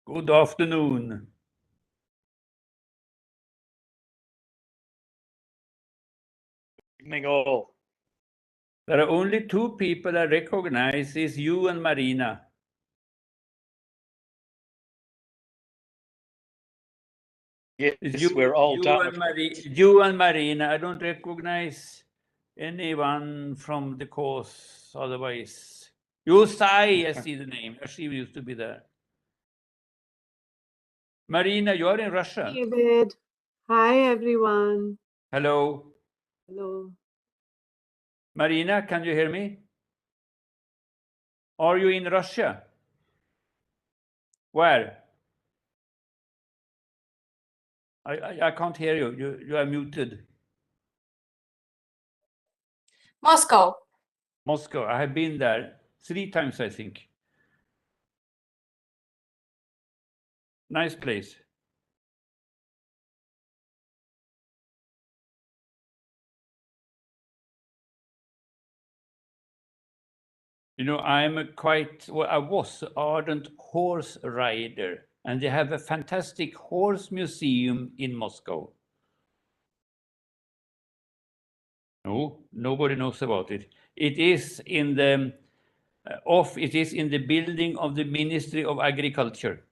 Good afternoon. Evening all. There are only two people I recognize, is you and Marina. Yes, It's we're all done. you and Marina. I don't recognize anyone from the course otherwise. You Sai, I see the name. She used to be there. Marina, you're in Russia. David. Hi, everyone. Hello. Hello. Marina, can you hear me? Are you in Russia? Where? I can't hear you. You are muted. Moscow. Moscow. I have been there 3 times, I think. Nice place. You know, I was an ardent horse rider, and they have a fantastic horse museum in Moscow. No, nobody knows about it. It is in the building of the Ministry of Agriculture.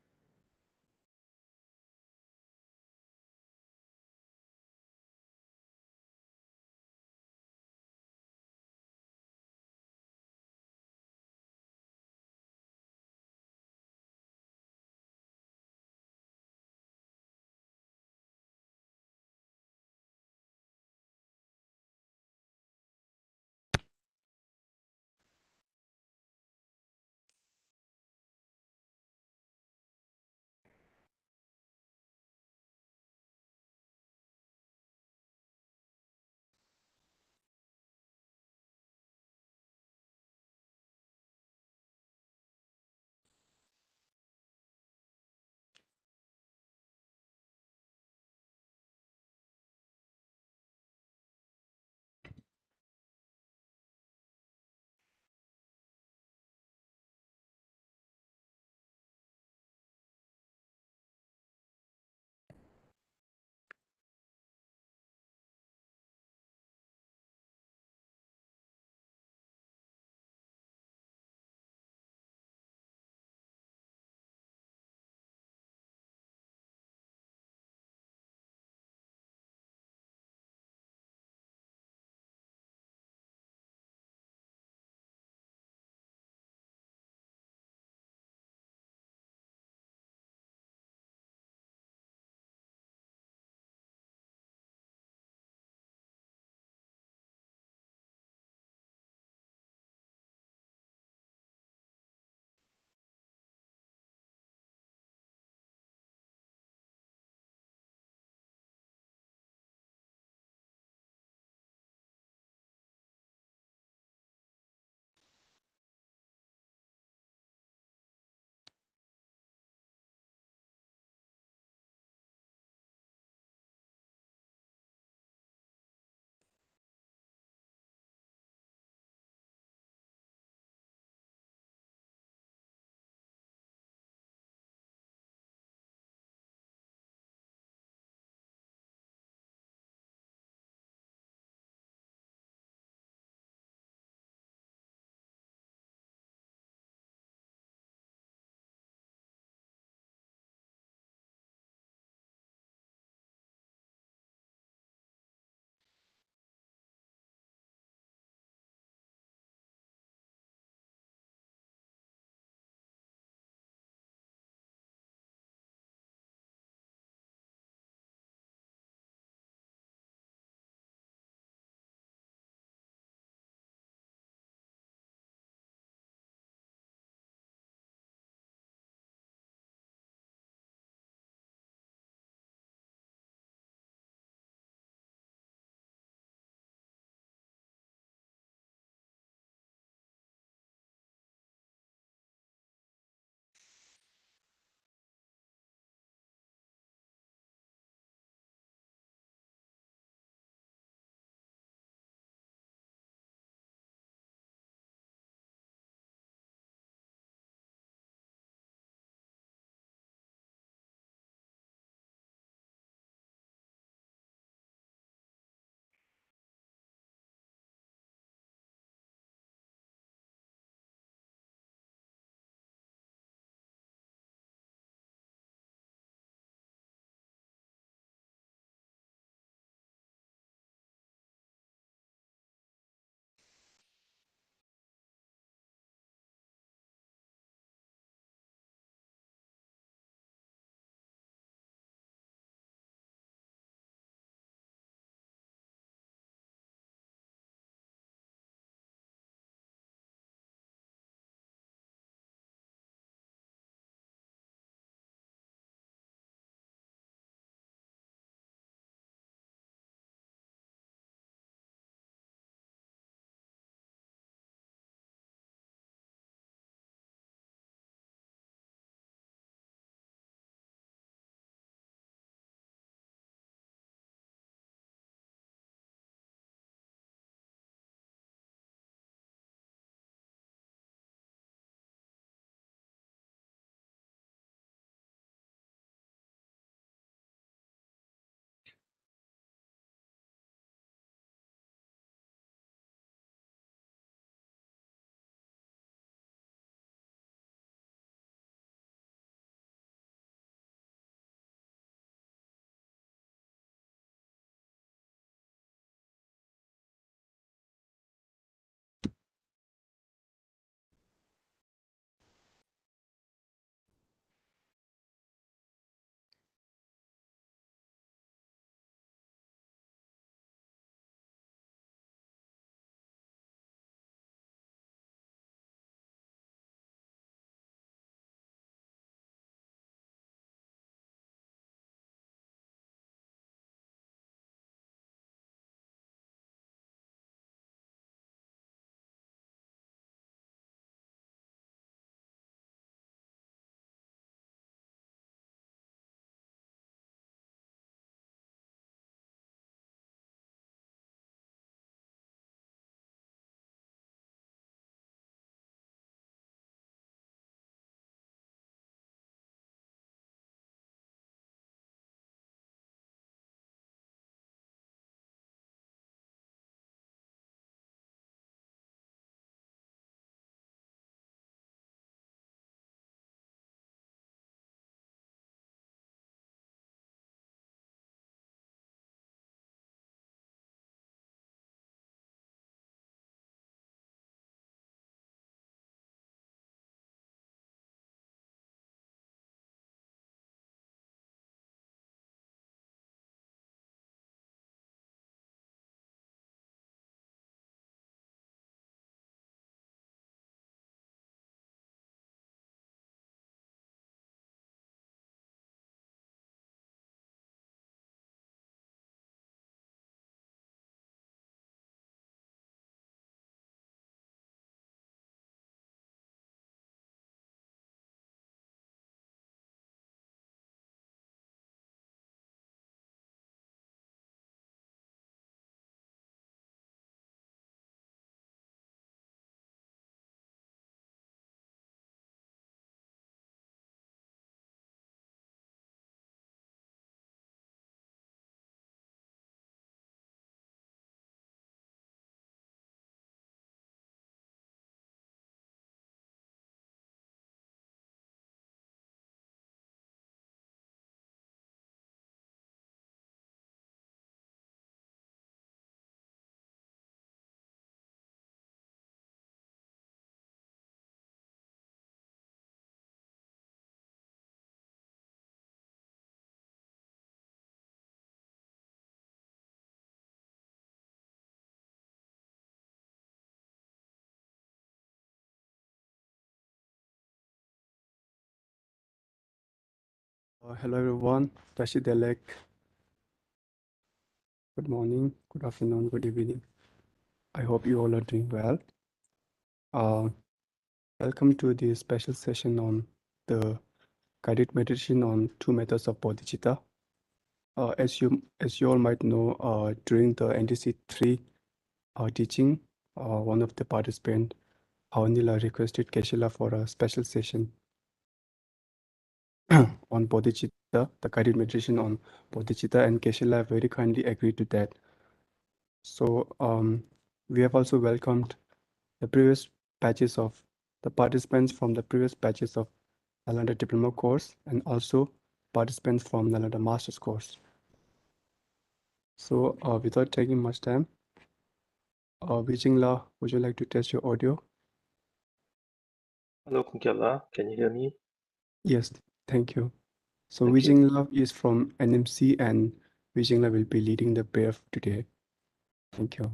Hello everyone, Tashi Delek. Good morning, good afternoon, good evening. I hope you all are doing well. Welcome to the special session on the guided meditation on 2 methods of Bodhicitta. As you all might know, during the NDC3 teaching, one of the participants, Havanila, requested Keshila for a special session on Bodhicitta, the guided meditation on Bodhicitta, and Keshila very kindly agreed to that. So we have also welcomed the previous batches of the participants from the previous batches of Nalanda Diploma course and also participants from Nalanda Master's course. So without taking much time, Vijingla, would you like to test your audio? Hello, Kunkela. Can you hear me? Yes, thank you. So Thank you. Vijingla is from NMC and Vijingla will be leading the prayer today. Thank you.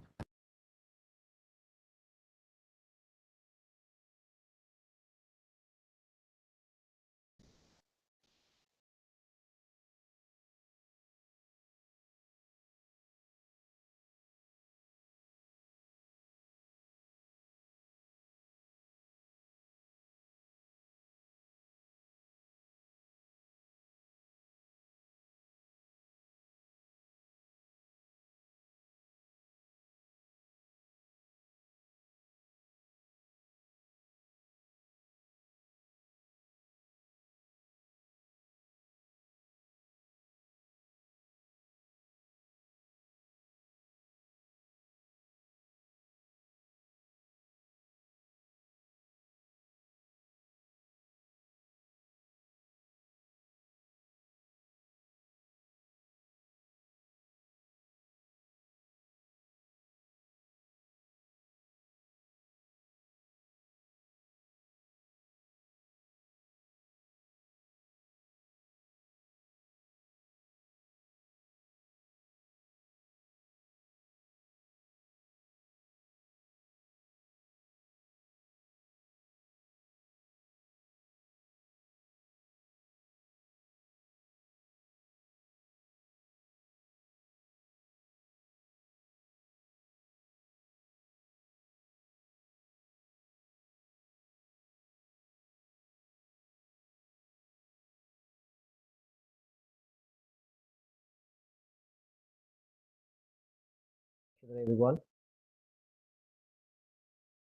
Everyone.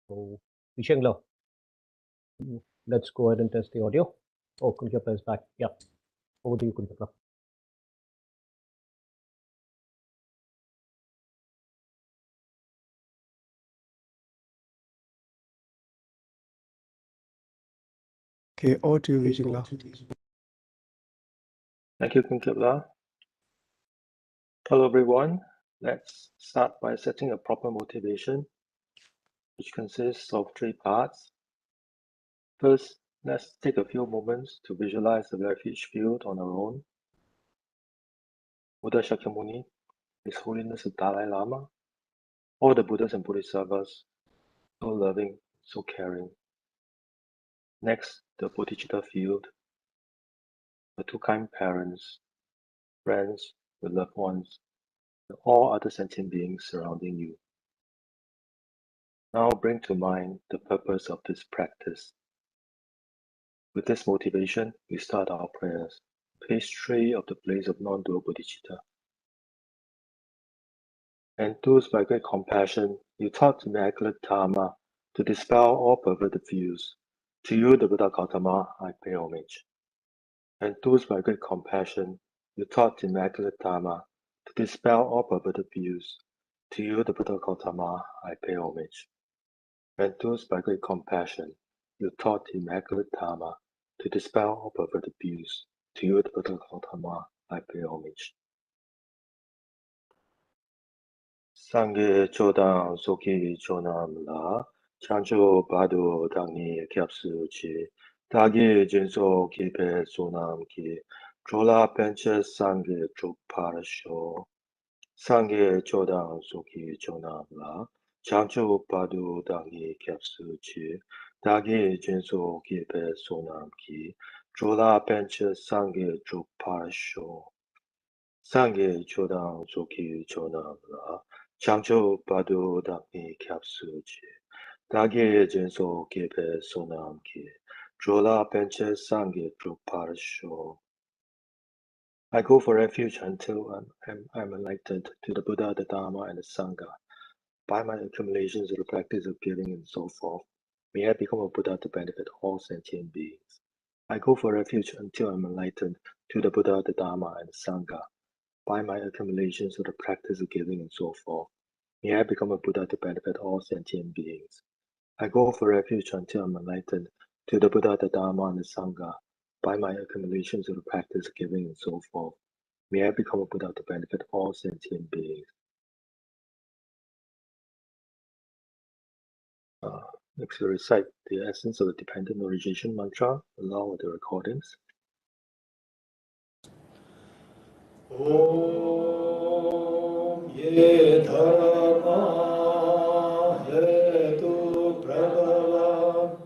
So, Vishangla, let's go ahead and test the audio. Oh, Kunjapla is back. Yeah. Over to you, Kunjapla. Okay, over to you, Vijingla. Thank you, Kunkela. Hello, everyone. Let's start by setting a proper motivation, which consists of 3 parts. First, let's take a few moments to visualize the refuge field on our own. Buddha Shakyamuni, His Holiness the Dalai Lama, all the Buddhas and Bodhisattvas, so loving, so caring. Next, the Bodhicitta field, the 2 kind parents, friends, the loved ones, and all other sentient beings surrounding you. Now bring to mind the purpose of this practice. With this motivation, we start our prayers. Page 3 of the Place of Non-Dual Bodhicitta. Enthused by great compassion, you taught Immaculate Dharma to dispel all perverted views. To you, the Buddha Gautama, I pay homage. Enthused by great compassion, you taught Immaculate Dharma to dispel all perverted views. To you, the Buddha Gautama, I pay homage. Enthused by great compassion, you taught Immaculate Dharma to dispel all perverted views. To you, the Buddha Gautama, I pay homage. Sangye Chodang Soki Chonam La, Chancho Bado Dangi Kyapsu Chi, Dagi Jinso Kipe Sonam Ki, Chola Penche Sangye Chok Parasho, Sangye Chodang Soki Chonam La, Chancho Bado Dangi Kyapsu Chi, Dagi Jinso Kipe Sonam Ki, 조라 벤처 상계 조파쇼 상계 조당 조기 조나라 장초 바도 당이 캡수지 다게 전소 개배 소남기 조라 벤처 상계 조파쇼 I go for refuge until I'm enlightened to the Buddha, the Dharma, and the Sangha. By my accumulations of the practice of giving and so forth, may I become a Buddha to benefit all sentient beings. I go for refuge until I'm enlightened to the Buddha, the Dharma, and the Sangha. By my accumulations of the practice of giving and so forth, may I become a Buddha to benefit all sentient beings. I go for refuge until I'm enlightened to the Buddha, the Dharma, and the Sangha. By my accumulations of the practice of giving and so forth, may I become a Buddha to benefit all sentient beings. Next, we recite the essence of the dependent origination mantra along with the recordings. Om ye dharma hetu prabhava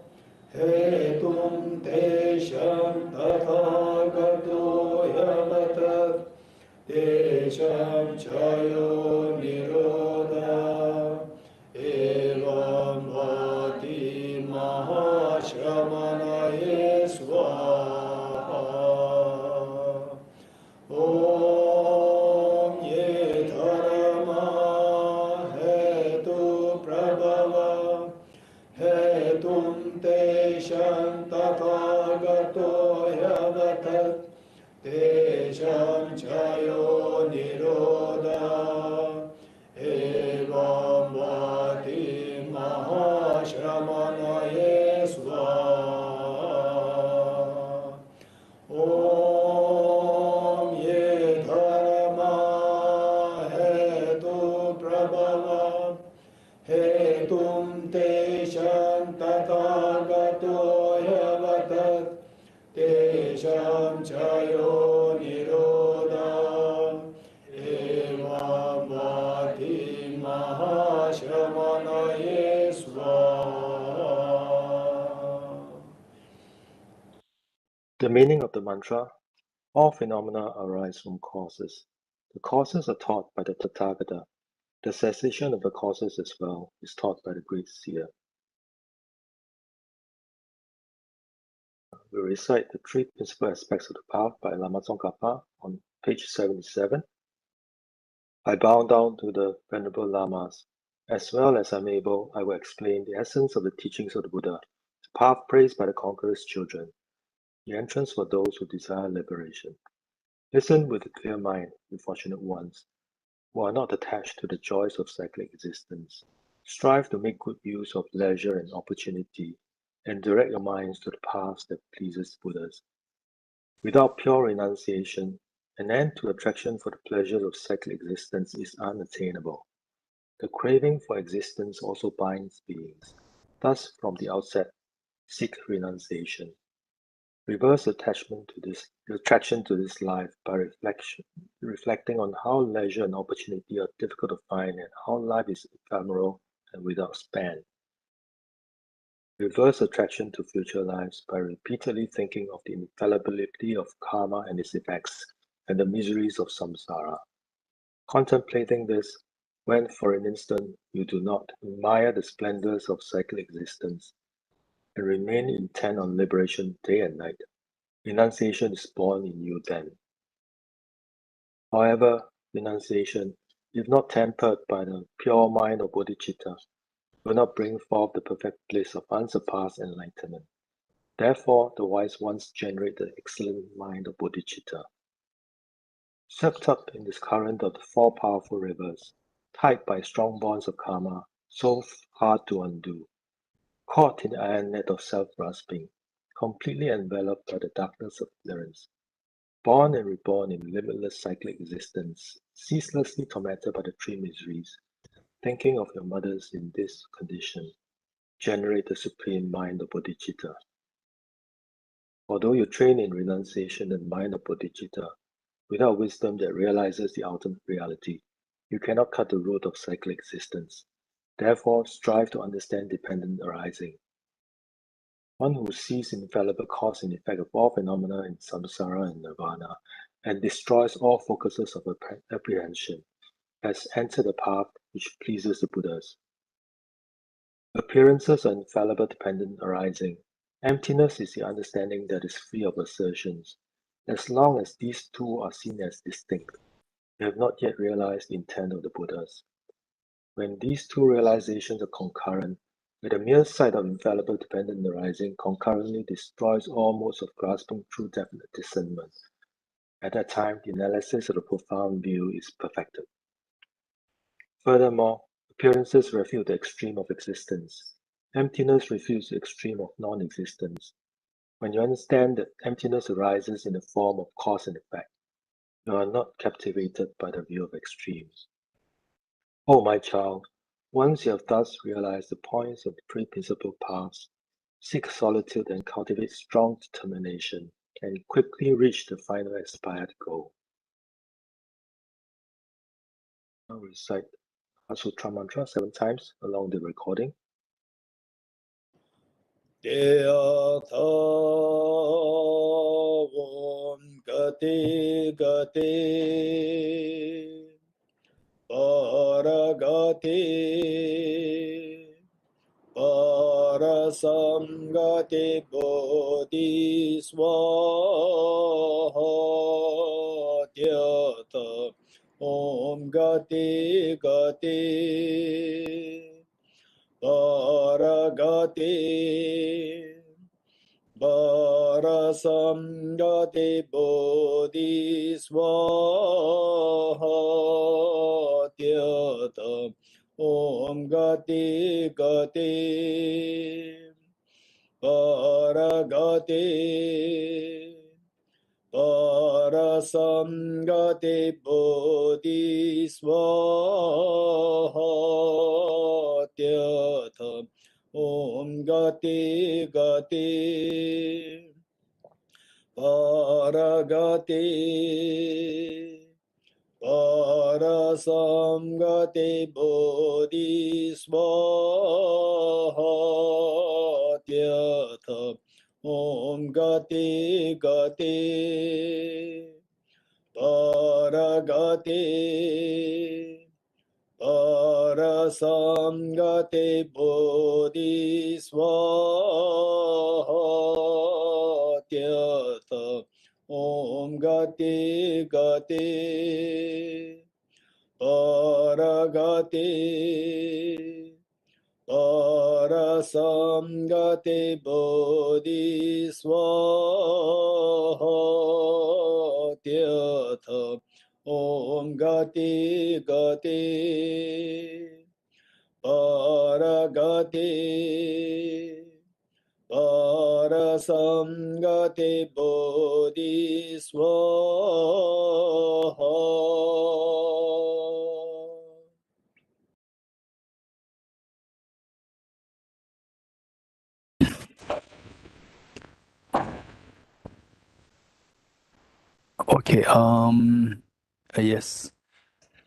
hetum tesham tathagato yavatat tesham chayo nirodha evam vati mahashramanaye swaha. Om ye dharma hetu prabhava hetum tesham tathagato yavatat tesham chayo nirodha evam vati mahashramanaye swaha. Om ye dharma hetu prabhava hetum tesham tathagato yavatat tesham chayo nirodha evam vati mahashramanaye swaha. The meaning of the mantra: all phenomena arise from causes. The causes are taught by the Tathagata. The cessation of the causes as well is taught by the great seer. We recite the three principal aspects of the path by Lama Tsongkhapa on page 77. I bow down to the Venerable Lamas. As well as I'm able, I will explain the essence of the teachings of the Buddha, the path praised by the conqueror's children, the entrance for those who desire liberation. Listen with a clear mind, you fortunate ones, who are not attached to the joys of cyclic existence. Strive to make good use of leisure and opportunity, and direct your minds to the paths that pleases Buddhas. Without pure renunciation, an end to attraction for the pleasures of cyclic existence is unattainable. The craving for existence also binds beings. Thus, from the outset, seek renunciation. Reverse attraction to this life by reflecting on how leisure and opportunity are difficult to find and how life is ephemeral and without span. Reverse attraction to future lives by repeatedly thinking of the infallibility of karma and its effects and the miseries of samsara. Contemplating this, when for an instant you do not admire the splendors of cyclic existence and remain intent on liberation day and night, renunciation is born in you then. However, renunciation, if not tempered by the pure mind of Bodhicitta, will not bring forth the perfect bliss of unsurpassed enlightenment. Therefore, the wise ones generate the excellent mind of Bodhicitta. Swept up in this current of the four powerful rivers, tied by strong bonds of karma, so hard to undo, caught in the iron net of self-grasping, completely enveloped by the darkness of ignorance, born and reborn in limitless cyclic existence, ceaselessly tormented by the three miseries, thinking of your mothers in this condition, generate the supreme mind of Bodhicitta. Although you train in renunciation and mind of Bodhicitta, without wisdom that realizes the ultimate reality, you cannot cut the root of cyclic existence. Therefore, strive to understand dependent arising. one who sees infallible cause and effect of all phenomena in samsara and nirvana, and destroys all focuses of apprehension, has entered a path which pleases the Buddhas. Appearances are infallible dependent arising. Emptiness is the understanding that is free of assertions. As long as these two are seen as distinct, they have not yet realized the intent of the Buddhas. When these two realizations are concurrent, where the mere sight of infallible dependent arising concurrently destroys all modes of grasping through definite discernment, at that time the analysis of the profound view is perfected. Furthermore, appearances refute the extreme of existence. Emptiness refutes the extreme of non-existence. When you understand that emptiness arises in the form of cause and effect, you are not captivated by the view of extremes. O my child, once you have thus realized the points of the three principal paths, seek solitude and cultivate strong determination, and quickly reach the final aspired goal. Now recite Sutra mantra 7 times along the recording. Deyatha Om Gati Gati Paragati Parasamgati Bodhi Swaha Deyatha Om Gati Gati Paragati Parasamgati Bodhi Swaha Deyatha Om Gati Gati Paragati Parasamgati Bodhi Swaha Deyatha Om Gati Gati Paragati Parasamgati Bodhi Swaha Deyatha Om Gati Gati Paragati Parasamgati Bodhi Swaha Deyatha Om Gati Gati Paragati Parasamgati Bodhi Swaha Deyatha Om Gati Gati Paragati Parasamgati Bodhi Swaha. Okay, yes.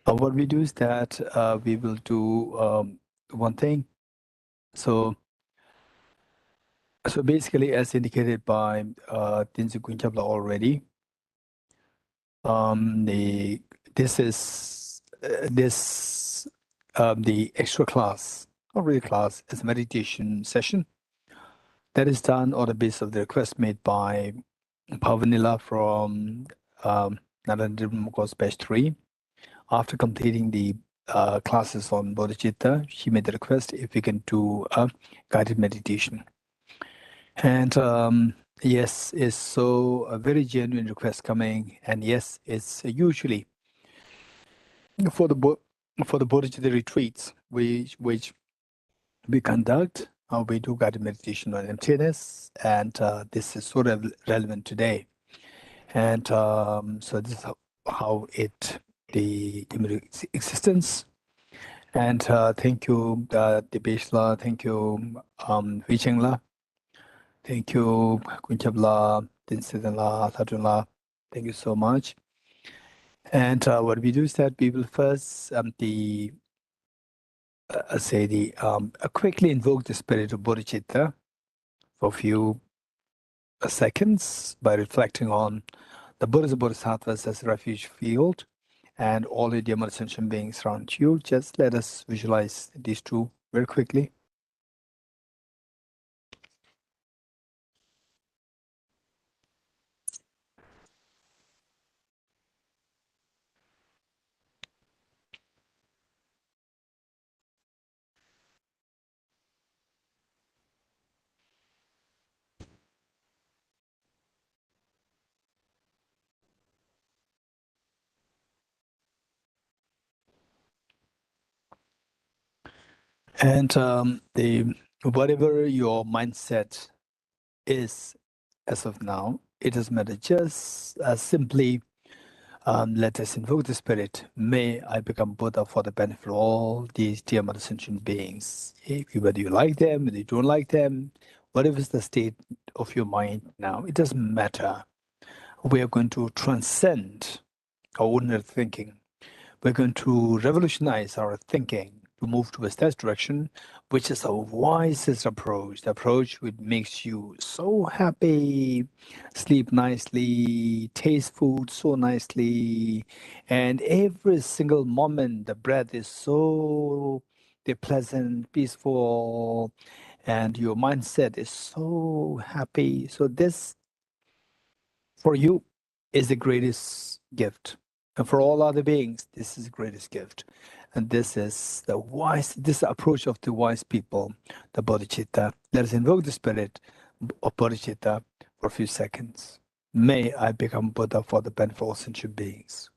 What we do is that we will do one thing. So basically, as indicated by Tinsu Kunchapla already, this is the extra class, not really class, it's a meditation session that is done on the basis of the request made by Pavanila from Narendra course batch 3. After completing the classes on Bodhicitta, she made the request if we can do a guided meditation. And yes, it's so a very genuine request coming. And yes, it's usually for the Bodhicitta retreats, which we conduct. We do guided meditation on emptiness, and this is so relevant today. And so this is how the existence. And thank you, Debeshla. Thank you, Vichengla. Thank you, Kunchapla, Dinsidanla, Satunla. Thank you so much. And what we do is that we will first quickly invoke the spirit of Bodhicitta for a few seconds by reflecting on the Buddhas and Bodhisattvas as a refuge field and all the dear sentient beings around you. Just let us visualize these two very quickly. And whatever your mindset is as of now, it doesn't matter. Just simply let us invoke the spirit. May I become Buddha for the benefit of all these dear mother sentient beings. Whether you like them, whether you don't like them, whatever is the state of your mind now, it doesn't matter. We are going to transcend our ordinary thinking. We're going to revolutionize our thinking to move towards that direction, which is the wisest approach, the approach which makes you so happy, sleep nicely, taste food so nicely, and every single moment the breath is so pleasant, peaceful, and your mindset is so happy. So this, for you, is the greatest gift. And for all other beings, this is the greatest gift. And this is this approach of the wise people, the Bodhicitta. Let us invoke the spirit of Bodhicitta for a few seconds. May I become Buddha for the benefit of all sentient beings.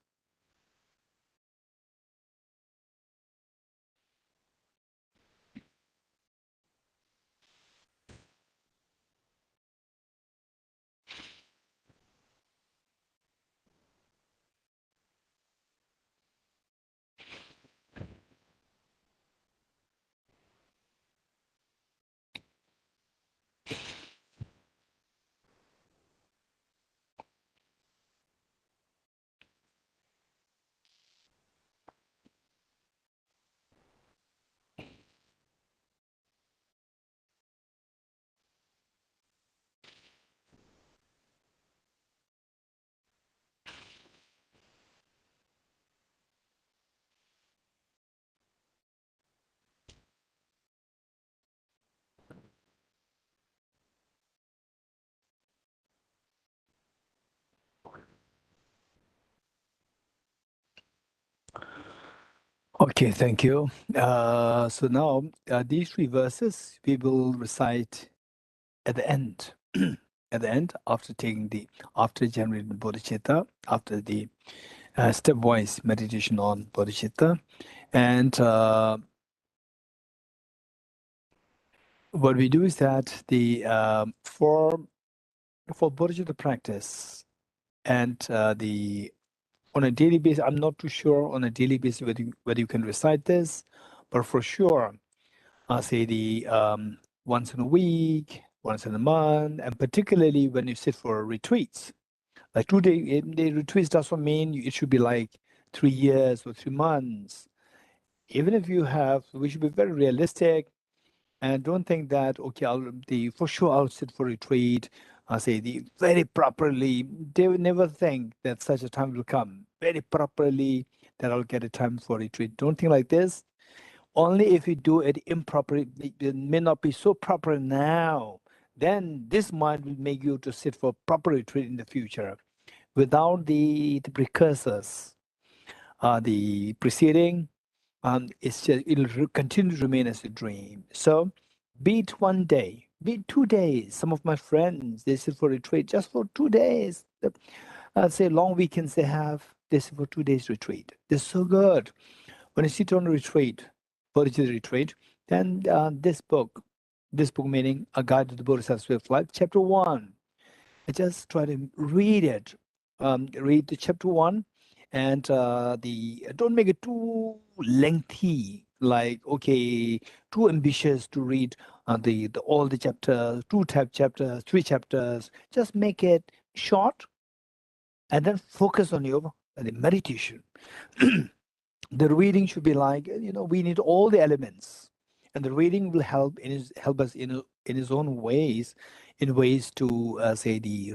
Okay, thank you. So now these three verses we will recite at the end. At the end, after generating bodhicitta, after the stepwise meditation on bodhicitta, and what we do is that the for bodhicitta practice and on a daily basis, I'm not too sure on a daily basis whether you can recite this, but for sure, I'll say the once in a week, once in a month, and particularly when you sit for retreats. Like 2 day the retreats doesn't mean it should be like 3 years or 3 months. Even if you have, we should be very realistic and don't think that okay, for sure I'll sit for retreat. I'll say the very properly. They will never think that such a time will come very properly that I'll get a time for retreat. Don't think like this. Only if you do it improperly, it may not be so proper now. Then this mind will make you to sit for proper retreat in the future. Without the precursors, the preceding, it'll continue to remain as a dream. So, be it 1 day, be it 2 days. Some of my friends, they sit for retreat just for 2 days. Say long weekends they sit for 2 days retreat. They're so good. When you sit on a retreat, Bodhicitta retreat, then this book meaning A Guide to the Bodhisattva's Way of Life, chapter 1. I just try to read it. Read the chapter 1 and don't make it too lengthy, like okay, too ambitious to read all the chapters, 2 chapters, 3 chapters. Just make it short and then focus on your the meditation. The reading should be like, we need all the elements. and the reading will help us in his own ways, in ways to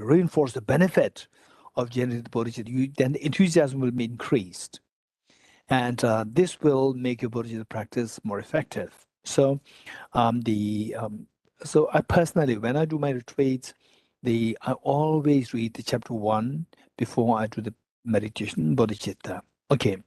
reinforce the benefit of generating bodhicitta. Then the enthusiasm will be increased, and this will make your bodhicitta practice more effective. So so I personally, when I do my retreats, I always read the chapter 1 before I do the meditation bodhicitta. Okay,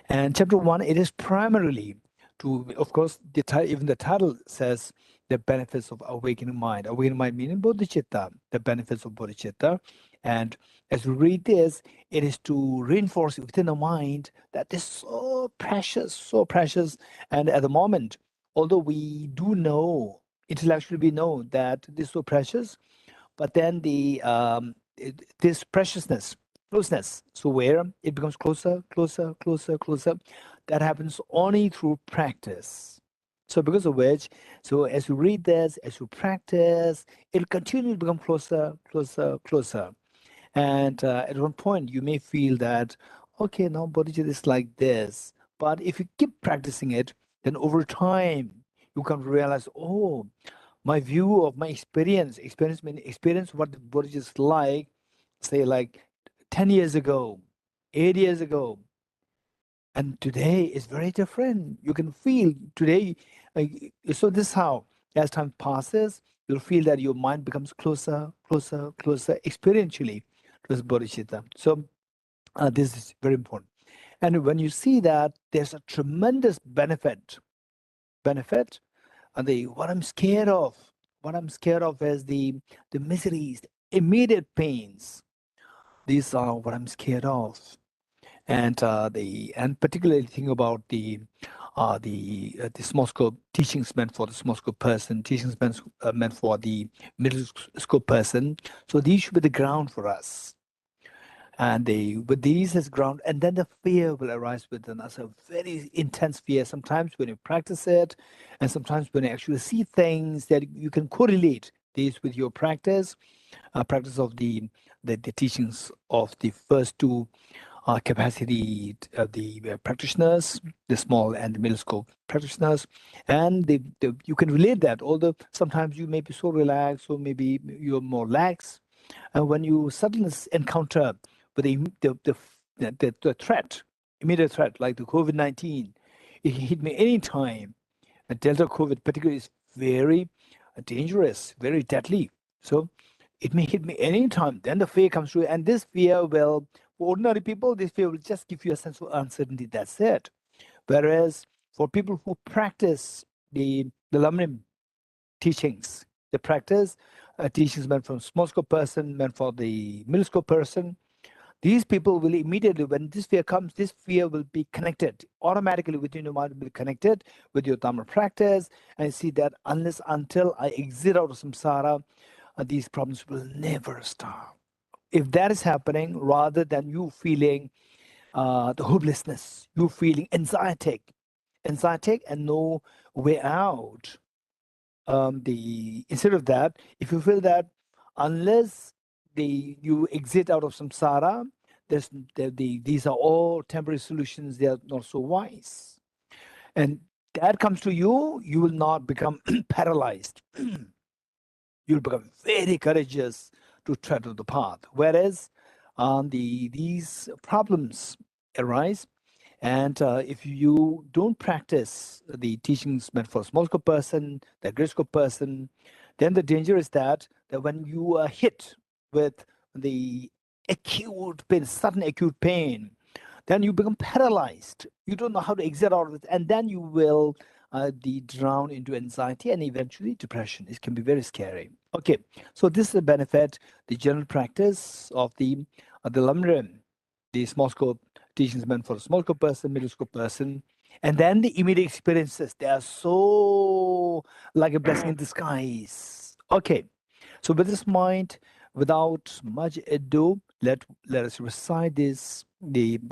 and chapter 1, it is primarily to, of course, even the title says the benefits of awakening mind. Awakening mind meaning bodhicitta, the benefits of bodhicitta. And as we read this, it is to reinforce within the mind that this is so precious. And at the moment, although we do know, intellectually we know that this is so precious, but then this preciousness, closeness, so where it becomes closer, that happens only through practice. So because of which, so as you read this, as you practice, it'll continue to become closer. And at one point, you may feel that, okay, now bodhicitta is like this. But if you keep practicing it, then over time, you come to realize, oh, my view of my experience what the bodhicitta is like, say like 10 years ago, 8 years ago, and today is very different. You can feel today, so this is how, as time passes, you'll feel that your mind becomes closer experientially to this bodhicitta. So this is very important. And when you see that, there's a tremendous benefit, and what I'm scared of is the miseries, the immediate pains. These are what I'm scared of. And particularly think about the small scope teachings meant for the small scope person, teachings meant for the middle scope person. So these should be the ground for us. And with these as ground, and then the fear will arise within us, a very intense fear. Sometimes when you practice it, and sometimes when you actually see things that you can correlate these with your practice of the teachings of the first two capacity the practitioners, the small and the middle scope practitioners, and you can relate that. Although sometimes you may be so relaxed, or maybe you're more lax, and when you suddenly encounter with the threat, immediate threat, like the COVID-19, it can hit me anytime. And Delta COVID particularly is very dangerous, very deadly. So it may hit me anytime. Then the fear comes through, and this fear will, for ordinary people, this fear will just give you a sense of uncertainty. That's it. Whereas for people who practice the Lamrim teachings, the practice teachings meant for small scope person, meant for the middle scope person, these people will immediately, when this fear comes, this fear will be connected automatically within your mind, will be connected with your Dhamma practice, and see that until I exit out of samsara, these problems will never stop. If that is happening, rather than you feeling the hopelessness, you feeling anxiety and no way out, instead of that, if you feel that unless you exit out of samsara, these are all temporary solutions, they are not so wise. And that comes to you, you will not become paralyzed. You'll become very courageous to tread on the path. Whereas these problems arise, and if you don't practice the teachings meant for a small scope person, the great scope person, then the danger is that when you are hit with the acute pain, sudden acute pain, then you become paralyzed. You don't know how to exit out of it, and then you will drown into anxiety and eventually depression. It can be very scary. Okay, so this is the benefit, the general practice of the Lamrim, the small scope teachings meant for a small scope person, middle scope person, and then the immediate experiences. They are so like a blessing in disguise. Okay, so with this mind, without much ado, let us recite the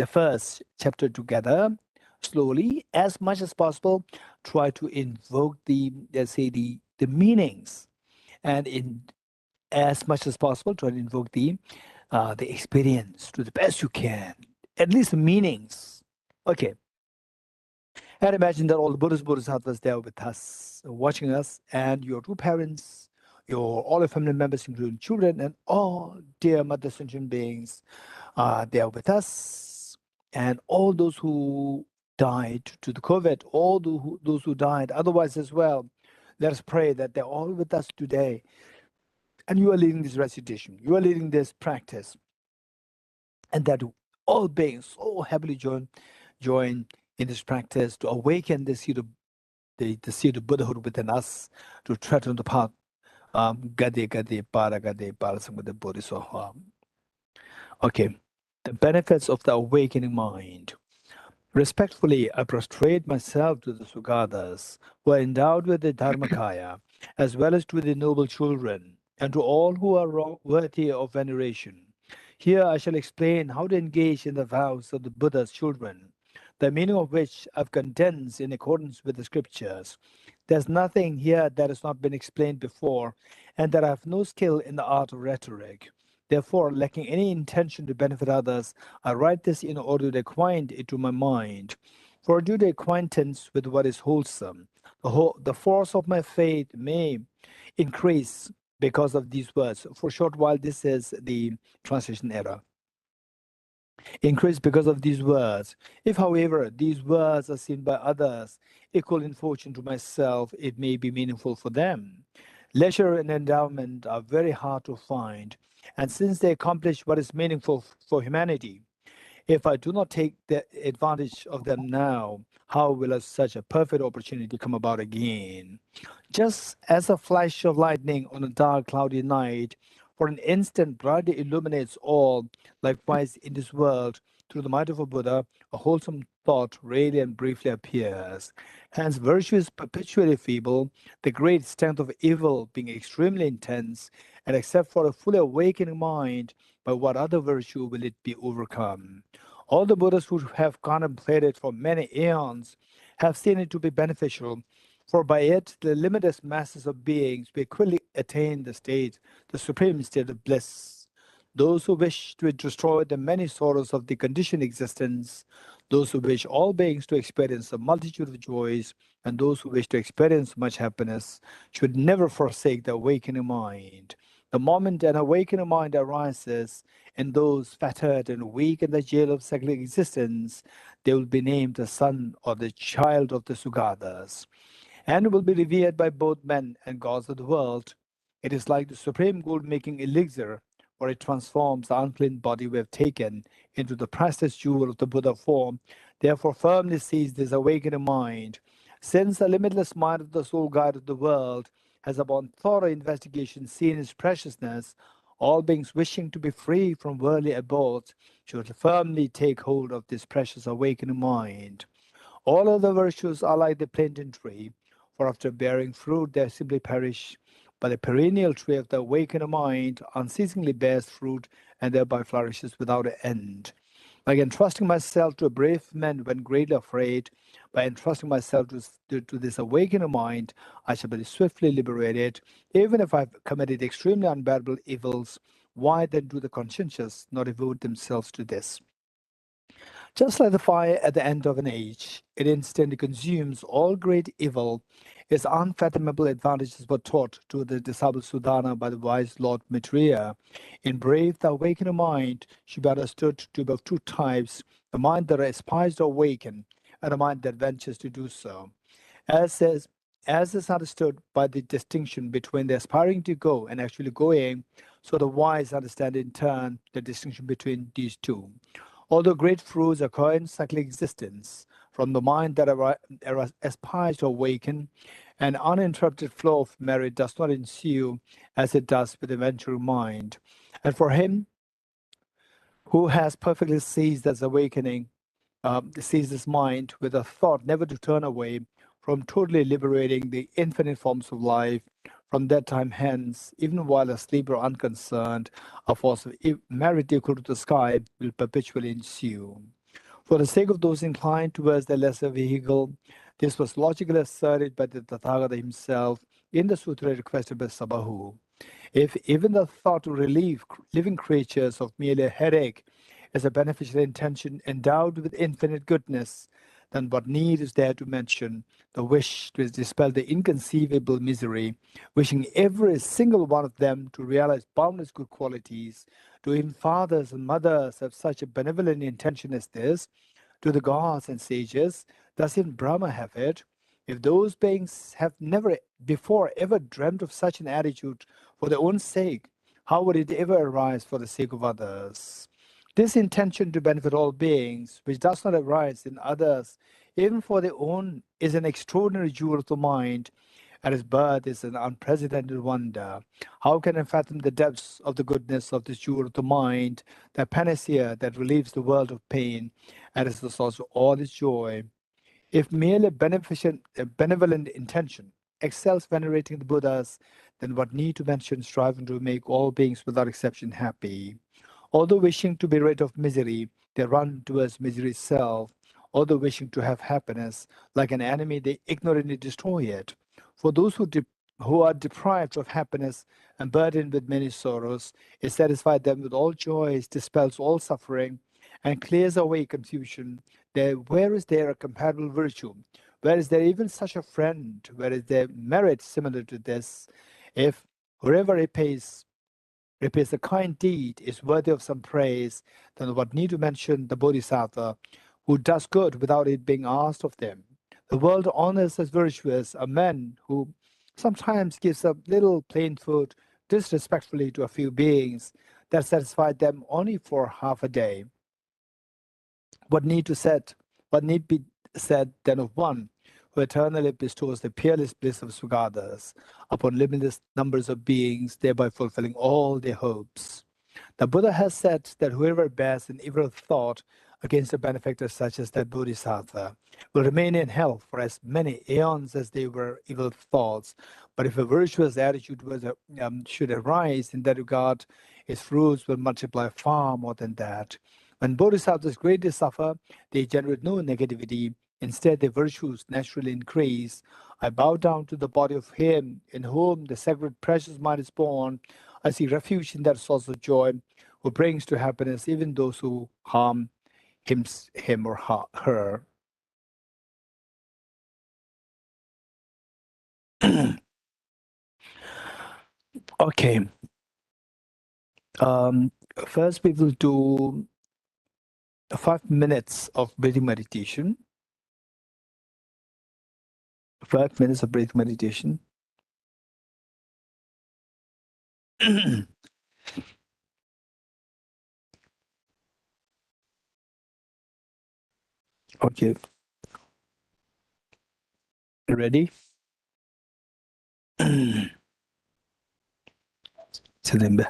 first chapter together slowly, as much as possible. Try to invoke the meanings, and in as much as possible, try to invoke the experience to the best you can, at least the meanings. Okay. And imagine that all the Buddhas, Bodhisattvas there with us, watching us, and your two parents, all your family members, including children, and all dear mother sentient beings there with us, and all those who died to the COVID, all those who died otherwise as well. Let us pray that they're all with us today. And you are leading this recitation, you are leading this practice, and that all beings so happily join in this practice to awaken the seed of Buddhahood within us, to tread on the path. Gade para samgade bodhisattva. Okay, the benefits of the awakening mind. Respectfully, I prostrate myself to the Sugatas, who are endowed with the Dharmakaya, as well as to the noble children, and to all who are worthy of veneration. Here I shall explain how to engage in the vows of the Buddha's children, the meaning of which I've condensed in accordance with the scriptures. There's nothing here that has not been explained before, and that I have no skill in the art of rhetoric. Therefore, lacking any intention to benefit others, I write this in order to acquaint it to my mind. For due to acquaintance with what is wholesome, the force of my faith may increase because of these words. For a short while, this is the translation error. Increase because of these words. If, however, these words are seen by others, equal in fortune to myself, it may be meaningful for them. Leisure and endowment are very hard to find, and since they accomplish what is meaningful for humanity, if I do not take the advantage of them now, how will such a perfect opportunity come about again? Just as a flash of lightning on a dark, cloudy night, for an instant brightly illuminates all, likewise in this world, through the might of a Buddha, a wholesome thought rarely and briefly appears. Hence, virtue is perpetually feeble, the great strength of evil being extremely intense, and except for a fully awakening mind, by what other virtue will it be overcome? All the Buddhas who have contemplated for many aeons have seen it to be beneficial, for by it the limitless masses of beings will quickly attain the supreme state of bliss. Those who wish to destroy the many sorrows of the conditioned existence, those who wish all beings to experience a multitude of joys, and those who wish to experience much happiness, should never forsake the awakening mind. The moment an awakening mind arises in those fettered and weak in the jail of cyclic existence, they will be named the son or the child of the Sugatas, and will be revered by both men and gods of the world. It is like the supreme gold-making elixir, for it transforms the unclean body we have taken into the priceless jewel of the Buddha form. Therefore, firmly seize this awakening mind. Since the limitless mind of the soul guide of the world has upon thorough investigation seen its preciousness, all beings wishing to be free from worldly abodes should firmly take hold of this precious awakening mind. All other virtues are like the plantain tree, for after bearing fruit they simply perish. But the perennial tree of the awakened mind unceasingly bears fruit and thereby flourishes without end. By entrusting myself to a brave man when greatly afraid, by entrusting myself to this awakened mind, I shall be swiftly liberated. Even if I've committed extremely unbearable evils, why then do the conscientious not devote themselves to this? Just like the fire at the end of an age, it instantly consumes all great evil. Its unfathomable advantages were taught to the disciple Sudana by the wise Lord Maitreya. In Brave, the awakened mind should be understood to be of two types: the mind that aspires to awaken and a mind that ventures to do so. As is understood by the distinction between the aspiring to go and actually going, so the wise understand in turn the distinction between these two. Although great fruits occur in cyclic existence, from the mind that aspires to awaken, an uninterrupted flow of merit does not ensue as it does with the venturing mind. And for him who has perfectly seized this awakening, seized his mind with a thought never to turn away from totally liberating the infinite forms of life, from that time hence, even while asleep or unconcerned, a force of merit equal to the sky will perpetually ensue. For the sake of those inclined towards the lesser vehicle, this was logically asserted by the Tathagata himself in the sutra requested by Sabahu. If even the thought to relieve living creatures of merely a headache is a beneficial intention endowed with infinite goodness, then what need is there to mention the wish to dispel the inconceivable misery, wishing every single one of them to realize boundless good qualities? Do even fathers and mothers have such a benevolent intention as this? To the gods and sages, does even Brahma have it? If those beings have never before ever dreamt of such an attitude for their own sake, how would it ever arise for the sake of others? This intention to benefit all beings, which does not arise in others, even for their own, is an extraordinary jewel of the mind, and its birth is an unprecedented wonder. How can I fathom the depths of the goodness of this jewel of the mind, that panacea that relieves the world of pain, and is the source of all its joy? If merely benevolent intention excels venerating the Buddhas, then what need to mention striving to make all beings without exception happy? Although wishing to be rid of misery, they run towards misery itself. Although wishing to have happiness, like an enemy, they ignorantly destroy it. For those who are deprived of happiness and burdened with many sorrows, it satisfies them with all joys, dispels all suffering, and clears away confusion. Where is there a comparable virtue? Where is there even such a friend? Where is there merit similar to this? If whoever repays a kind deed is worthy of some praise, then what need to mention the Bodhisattva who does good without it being asked of them? The world honors as virtuous a man who sometimes gives up little plain food disrespectfully to a few beings that satisfy them only for half a day. What need be said then of one who eternally bestows the peerless bliss of Sugadas upon limitless numbers of beings, thereby fulfilling all their hopes? The Buddha has said that whoever bears an evil thought against a benefactor such as that Bodhisattva will remain in hell for as many aeons as they were evil thoughts. But if a virtuous attitude should arise in that regard, its fruits will multiply far more than that. When bodhisattvas greatly suffer, they generate no negativity. Instead, their virtues naturally increase. I bow down to the body of him in whom the sacred precious mind is born. I seek refuge in that source of joy, who brings to happiness even those who harm him or her. Okay. First, we will do 5 minutes of breathing meditation. 5 minutes of breathing meditation. Okay. Ready? Salimba.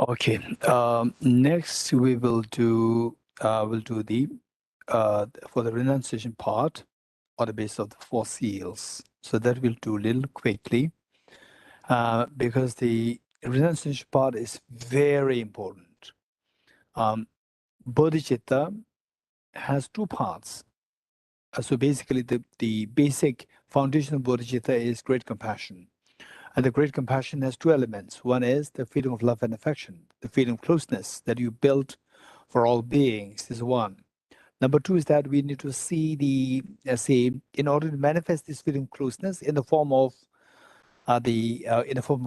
Okay. Next, we will do the for the renunciation part on the basis of the 4 seals. So that we'll do a little quickly because the renunciation part is very important. Bodhicitta has 2 parts. So basically, the basic foundation of Bodhicitta is great compassion. And the great compassion has 2 elements. One is the feeling of love and affection, the feeling of closeness that you built for all beings is one. Number 2 is that we need to see the, in order to manifest this feeling of closeness in the form of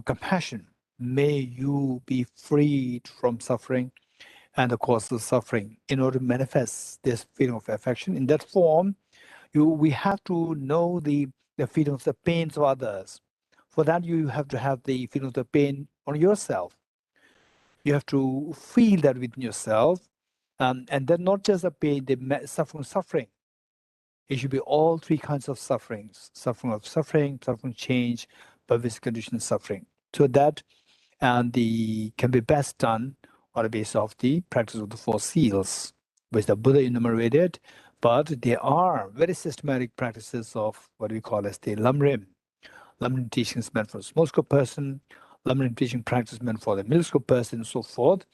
compassion. May you be freed from suffering and the cause of suffering. In order to manifest this feeling of affection in that form, we have to know the feeling of the pains of others. For that, you have to have the feeling of the pain on yourself. You have to feel that within yourself, and then not just the pain, the suffering. It should be all 3 kinds of sufferings: suffering change, perverse condition suffering. So that can be best done on the basis of the practice of the 4 seals, which the Buddha enumerated. But there are very systematic practices of what we call as the lamrim. Lamrim teachings meant for a small scope person, lamrim teaching practice meant for the middle scope person, and so forth.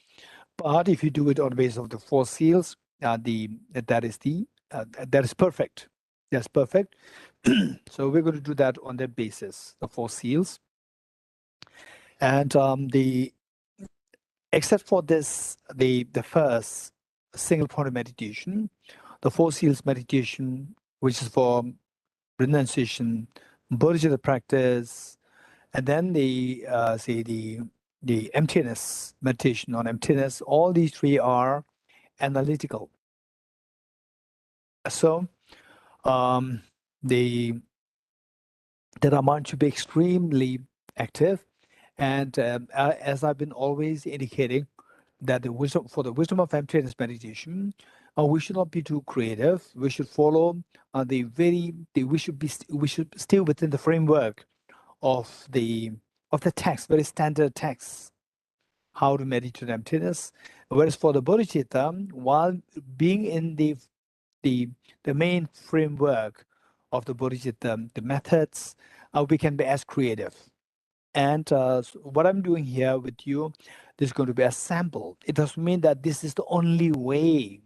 But if you do it on the basis of the 4 seals, that is perfect. That's perfect. So we're going to do that on that basis, the 4 seals. And except for this, the first single point of meditation, the 4 seals meditation, which is for renunciation, bodhicitta practice, and then the emptiness meditation on emptiness, all these 3 are analytical. So the mind should be extremely active. And as I've been always indicating, that the wisdom of emptiness meditation, we should not be too creative. We should follow we should stay within the framework of the text, very standard text, how to meditate emptiness. Whereas for the bodhicitta, while being in the main framework of the bodhicitta, the methods, we can be as creative. And so what I'm doing here with you, this is going to be a sample. It doesn't mean that this is the only way.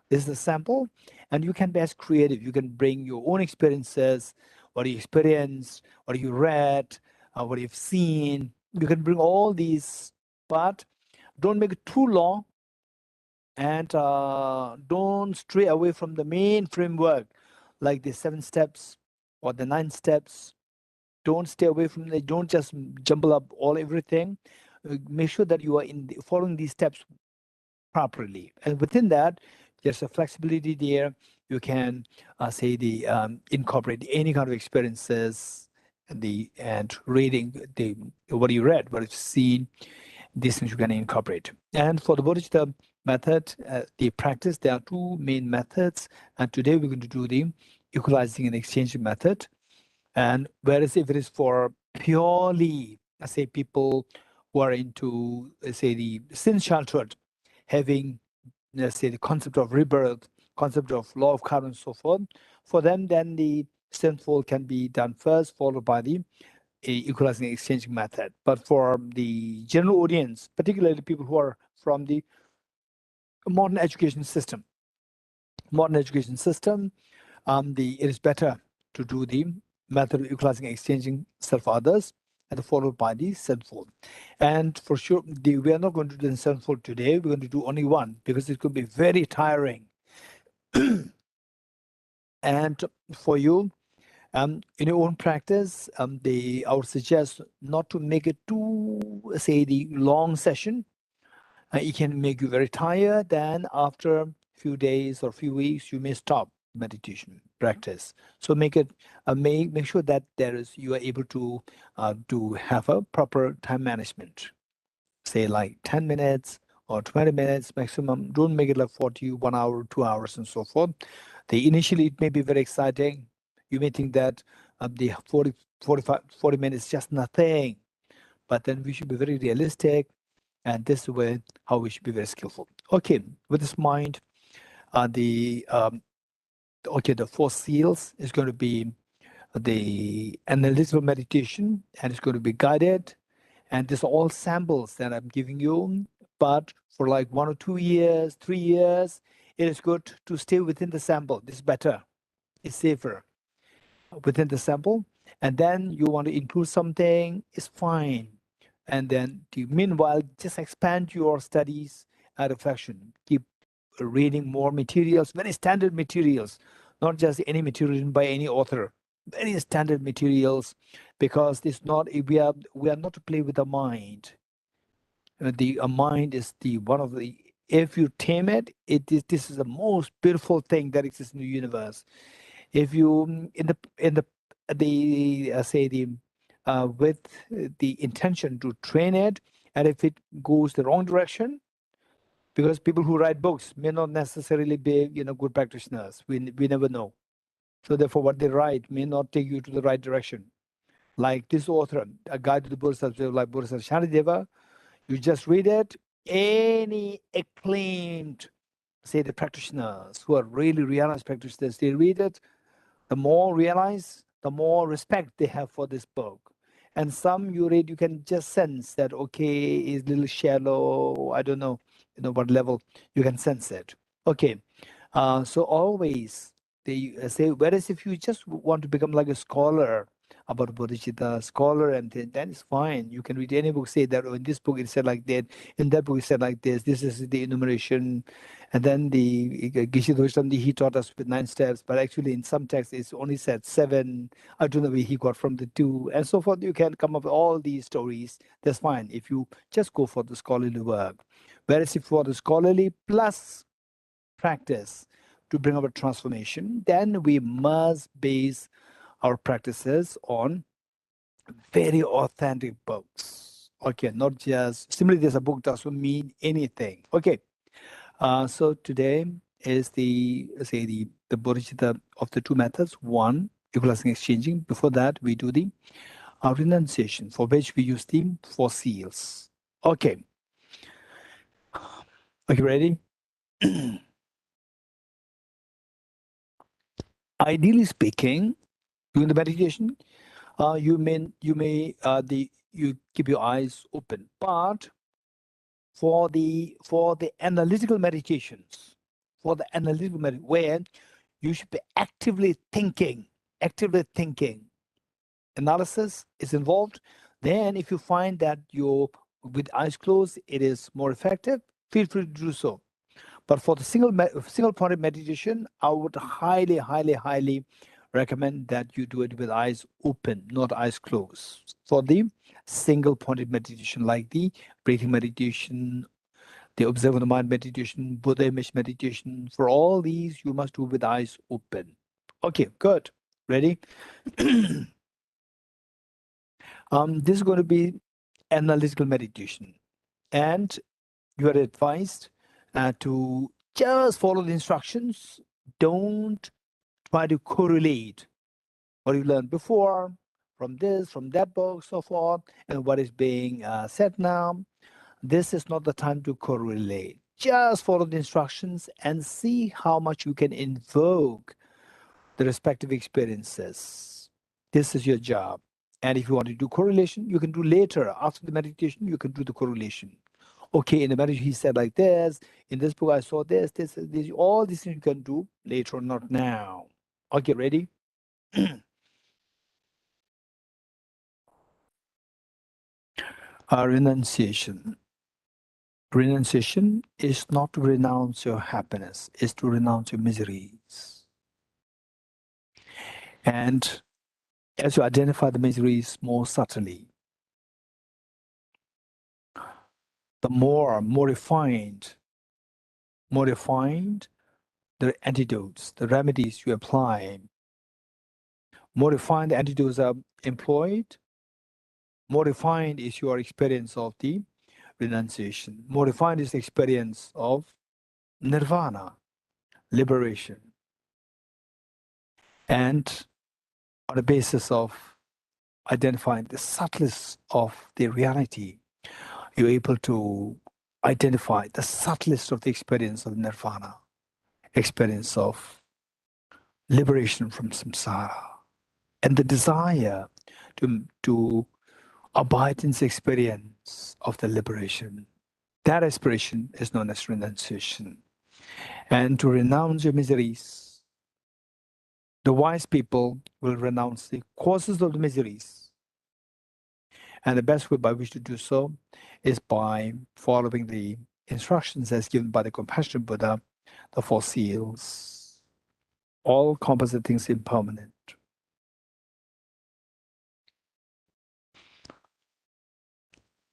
This is a sample, and you can be as creative. You can bring your own experiences, what you experienced, what you read, what you've seen. You can bring all these, but don't make it too long, and don't stray away from the main framework, like the 7 steps or the 9 steps. Don't stay away from it. Don't just jumble up everything. Make sure that you are following these steps properly. And within that, there's a flexibility there. You can incorporate any kind of experiences and reading what you read, what you've seen. These things you can incorporate. And for the bodhicitta method, the practice, there are 2 main methods. And today we're going to do the equalizing and exchanging method. And whereas if it is for purely, people who are into, the since childhood, having, the concept of rebirth, concept of law of karma, and so forth, for them, then the sinful can be done first, followed by the equalizing and exchanging method. But for the general audience, particularly people who are from the modern education system, it is better to do the method of equalizing and exchanging self-others and followed by the self-fold. And for sure, we are not going to do the self-fold today. We're going to do only one because it could be very tiring. And for you, in your own practice, I would suggest not to make it too, the long session. It can make you very tired. Then after a few days or few weeks, you may stop meditation practice. So make it make sure that you are able to have a proper time management. Say like 10 minutes or 20 minutes maximum. Don't make it like 1 hour, 2 hours, and so forth. Initially it may be very exciting, You may think that the 40 minutes is just nothing, but then we should be very realistic, and this is where how we should be very skillful. Okay, with this mind, the 4 seals is going to be the analytical meditation, and it's going to be guided. And these are all samples that I'm giving you, but for like 1 or 2 years, 3 years, it is good to stay within the sample. This is better, it's safer within the sample. And then you want to include something, it's fine. And then meanwhile, just expand your studies and reflection. Keep reading more materials, very standard materials, not just any material written by any author. Very standard materials, because it's not we are not to play with the mind. The mind is the one of the, if you tame it, this is the most beautiful thing that exists in the universe. If you with the intention to train it, and if it goes the wrong direction, because people who write books may not necessarily be good practitioners. We never know. So therefore, what they write may not take you to the right direction. Like this author, A Guide to the Bodhisattva, like Bodhisattva Shanideva, you just read it. Any acclaimed, say, the practitioners who are really realized practitioners, they read it. The more realize, the more respect they have for this book. And some you read, you can just sense that, okay, is a little shallow. I don't know, what level. You can sense it. Okay, so always they say, whereas if you just want to become like a scholar about Bodhicitta, scholar, and then it's fine. You can read any book, say that, oh, in this book it said like that, in that book it said like this is the enumeration. And then the Geshe Doshamdi, he taught us with 9 steps, but actually in some texts it's only said 7. I don't know where he got from the 2, and so forth. You can come up with all these stories. That's fine if you just go for the scholarly work. Whereas if for the scholarly plus practice to bring about transformation, then we must base our practices on very authentic books. Okay, not just simply there's a book doesn't mean anything. Okay, so today is the bodhicitta of the 2 methods. 1, equalizing exchanging. Before that, we do the renunciation, for which we use the 4 seals. Okay. Are you ready? Ideally speaking, during the meditation, you keep your eyes open, but for the analytical meditations, where you should be actively thinking, analysis is involved, then if you find that you're with eyes closed, it is more effective, feel free to do so. But for the single point meditation, I would highly recommend that you do it with eyes open, not eyes closed. For the single pointed meditation, like the breathing meditation, the observe the mind meditation, Buddha image meditation, for all these, you must do with eyes open. Okay, good. Ready? This is going to be analytical meditation. And you are advised to just follow the instructions. Don't try to correlate what you learned before from this, from that book, so forth, and what is being said now. This is not the time to correlate. Just follow the instructions and see how much you can invoke the respective experiences. This is your job. And if you want to do correlation, you can do later. After the meditation, you can do the correlation. Okay, in the meditation, he said like this. In this book, I saw this. All these things you can do later, not now. Okay, ready? Renunciation. Renunciation is not to renounce your happiness, it's to renounce your miseries. And as you identify the miseries more subtly, the more refined the antidotes, the remedies you apply, more refined the antidotes are employed, more refined is your experience of the renunciation. More refined is the experience of nirvana, liberation. And on the basis of identifying the subtlest of the reality, you're able to identify the subtlest of the experience of nirvana, experience of liberation from samsara, and the desire to abide in the experience of the liberation. That aspiration is known as renunciation. And to renounce your miseries, the wise people will renounce the causes of the miseries. And the best way by which to do so is by following the instructions as given by the compassionate Buddha, the four seals. All composite things impermanent.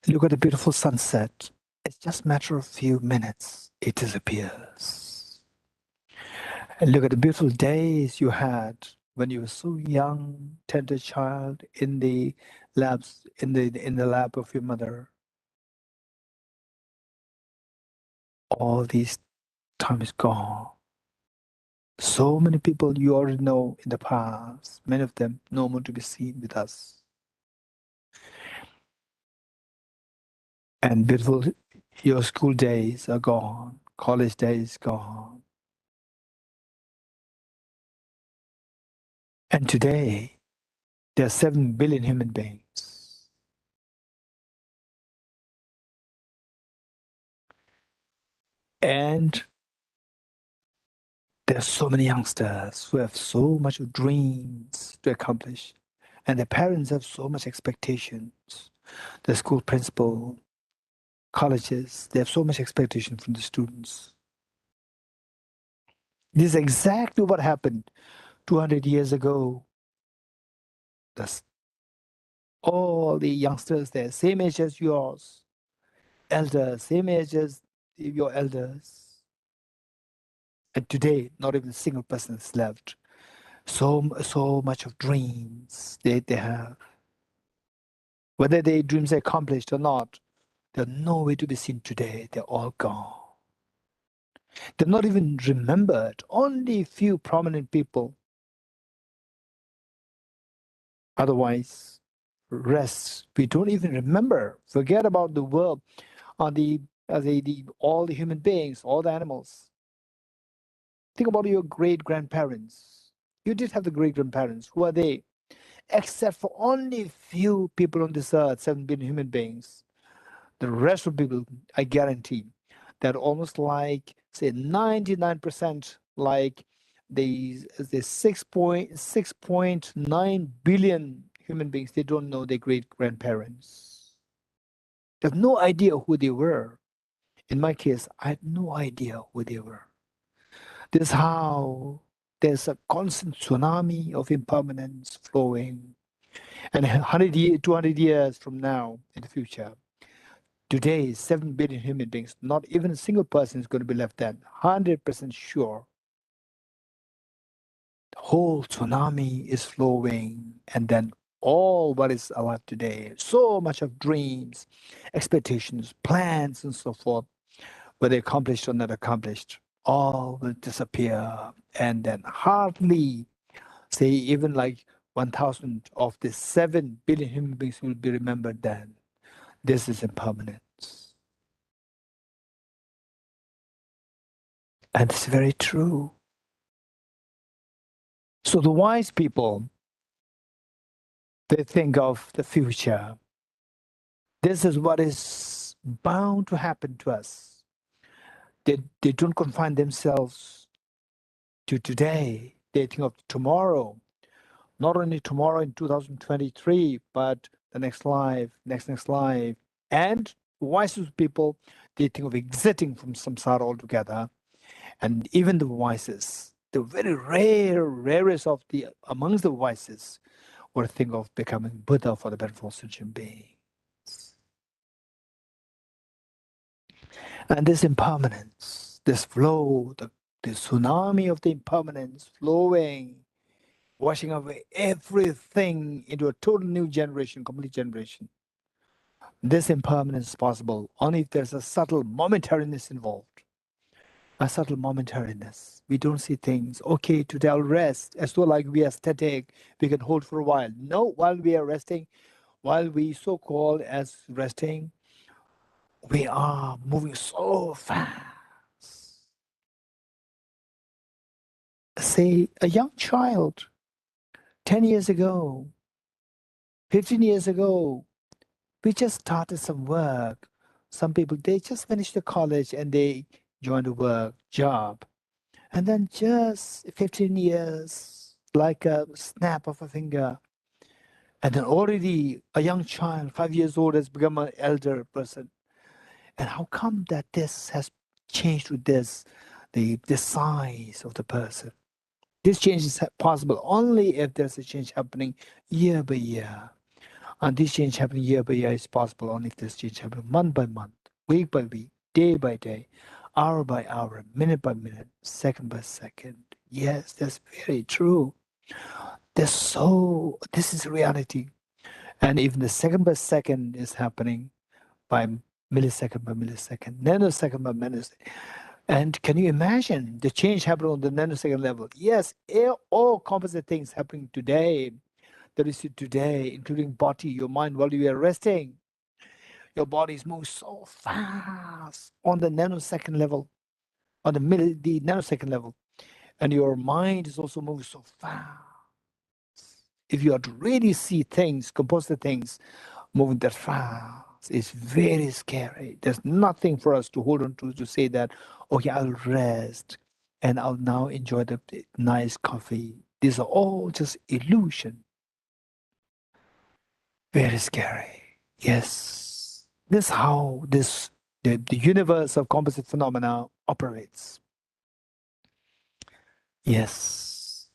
Look at the beautiful sunset. It's just a matter of a few minutes. It disappears. And look at the beautiful days you had when you were so young, tender child in the labs, in the lap of your mother. All these time is gone. So many people you already know in the past, many of them no more to be seen with us. And beautiful, your school days are gone, college days gone. And today, there are 7 billion human beings. And there are so many youngsters who have so much of dreams to accomplish. And their parents have so much expectations. The school principal, colleges, they have so much expectation from the students. This is exactly what happened 200 years ago. That's all the youngsters there, same age as yours, elders, same age as your elders. And today, not even a single person is left. So much of dreams they have. Whether their dreams are accomplished or not, they're nowhere to be seen today. They're all gone. They're not even remembered. Only a few prominent people. Otherwise, rest, we don't even remember. Forget about the world, all the human beings, all the animals. Think about your great-grandparents. You did have the great-grandparents. Who are they? Except for only a few people on this earth, 7 billion human beings. The rest of people, I guarantee, that almost like, say, 99% like the 6.9 billion human beings, they don't know their great-grandparents. They have no idea who they were. In my case, I had no idea who they were. This is how there's a constant tsunami of impermanence flowing. And 200 years from now in the future, today, 7 billion human beings, not even a single person is going to be left then. 100% sure. The whole tsunami is flowing, and then all what is alive today, so much of dreams, expectations, plans, and so forth, whether accomplished or not accomplished, all will disappear. And then hardly, say, even like 1,000 of the 7 billion human beings will be remembered then. This is impermanence. And it's very true. So the wise people, they think of the future. This is what is bound to happen to us. They don't confine themselves to today. They think of tomorrow. Not only tomorrow in 2023, but the next life, next life. And wisest people, they think of exiting from samsara altogether. And even the wisest, the very rarest of the amongst the wisest, would think of becoming Buddha for the benefit of sentient beings. And this impermanence, this flow, the tsunami of the impermanence flowing, washing away everything into a total new generation, complete generation. This impermanence is possible only if there's a subtle momentariness involved. a subtle momentariness. We don't see things. Okay, today I'll rest. As though like we are static, we can hold for a while. No, while we are resting, while we so-called as resting, we are moving so fast. Say a young child, 10 years ago, 15 years ago, we just started some work. Some people, they just finished the college and they joined a work job. And then just 15 years, like a snap of a finger. And then already a young child, 5 years old, has become an elder person. And how come that this has changed with this, the size of the person? This change is possible only if there's a change happening year by year. And this change happening year by year is possible only if this change happening month by month, week by week, day by day, hour by hour, minute by minute, second by second. Yes, that's very true. This is reality. And even the second by second is happening by millisecond by millisecond, nanosecond by nanosecond. And can you imagine the change happening on the nanosecond level? Yes, all composite things happening today, that is today, including body, your mind, while you are resting. Your body is moving so fast on the nanosecond level, on the nanosecond level. And your mind is also moving so fast. If you are to really see things, composite things, moving that fast, it's very scary. There's nothing for us to hold on to say that, okay, I'll rest and I'll now enjoy the nice coffee. These are all just illusion. Very scary. Yes. This is how the universe of composite phenomena operates. Yes.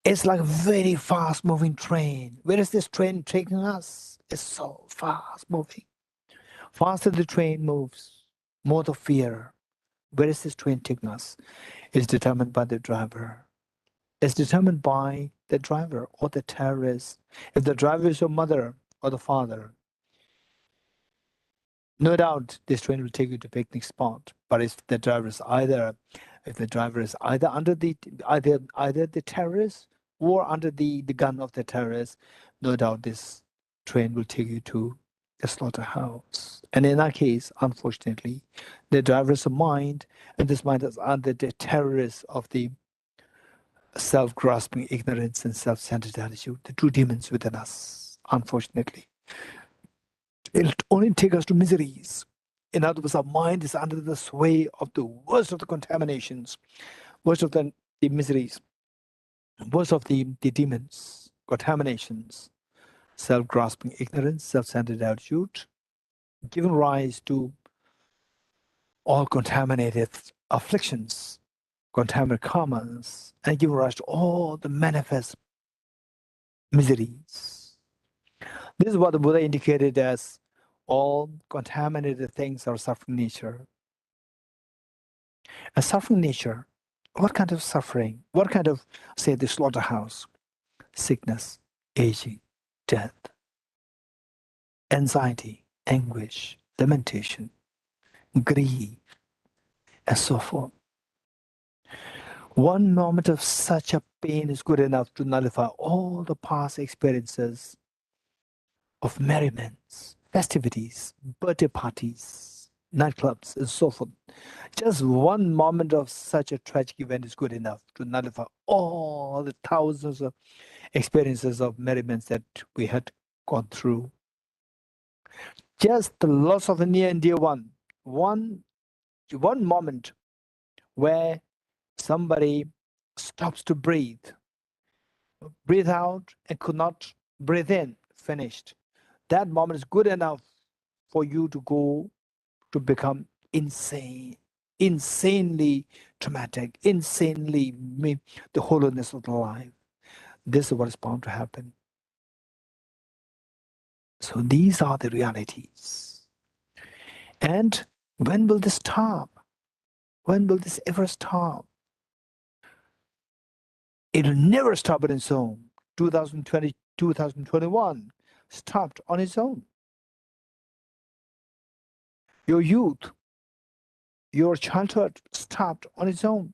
It's like a very fast moving train. Where is this train taking us? It's so fast moving. Faster the train moves, more the fear. Where is this train taking us? It's determined by the driver. It's determined by the driver or the terrorist. If the driver is your mother or the father, no doubt this train will take you to picnic spot. But if the driver is either under either the terrorist or under the gun of the terrorist, no doubt this train will take you to the slaughterhouse. And in that case, unfortunately, the driver is a mind, and this mind is under the terrorist of the self-grasping ignorance and self-centered attitude, the two demons within us, unfortunately. It'll only take us to miseries. In other words, our mind is under the sway of the worst of the contaminations, worst of the miseries, worst of the demons, contaminations, self-grasping ignorance, self-centered attitude, giving rise to all contaminated afflictions, contaminated karmas, and giving rise to all the manifest miseries. This is what the Buddha indicated as all contaminated things are suffering nature. A suffering nature, what kind of suffering? What kind of, say, the slaughterhouse? Sickness, aging, death, anxiety, anguish, lamentation, grief, and so forth. One moment of such a pain is good enough to nullify all the past experiences of merriments, festivities, birthday parties, nightclubs, and so forth. Just one moment of such a tragic event is good enough to nullify all the thousands of experiences of merriments that we had gone through. Just the loss of a near and dear one moment where somebody stops to breathe out and could not breathe in, finished. That moment is good enough for you to go to become insane, insanely traumatic, insanely the hollowness of the life. This is what is bound to happen. So these are the realities. And when will this stop? When will this ever stop? It will never stop on its own. 2020, 2021 stopped on its own. Your youth your childhood stopped on its own.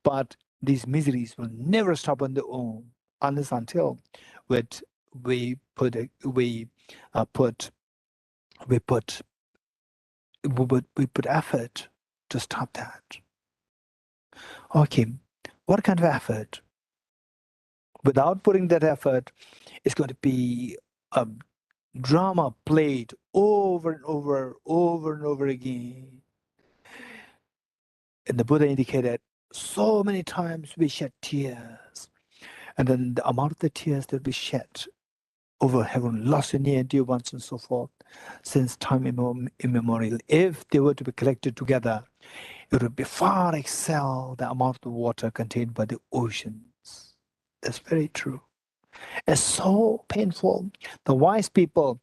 But these miseries will never stop on their own unless until we put effort to stop that. Okay, what kind of effort? Without putting that effort, it's going to be a drama played over and over again. And the Buddha indicated so many times we shed tears, and then the amount of the tears that we shed over having lost your near and dear ones and so forth, since time immemorial, if they were to be collected together, it would be far excel the amount of water contained by the oceans. That's very true. It's so painful. The wise people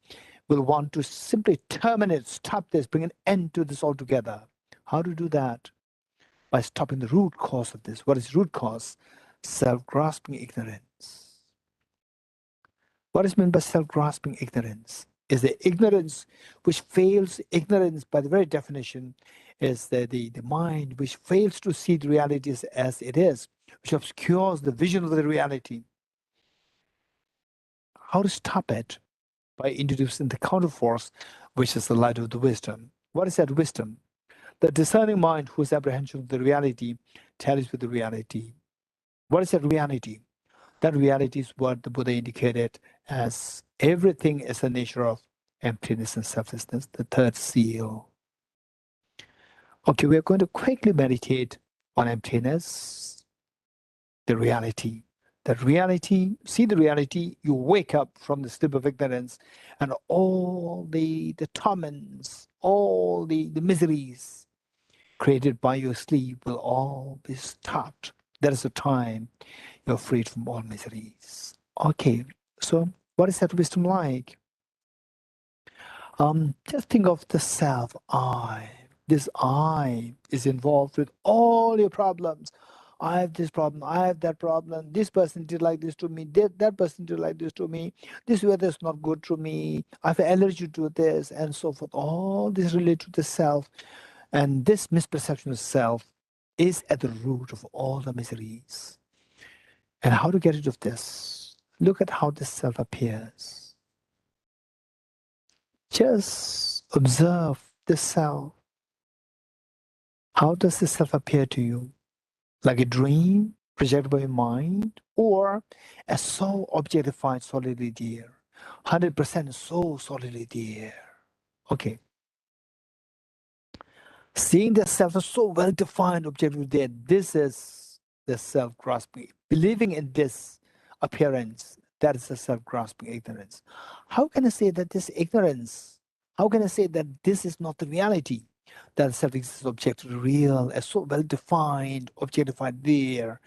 will want to simply terminate, stop this, bring an end to this altogether. How to do that? By stopping the root cause of this. What is root cause? Self-grasping ignorance. What is meant by self-grasping ignorance? Is the ignorance which fails, ignorance by the very definition is the mind which fails to see the realities as it is, which obscures the vision of the reality. How to stop it? By introducing the counterforce, which is the light of the wisdom. What is that wisdom? The discerning mind whose apprehension of the reality tallies with the reality. What is that reality? That reality is what the Buddha indicated as everything is the nature of emptiness and selflessness, the third seal. Okay, we're going to quickly meditate on emptiness, the reality. That reality, see the reality, you wake up from the sleep of ignorance, and all the torments, all the miseries created by your sleep will all be stopped. That is the time you're freed from all miseries. Okay, so what is that wisdom like? Just think of the self, I. This I is involved with all your problems. I have this problem, I have that problem, this person did like this to me, that person did like this to me, this weather is not good to me, I have allergy to this, and so forth. All this relate to the self. And this misperception of self is at the root of all the miseries. And how to get rid of this? Look at how this self appears. Just observe the self. How does the self appear to you? Like a dream projected by your mind, or as so objectified, solidly there? 100% so solidly there. Okay. Seeing the self is so well defined, objectively there, this is the self grasping. Believing in this appearance, that is the self grasping ignorance. How can I say that this ignorance, how can I say that this is not the reality? That self exists objectively real, as so well defined, objectified there.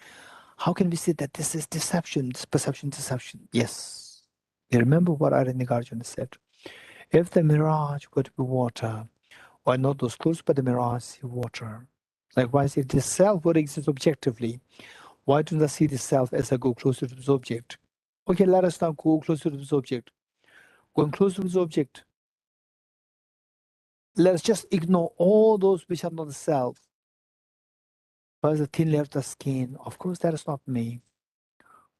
How can we say that this is deception, this perception, deception? Yes. You remember what Arjuna said? If the mirage were to be water, why not those close by the mirage see water? Likewise, if the self would exist objectively, why do not see the self as I go closer to this object? Okay, let us now go closer to this object. Going closer to this object, let us just ignore all those which are not the self. First, the thin layer of the skin, of course, that is not me.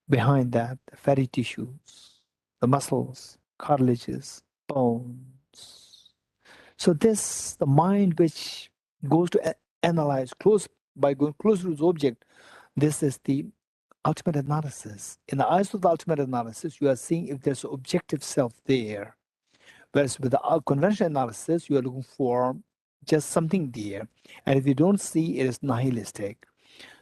Behind that, the fatty tissues, the muscles, cartilages, bones. So this, the mind which goes to analyze by going closer to the object, this is the ultimate analysis. In the eyes of the ultimate analysis, you are seeing if there's an objective self there. Whereas with the conventional analysis, you are looking for just something there. And if you don't see, it is nihilistic.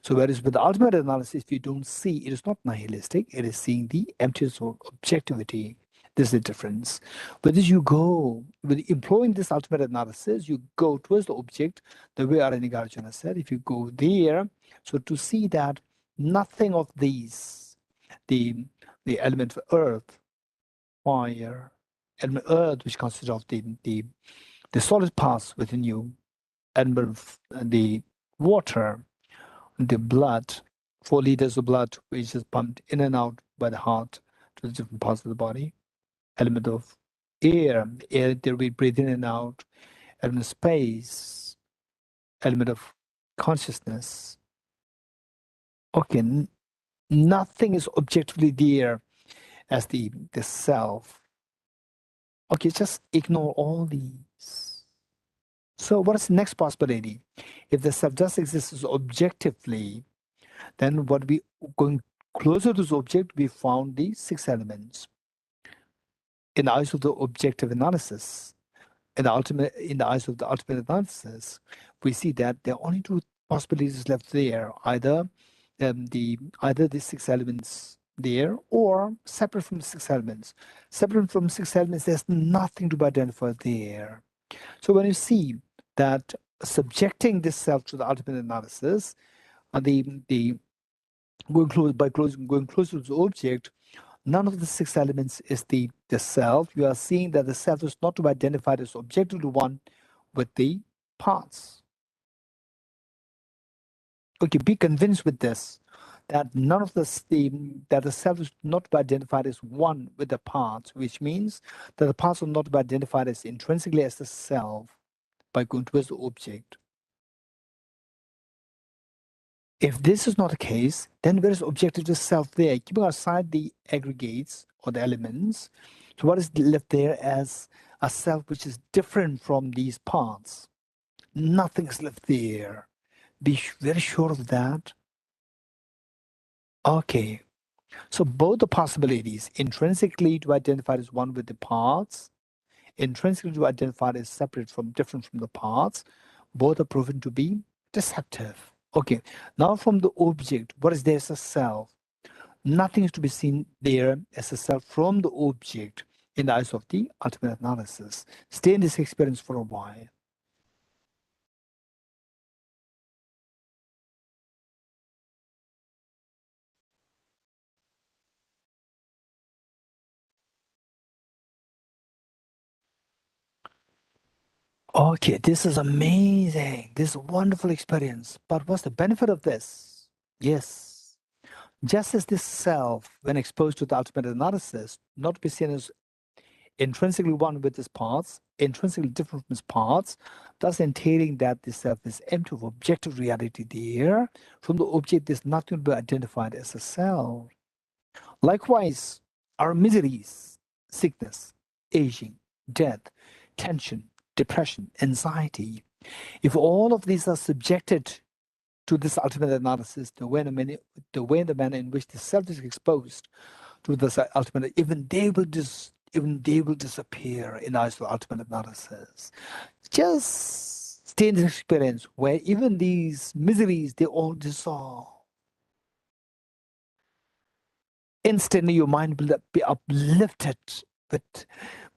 So whereas with the ultimate analysis, if you don't see, it is not nihilistic, it is seeing the emptiness of objectivity. This is the difference. But as you go, with employing this ultimate analysis, you go towards the object, the way Arjuna said, if you go there, so to see that nothing of these, the element of earth, fire, element earth, which consists of the solid parts within you, element of the water, the blood, 4 liters of blood, which is pumped in and out by the heart to the different parts of the body. Element of air that we breathe in and out. Element of space, element of consciousness. Okay, nothing is objectively there as the self. Okay, just ignore all these. So what is the next possibility? If the self does exist objectively, then what we going closer to the object, we found the 6 elements. In the eyes of the objective analysis, in the eyes of the ultimate analysis, we see that there are only 2 possibilities left there: either the 6 elements there, or separate from 6 elements. Separate from 6 elements, there's nothing to be identified there. So when you see that subjecting this self to the ultimate analysis, the going closer to the object, none of the 6 elements is the self. You are seeing that the self is not to be identified as objectively one with the parts. Okay, be convinced with this, that none of the self is not to be identified as one with the parts, which means that the parts are not to be identified as intrinsically as the self by going towards the object. If this is not the case, then where is objective to self there? Keeping aside the aggregates or the elements, so what is left there as a self which is different from these parts? Nothing is left there. Be very sure of that. Okay, so both the possibilities, intrinsically to identify as one with the parts, intrinsically to identify as separate from different from the parts, both are proven to be deceptive. Okay, now from the object, what is there as a self? Nothing is to be seen there as a self from the object in the eyes of the ultimate analysis. Stay in this experience for a while. Okay, this is amazing. This is a wonderful experience. But what's the benefit of this? Yes, just as this self, when exposed to the ultimate analysis, not to be seen as intrinsically one with its parts, intrinsically different from its parts, thus entailing that the self is empty of objective reality there. From the object, there's nothing to be identified as a self. Likewise, our miseries, sickness, aging, death, tension, depression, anxiety, if all of these are subjected to this ultimate analysis, the way and the manner in which the self is exposed to this ultimate, even they will disappear in the eyes of the ultimate analysis. Just stay in this experience where even these miseries, they all dissolve. Instantly, your mind will be uplifted with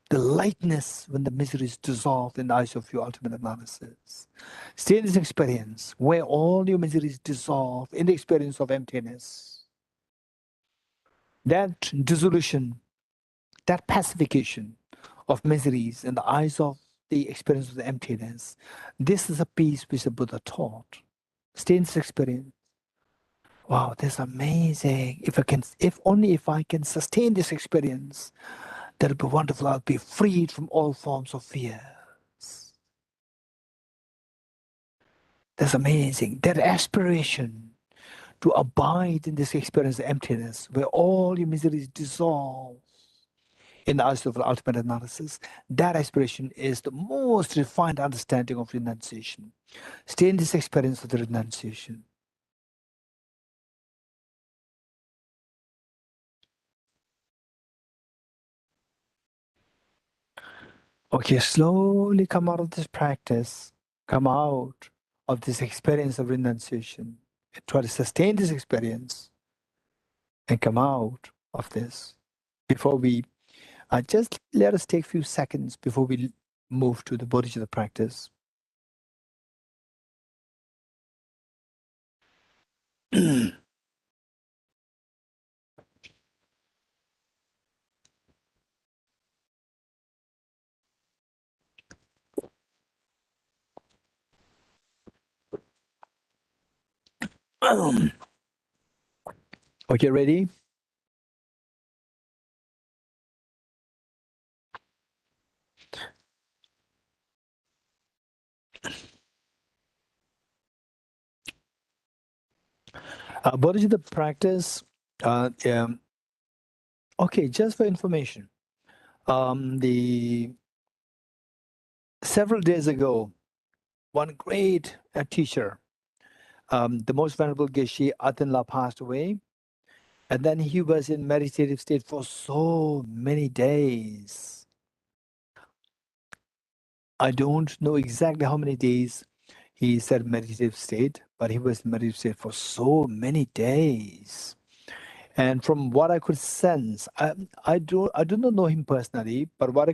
the lightness when the misery is dissolved in the eyes of your ultimate analysis. Stay in this experience where all your miseries dissolve in the experience of emptiness. That dissolution, that pacification of miseries in the eyes of the experience of the emptiness, this is a peace which the Buddha taught. Stay in this experience. Wow, this is amazing. If only I can sustain this experience, that would be wonderful. I'll be freed from all forms of fear. That's amazing. That aspiration to abide in this experience of emptiness, where all your miseries dissolve in the eyes of the ultimate analysis, that aspiration is the most refined understanding of renunciation. Stay in this experience of the renunciation. Okay, slowly come out of this practice, come out of this experience of renunciation, and try to sustain this experience and come out of this. Before we, just let us take a few seconds before we move to the Bodhicitta practice. Okay, ready? Bodhicitta practice, okay, just for information, several days ago, one great teacher, the most venerable Geshe Atanla, passed away, and then he was in meditative state for so many days. I don't know exactly how many days he said meditative state, but he was in meditative state for so many days. And from what I could sense, I do not know him personally, but what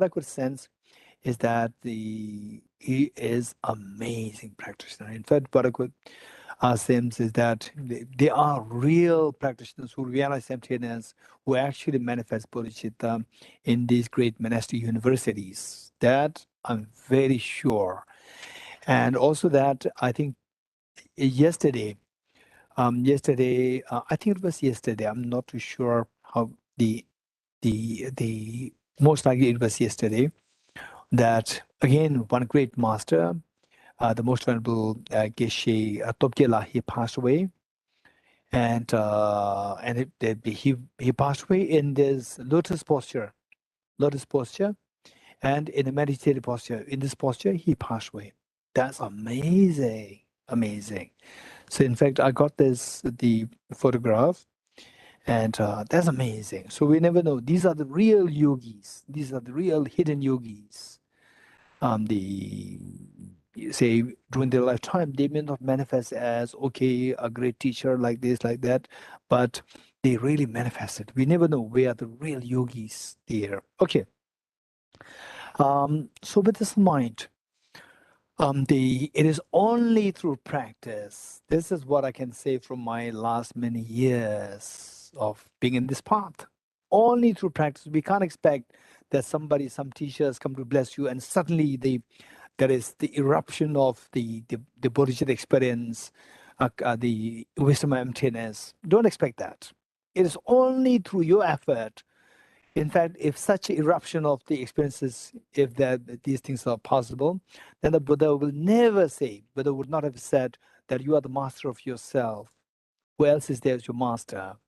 I could sense is that he is amazing practitioner. In fact, what I could ask him is that they are real practitioners who realize emptiness, who actually manifest bodhicitta in these great monastic universities. That I'm very sure. And also that I think yesterday, I think it was yesterday. I'm not too sure how the most likely it was yesterday. That again, one great master, the most venerable Geshe Topgela, he passed away, and he passed away in this lotus posture, and in a meditative posture. In this posture, he passed away. That's amazing, amazing. So in fact, I got the photograph, and that's amazing. So we never know. These are the real yogis. These are the real hidden yogis. Say during their lifetime, they may not manifest as okay, a great teacher like this, like that, but they really manifested. We never know where the real yogis there. Okay. So with this in mind, it is only through practice. This is what I can say from my last many years of being in this path. Only through practice. We can't expect that some teachers come to bless you and suddenly there is the eruption of the bodhicitta experience, the wisdom of emptiness. Don't expect that. It is only through your effort. In fact, if such eruption of the experiences, if these things are possible, then the Buddha will never say, Buddha would not have said that you are the master of yourself. Who else is there as your master?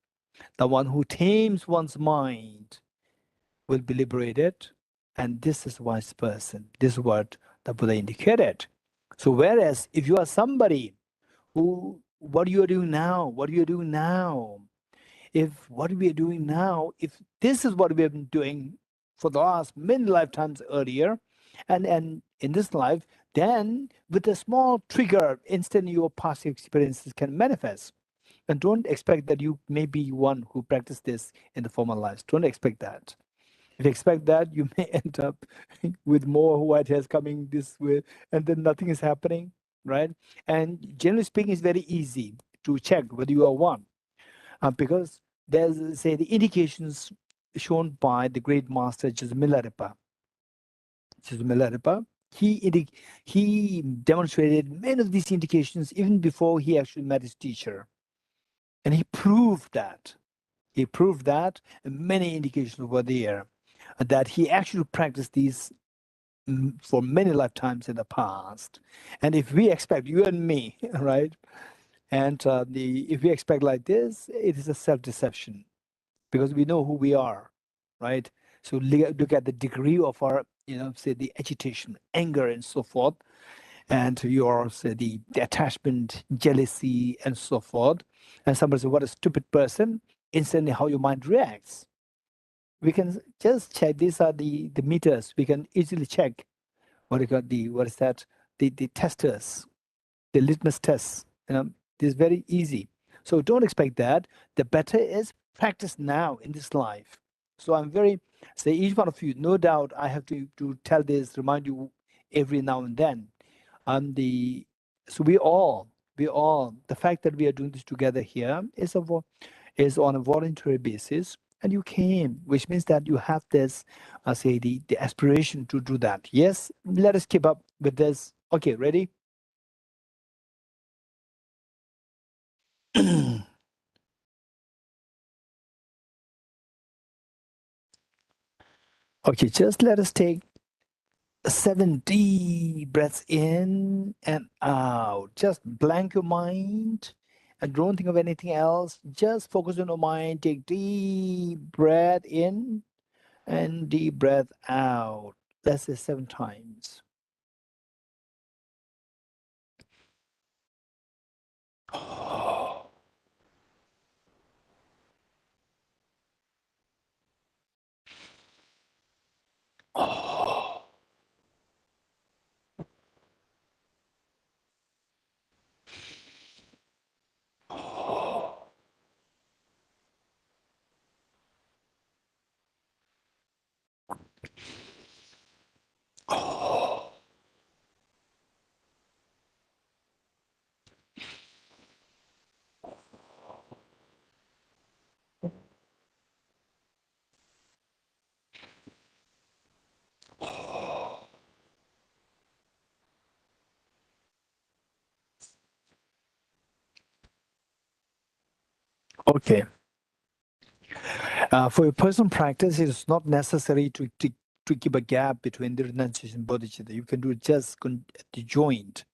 The one who tames one's mind will be liberated. And this is a wise person. This is what the Buddha indicated. So whereas if you are somebody who, what you are doing now, if what we are doing now, if this is what we have been doing for the last many lifetimes earlier, and in this life, then with a small trigger, instantly your past experiences can manifest. And don't expect that you may be one who practiced this in the former lives. Don't expect that. If you expect that, you may end up with more white hairs coming this way, and then nothing is happening, right? And generally speaking, it's very easy to check whether you are one. Because there's, say, the indications shown by the great master Milarepa. He demonstrated many of these indications even before he actually met his teacher. And he proved that. And many indications were there that he actually practiced these for many lifetimes in the past. And if we expect, you and me, right? And if we expect like this, it is a self-deception, because we know who we are, right? So look at the degree of our, say the agitation, anger, and so forth, and your, say the attachment, jealousy, and so forth. And somebody says, "What a stupid person!" Instantly, how your mind reacts. We can just check. These are the meters. We can easily check. What is that? The testers, the litmus tests. This is very easy. So don't expect that. The better is practice now in this life. So I'm very, say each one of you, no doubt I have to tell this, remind you every now and then. So we all, the fact that we are doing this together here is on a voluntary basis, and you came, which means that you have this, say the aspiration to do that. Yes, let us keep up with this. Okay, ready? Okay, just let us take 7 deep breaths in and out. Just blank your mind and don't think of anything else. Just focus on your mind. Take deep breath in and deep breath out. Let's say 7 times. Okay. For your personal practice, it's not necessary to keep a gap between the renunciation and bodhicitta. You can do it just at the joint,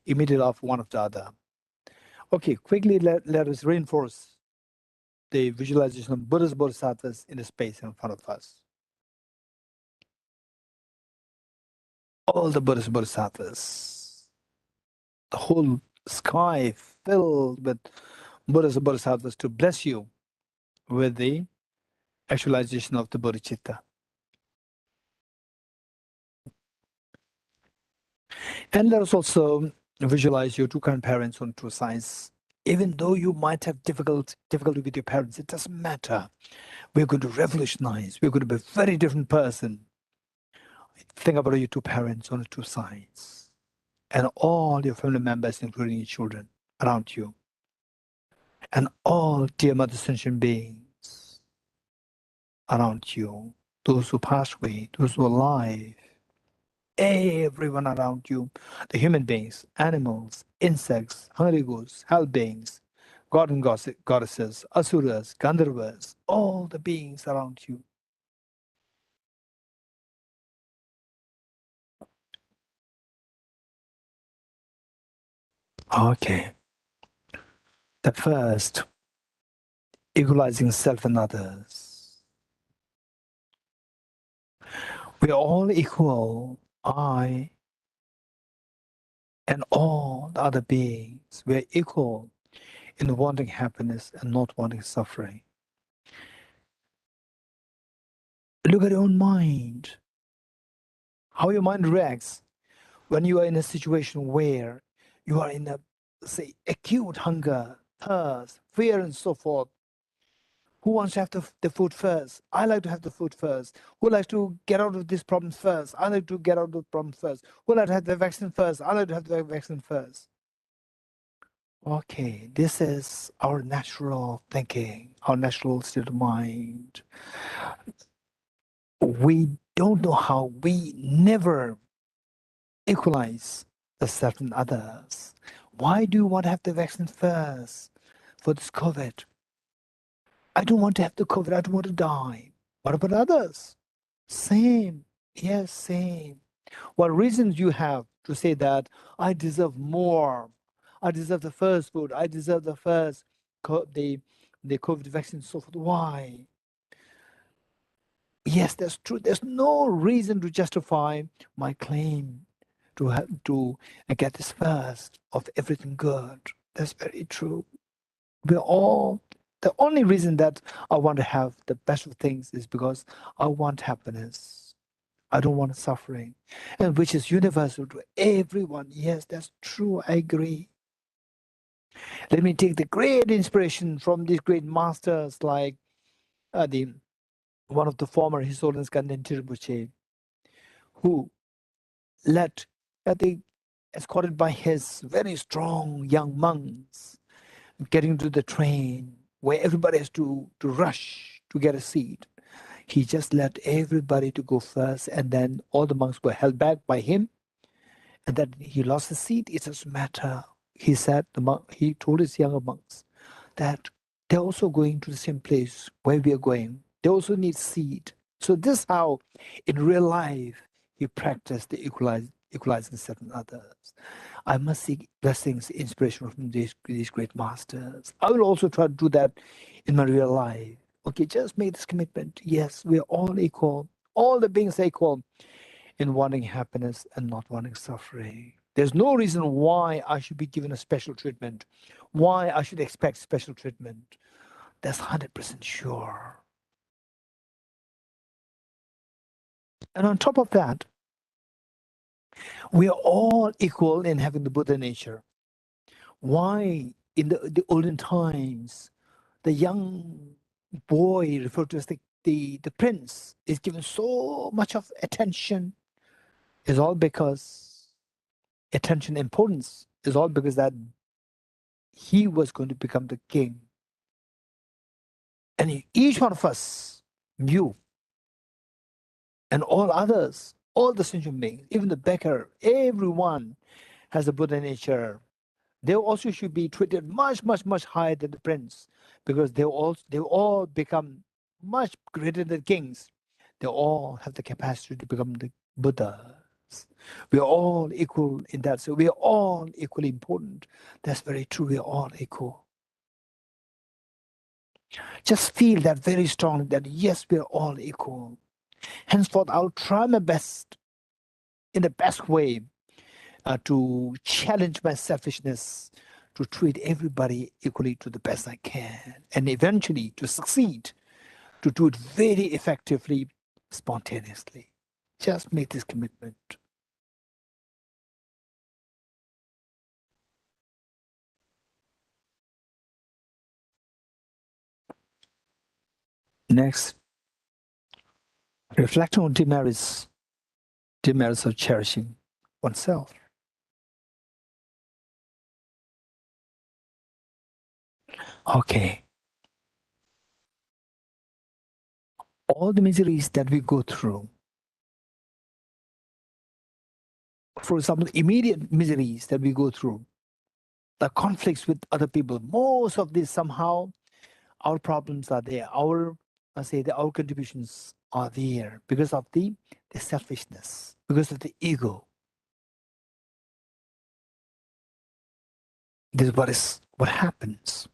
immediately after one of the other. Okay, quickly let us reinforce the visualization of Buddha's bodhisattvas in the space in front of us. All the Buddha's bodhisattvas, the whole sky filled with Buddha's bodhisattvas to bless you with the actualization of the bodhicitta. And let us also visualize your 2 grandparents on 2 sides. Even though you might have difficulty with your parents, it doesn't matter. We're going to revolutionize. We're going to be a very different person. Think about your 2 parents on the 2 sides and all your family members, including your children around you, and all dear mother sentient beings around you, those who passed away, those who are alive, everyone around you, the human beings, animals, insects, hungry ghosts, hell beings, god and goddesses, asuras, gandharvas, all the beings around you. Okay. The first, equalizing self and others. We are all equal, I and all the other beings. We are equal in wanting happiness and not wanting suffering. Look at your own mind, how your mind reacts when you are in a situation where you are in a, say, acute hunger, thirst, fear, and so forth. Who wants to have the food first? I like to have the food first. Who likes to get out of this problem first? I like to get out of the problem first. Who like to have the vaccine first? I like to have the vaccine first. Okay, this is our natural thinking, our natural state of mind. We don't know how, we never equalize the self and others. Why do you want to have the vaccine first for this COVID? I don't want to have the COVID, I don't want to die. What about others? Same, yes, same. What reasons you have to say that I deserve more? I deserve the first food, I deserve the first, the COVID vaccine, so forth. Why? Yes, that's true. There's no reason to justify my claim to get this first of everything good. That's very true. We're all, the only reason that I want to have the best of things is because I want happiness. I don't want suffering, and which is universal to everyone. Yes, that's true. I agree. Let me take the great inspiration from these great masters like one of the former His Holiness Ganden Rinpoche, who led, escorted by his very strong young monks, getting to the train where everybody has to rush to get a seat. He just let everybody to go first, and then all the monks were held back by him, and then he lost his seat. It doesn't matter. He said, he told his younger monks that they're also going to the same place where we are going. They also need seat. So this is how, in real life, he practiced the equalizing certain others. I must seek blessings, inspiration from these great masters. I will also try to do that in my real life. Okay, just make this commitment. Yes, we are all equal. All the beings are equal in wanting happiness and not wanting suffering. There's no reason why I should be given a special treatment, why I should expect special treatment. That's 100% sure. And on top of that, we are all equal in having the Buddha nature. Why in the olden times, the young boy referred to as the prince is given so much of attention is all because attention importance is all because that he was going to become the king. And each one of us, you and all others, all the sentient beings, even the beggar, everyone has a Buddha nature. They also should be treated much, much, much higher than the prince, because they all become much greater than kings. They all have the capacity to become the Buddhas. We are all equal in that. So we are all equally important. That's very true. We are all equal. Just feel that very strongly that yes, we are all equal. Henceforth, I'll try my best in the best way to challenge my selfishness, to treat everybody equally to the best I can, and eventually to succeed, to do it very effectively, spontaneously. Just make this commitment. Next, reflect on demerits of cherishing oneself. Okay. All the miseries that we go through, for example, immediate miseries that we go through, the conflicts with other people, most of this somehow, our problems are there. Our contributions are there because of the selfishness, because of the ego. This is what happens.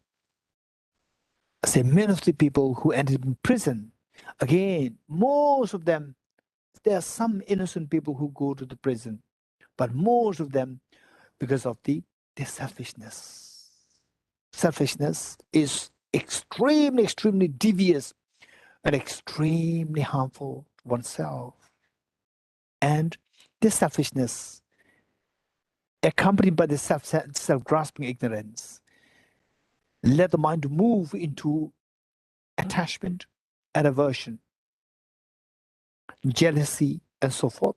I say many of the people who ended in prison, again, most of them, there are some innocent people who go to the prison, but most of them because of the selfishness. Selfishness is extremely, extremely devious and extremely harmful to oneself. And this selfishness, accompanied by the self-grasping ignorance, led the mind to move into attachment and aversion, jealousy, and so forth,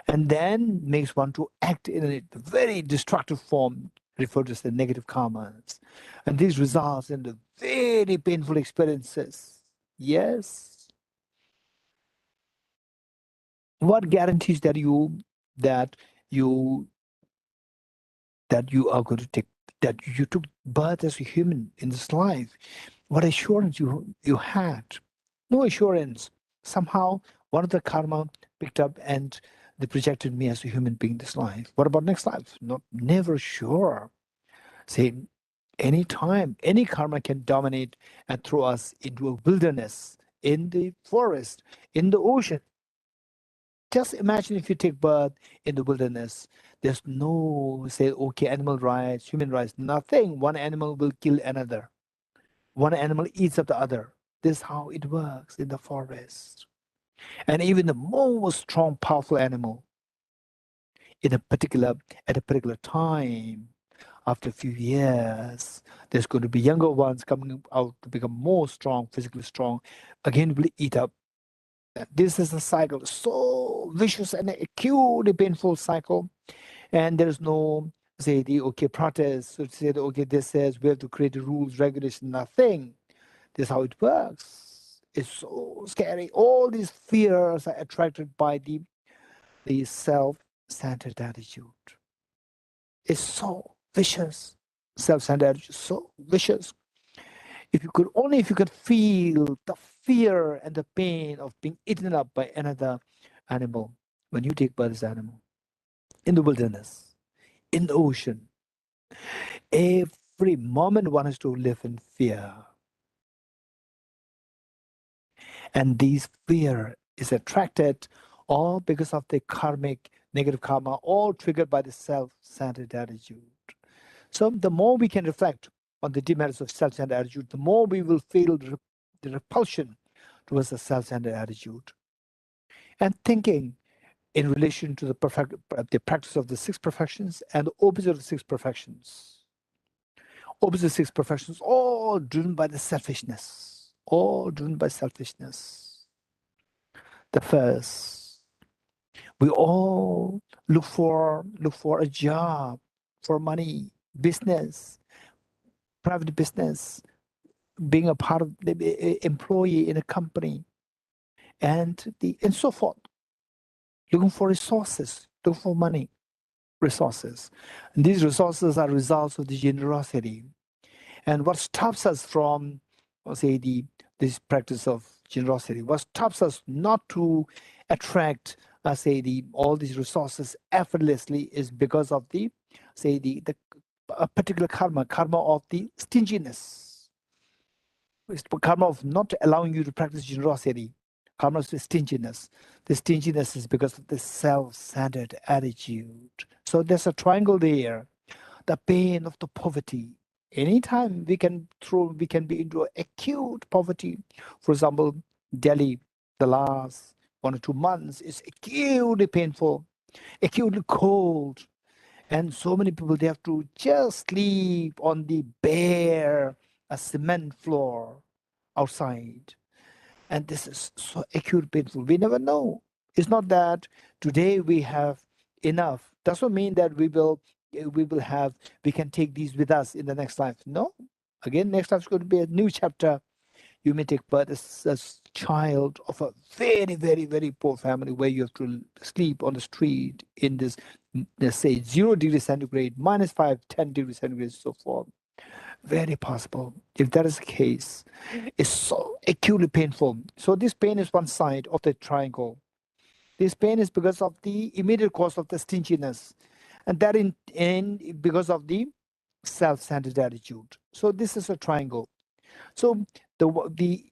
and then makes one to act in a very destructive form, referred to as the negative karmas. And this results in the very painful experiences. Yes. What guarantees that you are going to take, that you took birth as a human in this life? What assurance you had? No assurance. Somehow one of the karma picked up and they projected me as a human being this life. What about next life? Never sure. Say, any time, any karma can dominate and throw us into a wilderness, in the forest, in the ocean. Just imagine if you take birth in the wilderness. There's no, say, okay, animal rights, human rights, nothing. One animal will kill another. One animal eats up the other. This is how it works in the forest. And even the most strong, powerful animal, at a particular time, after a few years, there's going to be younger ones coming out to become more strong, physically strong. Again, will eat up. This is a cycle, so vicious and acutely painful cycle. And there's no, say, the okay protest, so say, okay, this says we have to create rules, regulations, nothing. This is how it works. It's so scary. All these fears are attracted by the self-centered attitude. It's so vicious. Self-centered attitude, so vicious. If you could feel the fear and the pain of being eaten up by another animal when you take birth as animal in the wilderness, in the ocean. Every moment one has to live in fear. And this fear is attracted all because of the karmic negative karma, all triggered by the self-centered attitude. So the more we can reflect on the demerits of self-centered attitude, the more we will feel the repulsion towards the self-centered attitude. And thinking in relation to the practice of the six perfections and the opposite of the six perfections. Opposite six perfections, all driven by the selfishness. All driven by selfishness. The first, we all look for a job, for money, business, private business, being a part of the employee in a company, and so forth. Looking for resources, looking for money, resources. And these resources are results of the generosity. And what stops us from, say, this practice of generosity, what stops us not to attract, all these resources effortlessly is because of the a particular karma of the stinginess. It's the karma of not allowing you to practice generosity. Karma of the stinginess. The stinginess is because of the self-centered attitude. So there's a triangle there. The pain of the poverty. Anytime we can be into acute poverty. For example, Delhi, the last 1 or 2 months is acutely painful, acutely cold. And so many people, they have to just sleep on the bare cement floor outside. And this is so acute painful. We never know. It's not that today we have enough. Doesn't mean that we can take these with us in the next life. No. Again, next life is going to be a new chapter. You may take birth as a child of a very, very, very poor family where you have to sleep on the street in this, let's say, 0 degrees centigrade, -5, 10 degrees centigrade, so forth. Very possible. If that is the case, it's so acutely painful. So this pain is one side of the triangle. This pain is because of the immediate cause of the stinginess, and that in because of the self-centered attitude. So this is a triangle. So the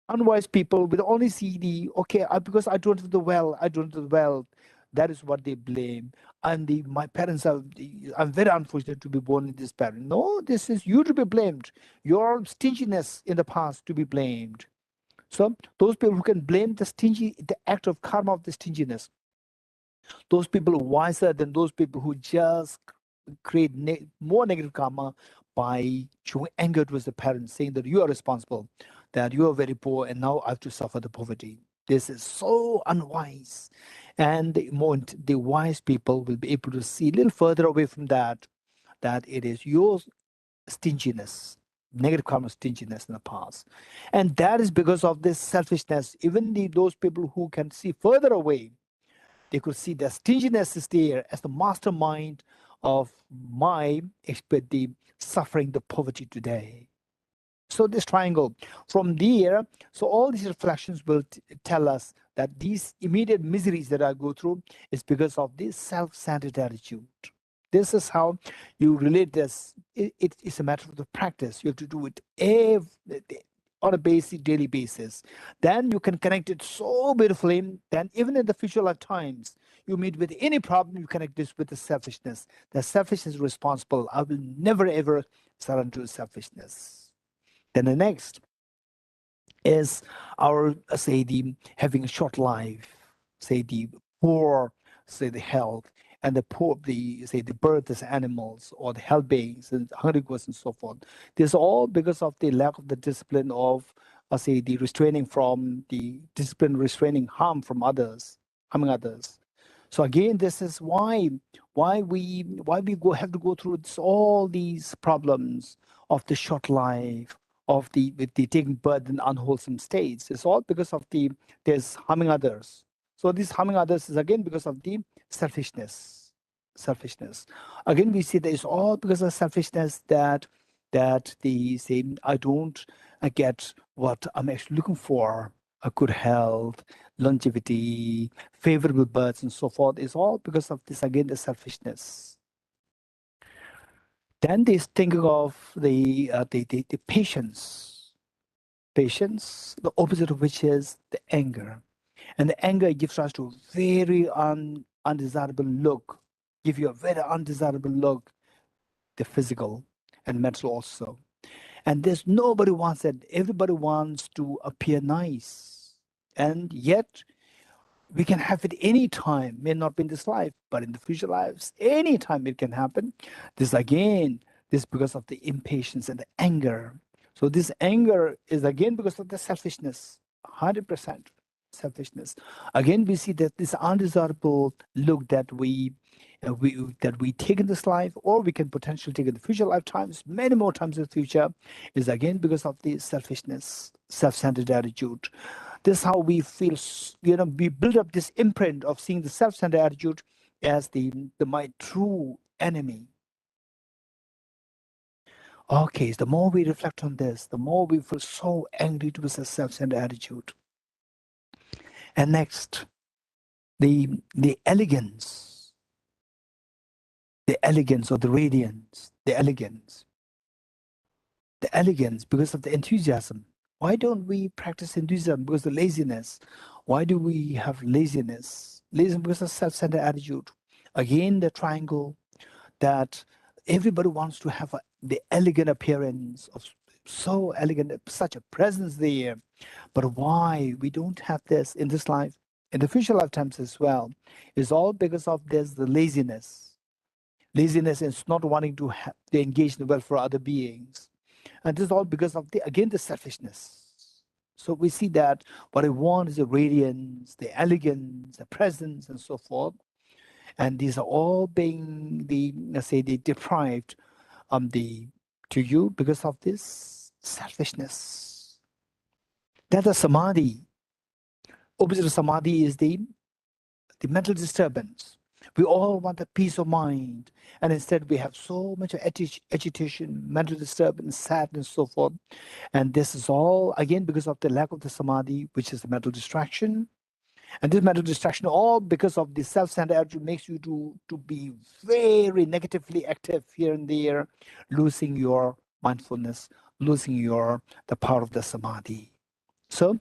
unwise people will only see because I don't have the wealth, that is what they blame. My parents I'm very unfortunate to be born in this parent. No, this is you to be blamed. Your stinginess in the past to be blamed. So those people who can blame the act of karma of the stinginess, those people are wiser than those people who just create more negative karma by showing anger towards the parents, saying that you are responsible, that you are very poor, and now I have to suffer the poverty. This is so unwise. And the wise people will be able to see a little further away from that it is your stinginess, negative karma stinginess in the past. And that is because of this selfishness. Even those people who can see further away, they could see the stinginess is there as the mastermind of the suffering, the poverty today. So this triangle, from there, so all these reflections will tell us that these immediate miseries that I go through is because of this self-centered attitude. This is how you relate this. It's a matter of the practice. You have to do it on a basic daily basis. Then you can connect it so beautifully. Then even in the future lifetimes, you meet with any problem, you connect this with the selfishness. The selfishness is responsible. I will never ever surrender to selfishness. Then the next is our having a short life, the poor, the health, and the poor, the birds as animals, or the health beings and hungry ghosts and so forth. This is all because of the lack of the discipline of the restraining harm from others, harming others. So again, this is why we have to go through all these problems of the short life, of the taking birth in unwholesome states. It's all because of there's harming others. So this harming others is again because of the selfishness. Again, we see that it's all because of selfishness that I don't get what I'm actually looking for. a good health, longevity, favorable births, and so forth, is all because of this, again, the selfishness. Then they think of the patience. Patience, the opposite of which is the anger. And the anger gives rise to a very undesirable look, give you a very undesirable look, the physical and mental also. And there's nobody wants that. Everybody wants to appear nice. And yet, we can have it any time, may not be in this life, but in the future lives, any time it can happen. This because of the impatience and the anger. So this anger is again because of the selfishness, 100% selfishness. Again, we see that this undesirable look that we take in this life, or we can potentially take in the future lifetimes, many more times in the future, is again because of the selfishness, self-centered attitude. This is how we feel, we build up this imprint of seeing the self-centered attitude as my true enemy. Okay, the more we reflect on this, the more we feel so angry towards a self-centered attitude. And next, the elegance or the radiance, the elegance because of the enthusiasm. Why don't we practice enthusiasm? Because of laziness. Why do we have laziness? Laziness because of self-centered attitude. Again, the triangle that everybody wants to have the elegant appearance of so elegant, such a presence there. But why we don't have this in this life, in the future lifetimes as well, is all because of this, the laziness. Laziness is not wanting to engage in the welfare for other beings. And this is all because of the selfishness. So we see that what I want is the radiance, the elegance, the presence, and so forth. And these are all being deprived to you because of this selfishness. That the samadhi, opposite of samadhi is the mental disturbance. We all want a peace of mind, and instead we have so much agitation, mental disturbance, sadness, so forth. And this is all again because of the lack of the samadhi, which is the mental distraction. And this mental distraction, all because of the self-centered attitude, makes you to be very negatively active here and there, losing your mindfulness, losing the power of the samadhi. So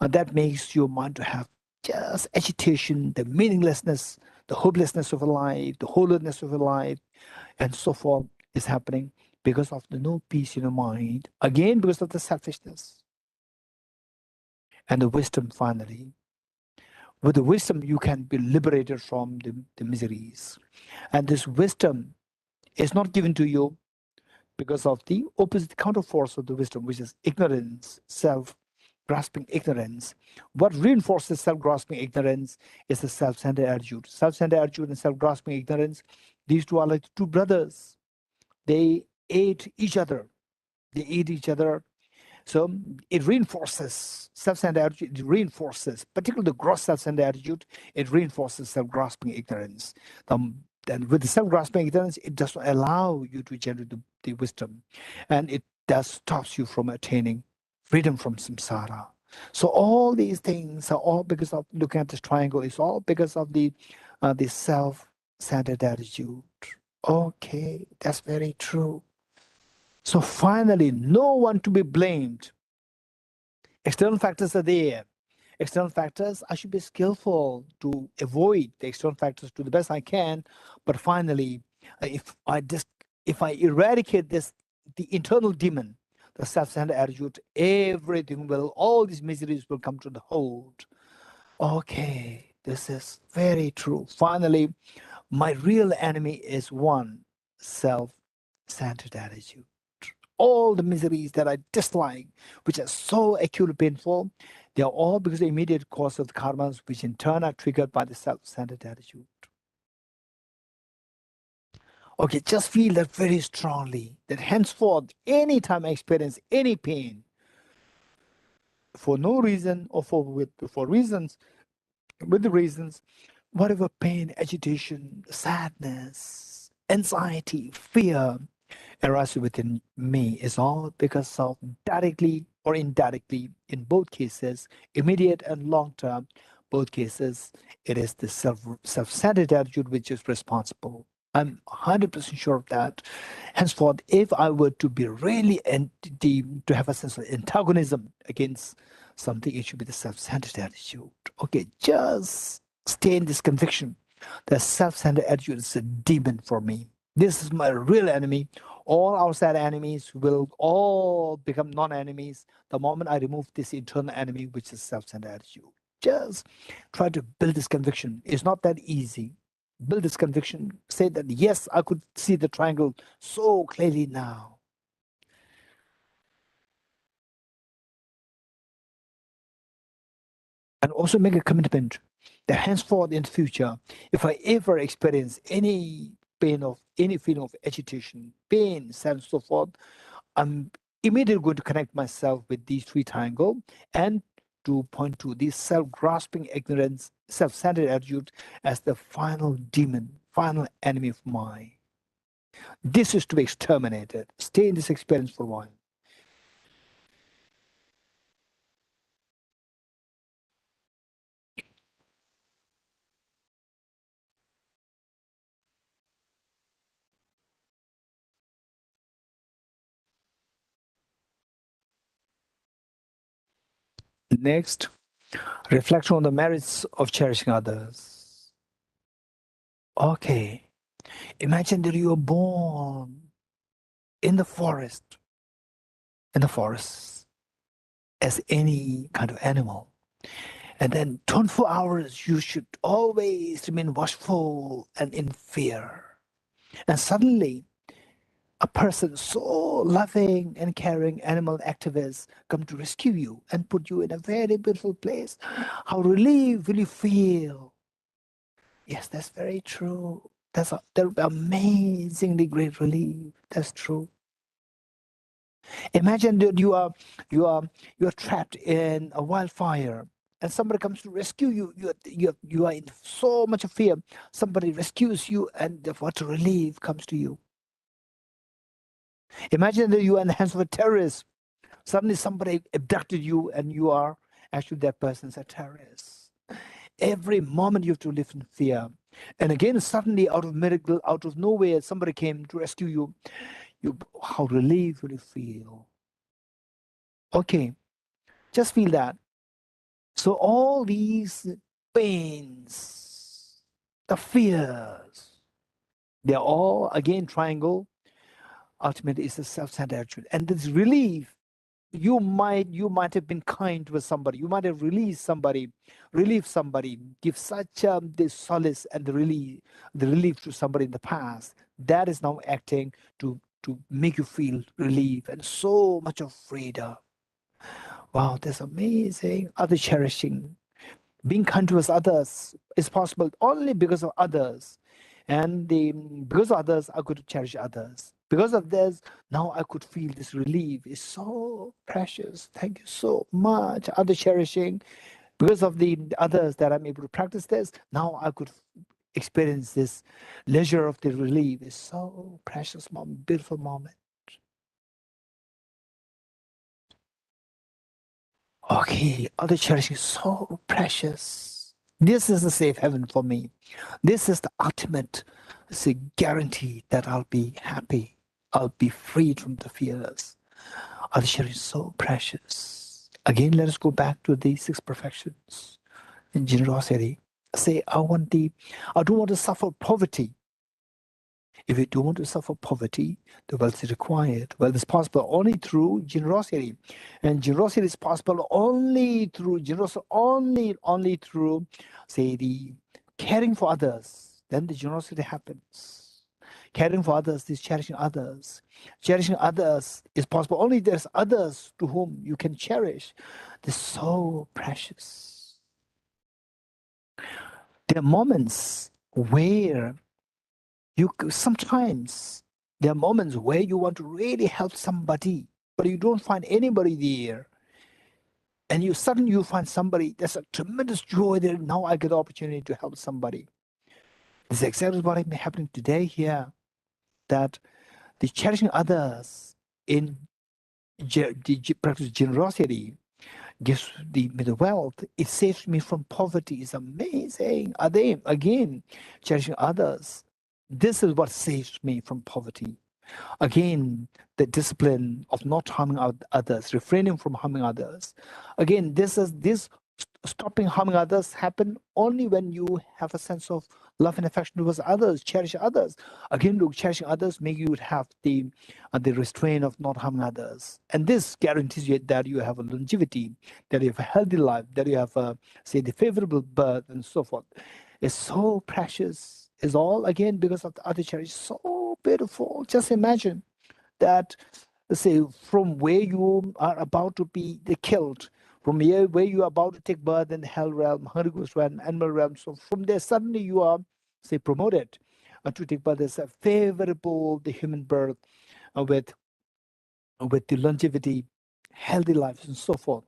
that makes your mind to have just agitation, the meaninglessness, the hopelessness of a life, the hollowness of a life, and so forth is happening because of the no peace in your mind, again because of the selfishness. And the wisdom finally. With the wisdom, you can be liberated from the miseries. And this wisdom is not given to you because of the opposite counterforce of the wisdom, which is ignorance, self-grasping ignorance. What reinforces self-grasping ignorance is the self-centered attitude. Self-centered attitude and self-grasping ignorance, these two are like two brothers. They aid each other. So it reinforces self-centered attitude, it reinforces, particularly the gross self-centered attitude, it reinforces self-grasping ignorance. And with the self-grasping ignorance, it does not allow you to generate the wisdom. And it stops you from attaining freedom from samsara. So all these things are all because of, looking at this triangle, it's all because of the self-centered attitude. Okay, that's very true. So finally, no one to be blamed. External factors are there. External factors, I should be skillful to avoid the external factors to the best I can. But finally, if I eradicate the internal demon, the self-centered attitude, all these miseries will come to the hold. Okay, this is very true. Finally, my real enemy is one, self-centered attitude. All the miseries that I dislike, which are so acutely painful, they are all because of the immediate cause of the karmas, which in turn are triggered by the self-centered attitude. Okay, just feel that very strongly, that henceforth, anytime I experience any pain, for no reason or with the reasons, whatever pain, agitation, sadness, anxiety, fear arises within me is all because of directly or indirectly. In both cases, immediate and long term, both cases, it is the self-centered attitude which is responsible. I'm 100% sure of that. Henceforth, if I were to be really to have a sense of antagonism against something, it should be the self-centered attitude. Okay, just stay in this conviction that self-centered attitude is a demon for me. This is my real enemy. All outside enemies will all become non-enemies the moment I remove this internal enemy, which is self-centered attitude. Just try to build this conviction. It's not that easy. Build this conviction. Say that, yes, I could see the triangle so clearly now. And also make a commitment that henceforth in the future, if I ever experience any pain of any feeling of agitation, pain, sadness, so forth, I'm immediately going to connect myself with these three triangles and to point to this self-grasping ignorance, self-centered attitude as the final demon, final enemy of mine. This is to be exterminated. Stay in this experience for a while. Next, reflection on the merits of cherishing others. Okay, imagine that you were born in the forest, as any kind of animal. And then 24 hours, you should always remain watchful and in fear. And suddenly, a person so loving and caring animal activist come to rescue you and put you in a very beautiful place. How relieved will you feel? Yes, that's very true. That would be amazingly great relief. That's true. Imagine that you are trapped in a wildfire and somebody comes to rescue you. You are in so much of fear. Somebody rescues you, and what relief comes to you. Imagine that you are in the hands of a terrorist. Suddenly somebody abducted you and you are actually that person's a terrorist. Every moment you have to live in fear. And again, suddenly out of miracle, out of nowhere, somebody came to rescue you. How relieved will you feel? Okay, just feel that. So all these pains, the fears, they're all, again, triangle. Ultimately, it's a self-centered attitude. And this relief, you might have been kind with somebody. You might have relieved somebody, give such this solace and the relief to somebody in the past. That is now acting to make you feel relief and so much of freedom. Wow, that's amazing. Other cherishing. Being kind towards others is possible only because of others. And because of others, I could cherish others. Because of this, now I could feel this relief. It's so precious. Thank you so much. Other cherishing. Because of the others that I'm able to practice this, now I could experience this leisure of the relief. It's so precious moment, beautiful moment. Okay, other cherishing is so precious. This is a safe haven for me. This is the ultimate guarantee that I'll be happy. I'll be freed from the fears. Other cherishing is so precious. Again, let us go back to the 6 perfections in generosity. Say, I don't want to suffer poverty. If you don't want to suffer poverty, the wealth is required. Wealth is possible only through generosity. And generosity is possible only through only through, say, the caring for others. Then the generosity happens. Caring for others is cherishing others. Cherishing others is possible only if there's others to whom you can cherish. They're so precious. There are moments where sometimes there are moments where you want to really help somebody, but you don't find anybody there. And you suddenly find somebody. There's a tremendous joy there. Now I get the opportunity to help somebody. This is exactly what is happening today here. That the cherishing others in practice generosity gives me the wealth. It saves me from poverty. It's amazing. Again, cherishing others. This is what saves me from poverty. Again, the discipline of not harming others, refraining from harming others. Again, this stopping harming others happen only when you have a sense of love and affection towards others, cherish others. Again, look, cherishing others make you have the restraint of not harming others, and this guarantees you that you have a longevity, that you have a healthy life, that you have say the favorable birth and so forth. It's so precious. It's all again because of the other charity. So beautiful. Just imagine that, say, from where you are about to be killed, from here where you are about to take birth in the hell realm, Holy Ghost realm, animal realm. So from there, suddenly you are, say, promoted to take birth as a favorable, the human birth with the longevity, healthy life, and so forth.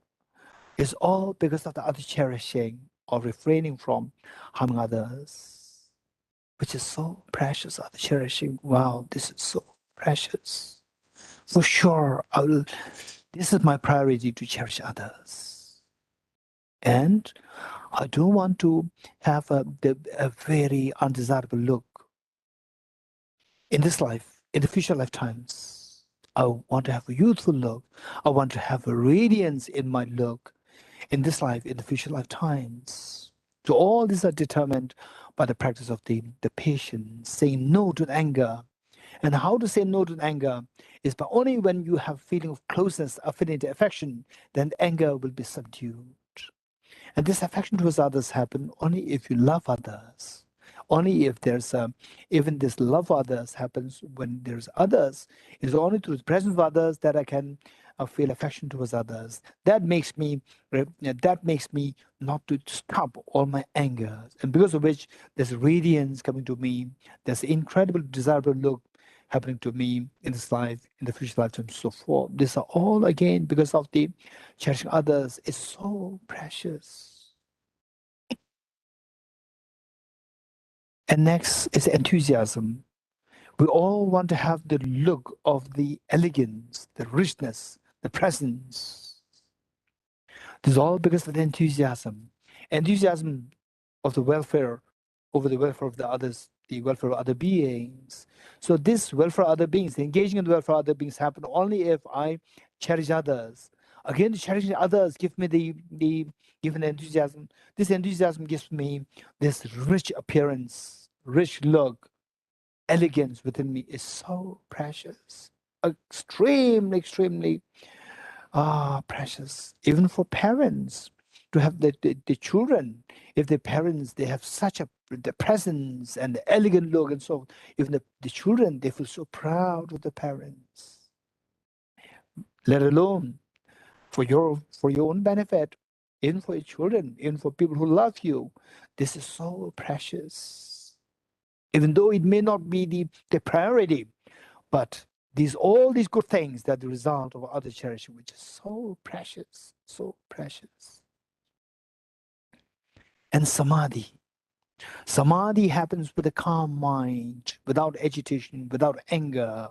It's all because of the other cherishing or refraining from harming others, which is so precious. Other cherishing. Wow, this is so precious. For sure, this is my priority, to cherish others. And I don't want to have a very undesirable look in this life, in the future lifetimes. I want to have a youthful look. I want to have a radiance in my look in this life, in the future lifetimes. So all these are determined by the practice of the patience, saying no to anger. And how to say no to anger is by only when you have feeling of closeness, affinity, affection, then anger will be subdued. And this affection towards others happen only if you love others. Only if there's even this love for others happens when there's others. It's only through the presence of others that I can feel affection towards others. That makes me not to stop all my anger, and because of which there's radiance coming to me. There's incredible desirable look happening to me in this life, in the future life, and so forth. These are all again because of the cherishing others. It's so precious. And next is enthusiasm. We all want to have the look of the elegance, the richness, the presence. This is all because of the enthusiasm. Enthusiasm of the welfare over the welfare of the others, the welfare of other beings. So this welfare of other beings, engaging in the welfare of other beings happen only if I cherish others. Again, cherishing others give me the enthusiasm. This enthusiasm gives me this rich appearance, rich look, elegance within me is so precious, extremely precious. Even for parents to have the children, if the parents they have such the presence and the elegant look and so on, even the children they feel so proud of the parents. Let alone for your own benefit, even for your children, even for people who love you, this is so precious. Even though it may not be the priority, but all these good things that the result of other cherishing, which is so precious, so precious. And samadhi. Samadhi happens with a calm mind, without agitation, without anger.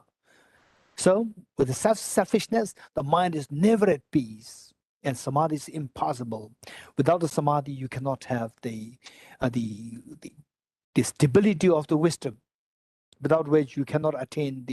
So with the selfishness, the mind is never at peace. And samadhi is impossible. Without the samadhi, you cannot have the stability of the wisdom, without which you cannot attain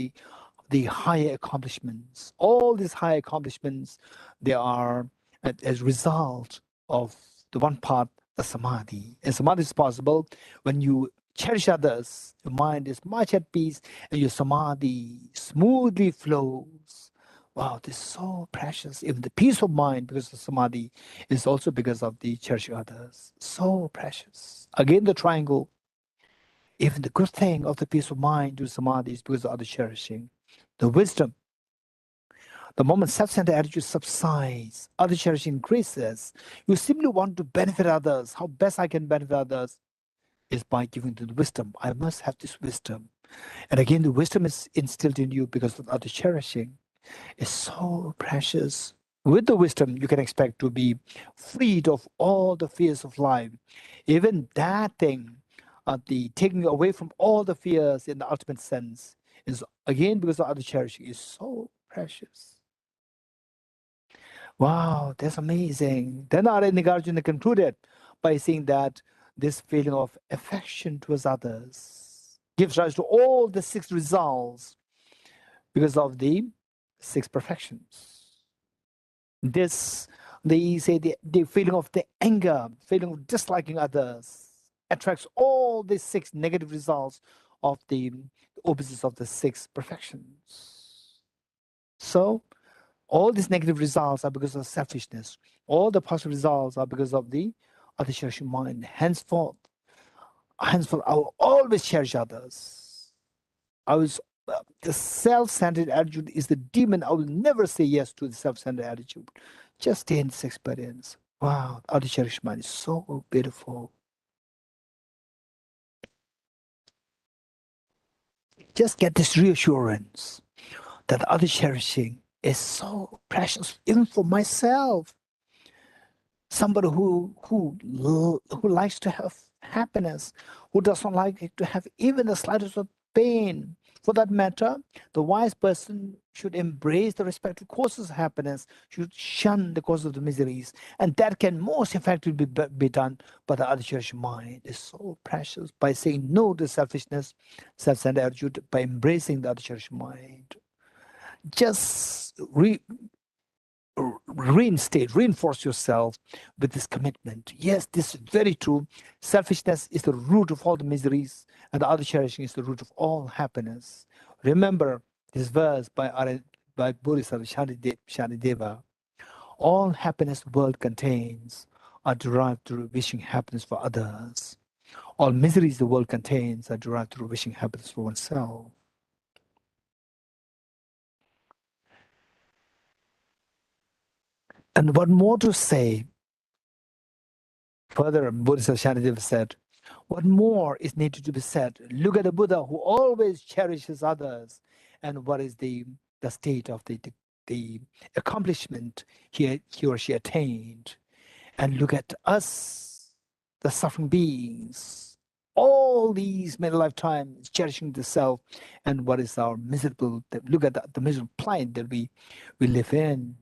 the higher accomplishments. All these high accomplishments, they are as a result of the one part, the samadhi. And samadhi is possible when you cherish others, your mind is much at peace, and your samadhi smoothly flows. Wow, this is so precious. Even the peace of mind, because of samadhi, is also because of the cherishing others. So precious. Again, the triangle. Even the good thing of the peace of mind to samadhi is because of other cherishing. The wisdom, the moment self-centered attitude subsides, other cherishing increases. You simply want to benefit others. How best I can benefit others is by giving them the wisdom. I must have this wisdom. And again, the wisdom is instilled in you because of other cherishing. It's so precious. With the wisdom, you can expect to be freed of all the fears of life. Even that thing, the taking away from all the fears in the ultimate sense, is again because of other cherishing is so precious. Wow, that's amazing. Then Nagarjuna concluded by saying that this feeling of affection towards others gives rise to all the 6 results because of the 6 perfections. This, they say, the feeling of the anger, feeling of disliking others attracts all the 6 negative results of the opposites of the 6 perfections. So all these negative results are because of selfishness. All the positive results are because of the cherishing mind. Henceforth, I will always cherish others. The self-centered attitude is the demon. I will never say yes to the self-centered attitude. Just stay in this experience. Wow, the cherished mind is so beautiful. Just get this reassurance that other cherishing is so precious, even for myself. Somebody who likes to have happiness, who doesn't like to have even the slightest of pain. For that matter, the wise person should embrace the respective causes of happiness, should shun the causes of the miseries, and that can most effectively be done by the Adhicharish mind. It's so precious by saying no to selfishness, self-centered attitude, by embracing the Adhicharish mind. Just reinforce yourself with this commitment. Yes, this is very true. Selfishness is the root of all the miseries, and the other cherishing is the root of all happiness. Remember this verse by Bodhicitta Shanideva. All happiness the world contains are derived through wishing happiness for others. All miseries the world contains are derived through wishing happiness for oneself. And what more to say? Further, Bodhicitta Shanideva said, what more is needed to be said? Look at the Buddha who always cherishes others. And what is the state of the accomplishment he or she attained? And look at us, the suffering beings, all these many lifetimes cherishing the self. And what is our miserable, look at the miserable plight that we live in.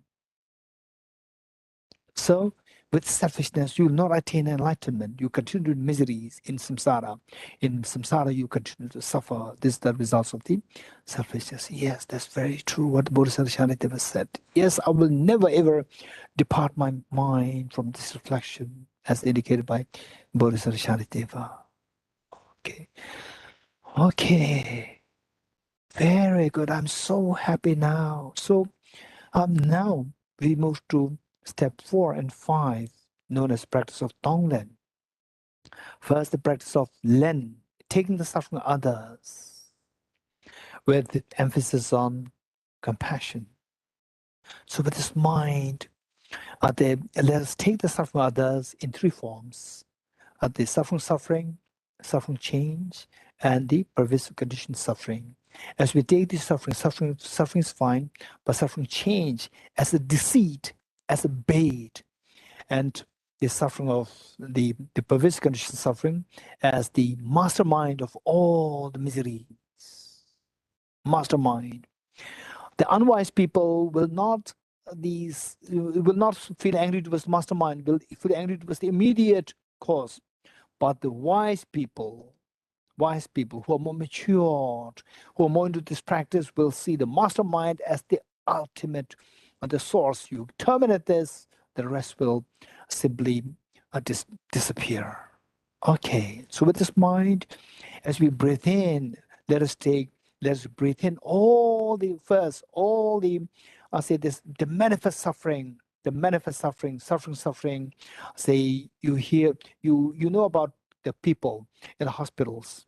So, with selfishness, you will not attain enlightenment. You continue in miseries in samsara. In samsara, you continue to suffer. This is the results of the selfishness. Yes, that's very true what Bodhicitta Shanideva said. Yes, I will never ever depart my mind from this reflection, as indicated by Bodhicitta Shanideva. Okay. Very good. I'm so happy now. So, now we move to step 4 and 5, known as practice of Tonglen. First, the practice of Len, taking the suffering of others, with emphasis on compassion. So with this mind, let us take the suffering of others in 3 forms. The suffering, change, and the pervasive condition suffering. As we take this suffering is fine, but suffering change as a deceit, as a bait, and the suffering of the pervasive condition suffering as the mastermind of all the miseries. Mastermind. The unwise people will not feel angry towards the mastermind, will feel angry towards the immediate cause. But the wise people who are more matured, who are more into this practice, will see the mastermind as the ultimate, the source. You terminate this, the rest will simply disappear. Okay, so with this mind, as we breathe in, let us breathe in all the manifest suffering, suffering. Say you know about the people in the hospitals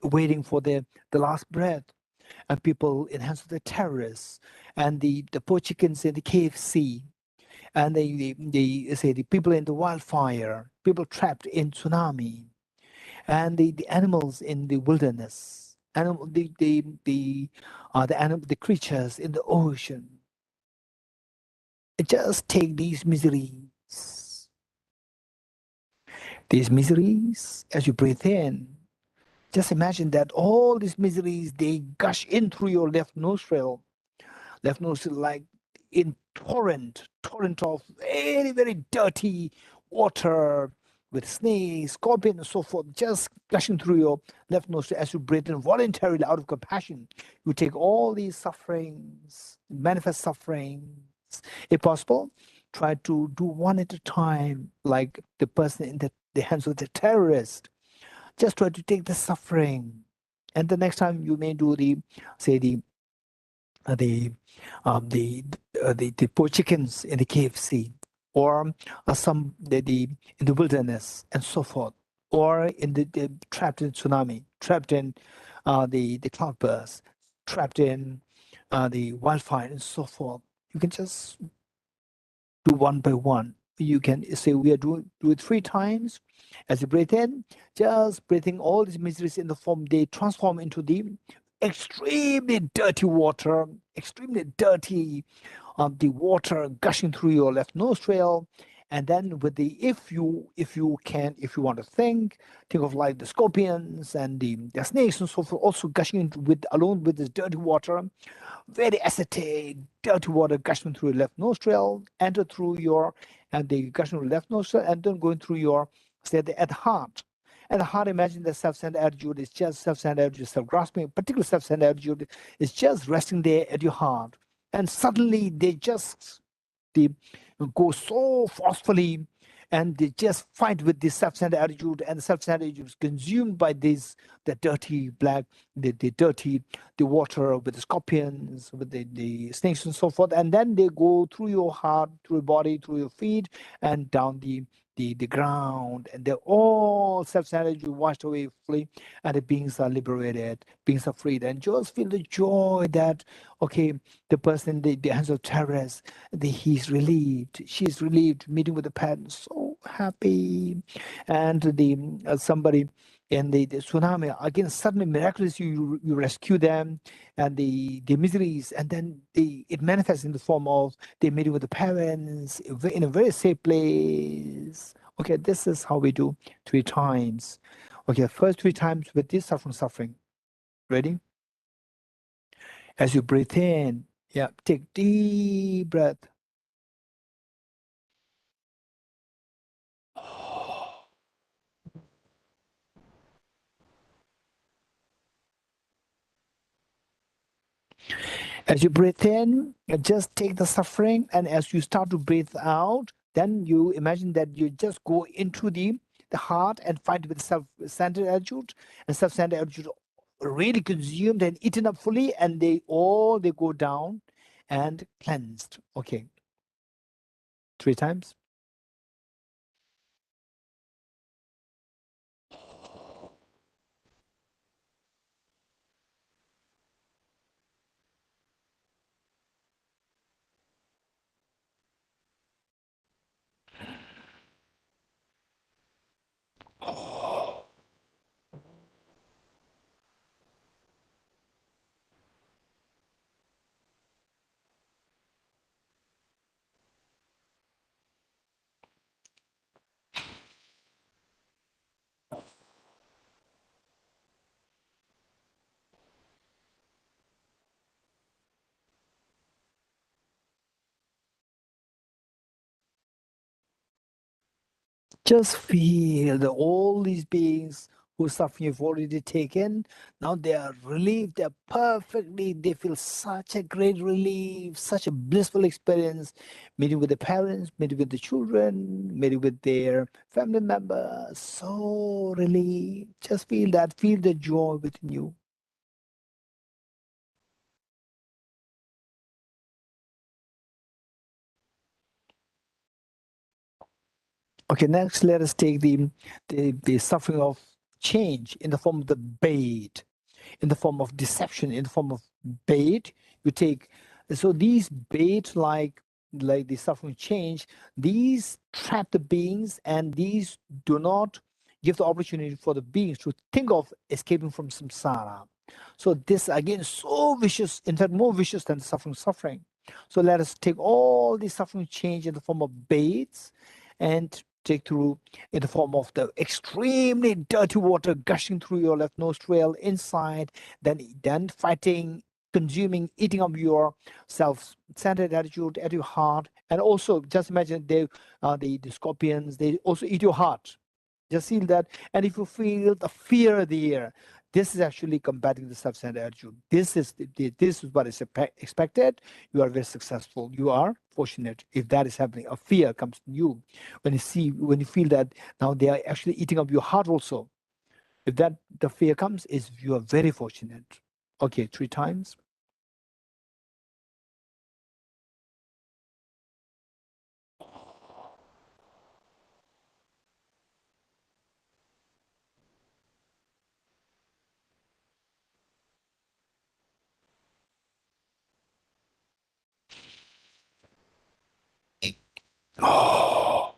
waiting for the last breath, and people in hands of the terrorists, and the poor chickens in the KFC, and the people in the wildfire, people trapped in tsunami, and the animals in the wilderness, the creatures in the ocean. Just take these miseries. These miseries, as you breathe in, just imagine that all these miseries, they gush in through your left nostril like in torrent of very, very dirty water with snakes, scorpions, and so forth, just gushing through your left nostril as you breathe in voluntarily out of compassion. You take all these sufferings, manifest sufferings. If possible, try to do one at a time, like the person in the hands of the terrorist. Just try to take the suffering. And the next time you may do the poor chickens in the KFC, or some in the wilderness and so forth, or in the trapped in tsunami, trapped in the cloudburst, trapped in the wildfire and so forth. You can just do one by one. You can say we are do it 3 times. As you breathe in, just breathing all these miseries in the form, they transform into the extremely dirty water, extremely dirty the water gushing through your left nostril. And then with the if you want to think of like the scorpions and the snakes and so forth also gushing into along with this dirty water, very acidic dirty water gushing through your left nostril, enter through your the gushing through left nostril, and then going through your at the heart. And the heart, imagine the self-centered attitude is just self-centered attitude, self-grasping, particular self-centered attitude is just resting there at your heart. And suddenly they go so forcefully and they just fight with this self-centered attitude, and the self-centered attitude is consumed by the dirty the water with the scorpions, with the snakes and so forth. And then they go through your heart, through your body, through your feet, and down the ground, and they're all self-centered attitude washed away fully, and the beings are liberated, beings are freed. And just feel the joy that, okay, the person in the hands of terrorists, he's relieved, she's relieved, meeting with the parents, so happy. And the somebody in the tsunami, again, suddenly miraculously you rescue them and the miseries, and then it manifests in the form of they meeting with the parents in a very safe place. Okay, this is how we do 3 times. Okay, first 3 times with this suffering. Ready? As you breathe in, yeah, take deep breath. As you breathe in, just take the suffering, and as you start to breathe out, then you imagine that you just go into the heart and fight with self-centered attitude, and self-centered attitude really consumed and eaten up fully, and they go down and cleansed. Okay, 3 times. Just feel that all these beings whose suffering you've already taken, now they are relieved, they feel such a great relief, such a blissful experience, meeting with the parents, meeting with the children, meeting with their family members, so relieved. Just feel the joy within you. Okay, next let us take the suffering of change in the form of the bait, in the form of deception, in the form of bait. You take, so these bait like the suffering change, these trap the beings, and these do not give the opportunity for the beings to think of escaping from samsara. So this again is so vicious, in fact more vicious than the suffering. So let us take all the suffering change in the form of baits and take through in the form of the extremely dirty water gushing through your left nostril inside, then fighting consuming, eating up your self-centered attitude at your heart. And also just imagine the scorpions, they also eat your heart. Just feel that. And if you feel the fear there, this is actually combating the self-centered attitude. This is what is expected. You are very successful. You are fortunate if that is happening. A fear comes to you when you feel that now they are actually eating up your heart also. If the fear comes, you are very fortunate. Okay, 3 times. Oh.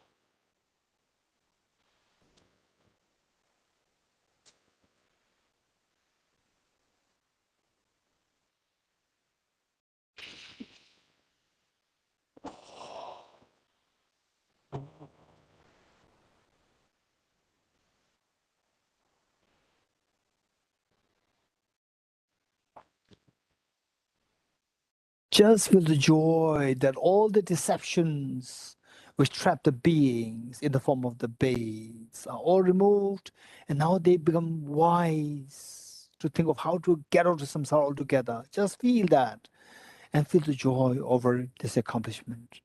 Just feel the joy that all the deceptions which trap the beings in the form of the baits are all removed, and now they become wise to think of how to get out of samsara altogether. Just feel that and feel the joy over this accomplishment.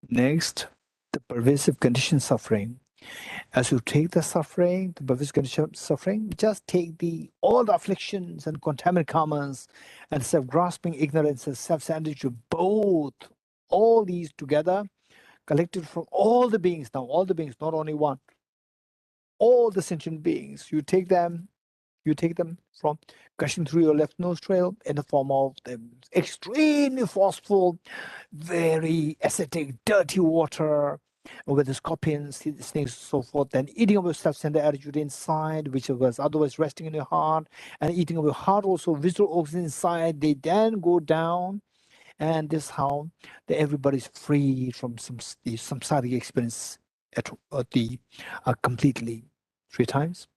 Next, the pervasive conditioned suffering. As you take the suffering, the pervasive conditioned suffering, just take all the afflictions and contaminant karmas and self-grasping ignorance and self-centered, both, all these together, collected from all the beings now, all the beings, not only one, all the sentient beings. You take them from gushing through your left nostril in the form of the extremely forceful, very acidic, dirty water, with the scorpions, snakes, and so forth, then eating of your self-centered attitude inside, which was otherwise resting in your heart, and eating of your heart also, visual organs inside, they then go down, and this is how everybody's free from the samsaric experience completely. 3 times.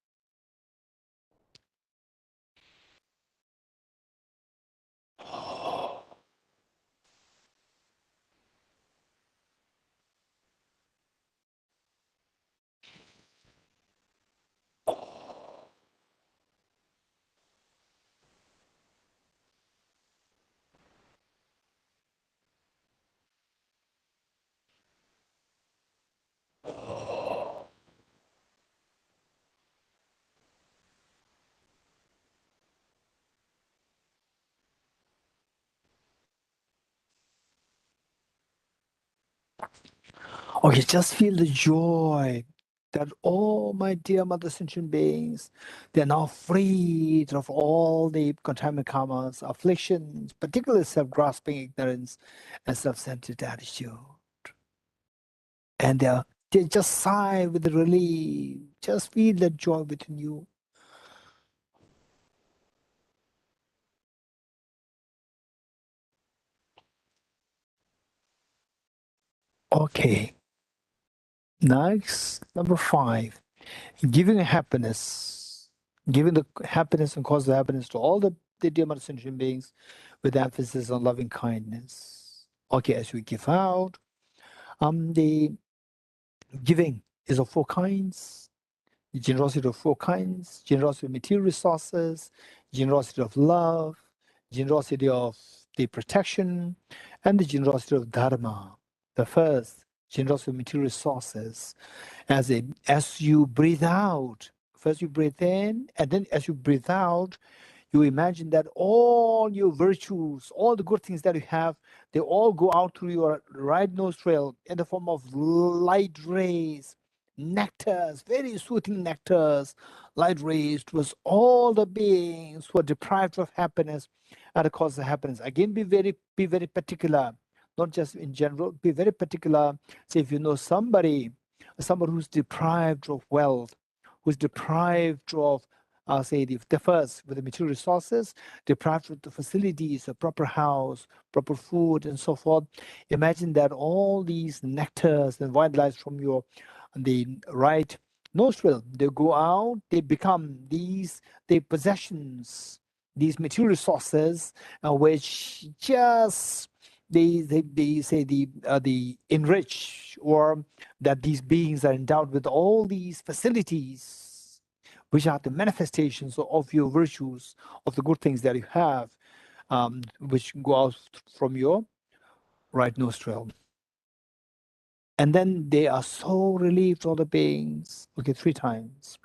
Okay, just feel the joy that all my dear mother sentient beings, they're now freed of all the contaminant karmas, afflictions, particularly self-grasping ignorance and self-centered attitude. And they just sigh with the relief. Just feel that joy within you. Okay. Next, number 5. Giving happiness. Giving the happiness and cause the happiness to all the dear mother sentient beings with emphasis on loving kindness. Okay, as we give out, the giving is of 4 kinds. The generosity of 4 kinds: generosity of material resources, generosity of love, generosity of the protection, and the generosity of dharma. The first, generosity of material resources, as you breathe out, first you breathe in, and then as you breathe out, you imagine that all your virtues, all the good things that you have, they all go out through your right nostril in the form of light rays, nectars, very soothing nectars, light rays towards all the beings who are deprived of happiness and the cause of happiness. Again, be very particular, not just in general, be very particular. Say if you know somebody who's deprived of wealth, who's deprived of I'll say the first with the material resources, deprived with the facilities, a proper house, proper food, and so forth. Imagine that all these nectars and wildlife from the right nostril, they go out, they become their possessions, these material resources, which just they say the enrich, or that these beings are endowed with all these facilities, which are the manifestations of your virtues, of the good things that you have, which go out from your right nostril. And then they are so relieved, all the beings. Okay, 3 times.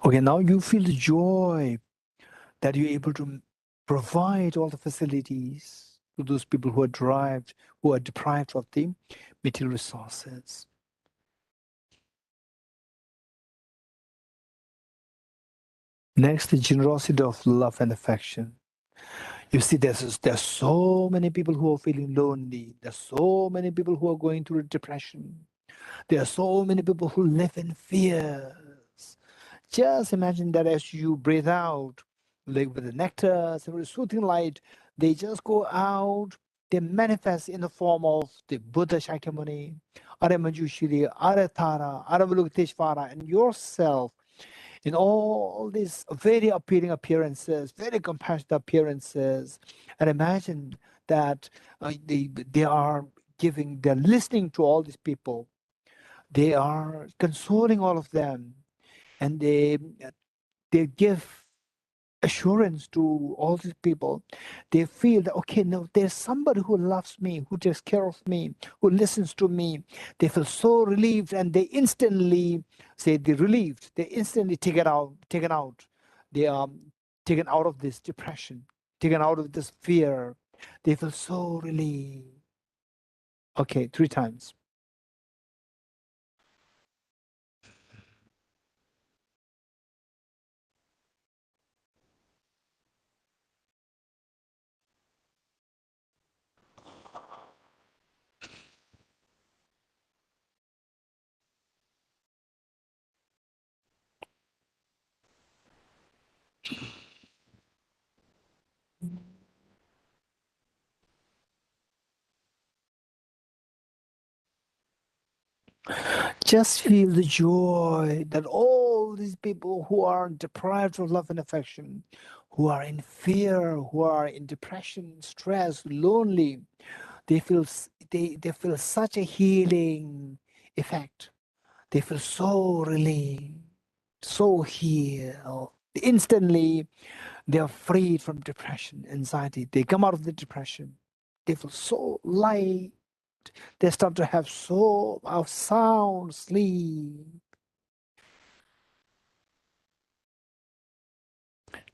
Okay, now you feel the joy that you're able to provide all the facilities to those people who are deprived of the material resources. Next, the generosity of love and affection. You see, there's so many people who are feeling lonely. There's so many people who are going through depression. There are so many people who live in fears. Just imagine that as you breathe out, like with the nectar, some soothing light, they just go out, they manifest in the form of the Buddha Shakyamuni, Aramanjushri, Aratara, Aravalokiteshvara, and yourself in all these very appealing appearances, very compassionate appearances. And imagine that they're listening to all these people. They are consoling all of them, and they give assurance to all these people. They feel that, okay, no, there's somebody who loves me, who takes care of me, who listens to me. They feel so relieved, and they instantly say they're relieved. They instantly taken out. They are taken out of this depression, taken out of this fear. They feel so relieved. Okay, 3 times. Just feel the joy that all these people who are deprived of love and affection, who are in fear, who are in depression, stress, lonely, they feel such a healing effect. They feel so relieved, so healed. Instantly, they are freed from depression, anxiety. They come out of the depression. They feel so light. They start to have so sound sleep.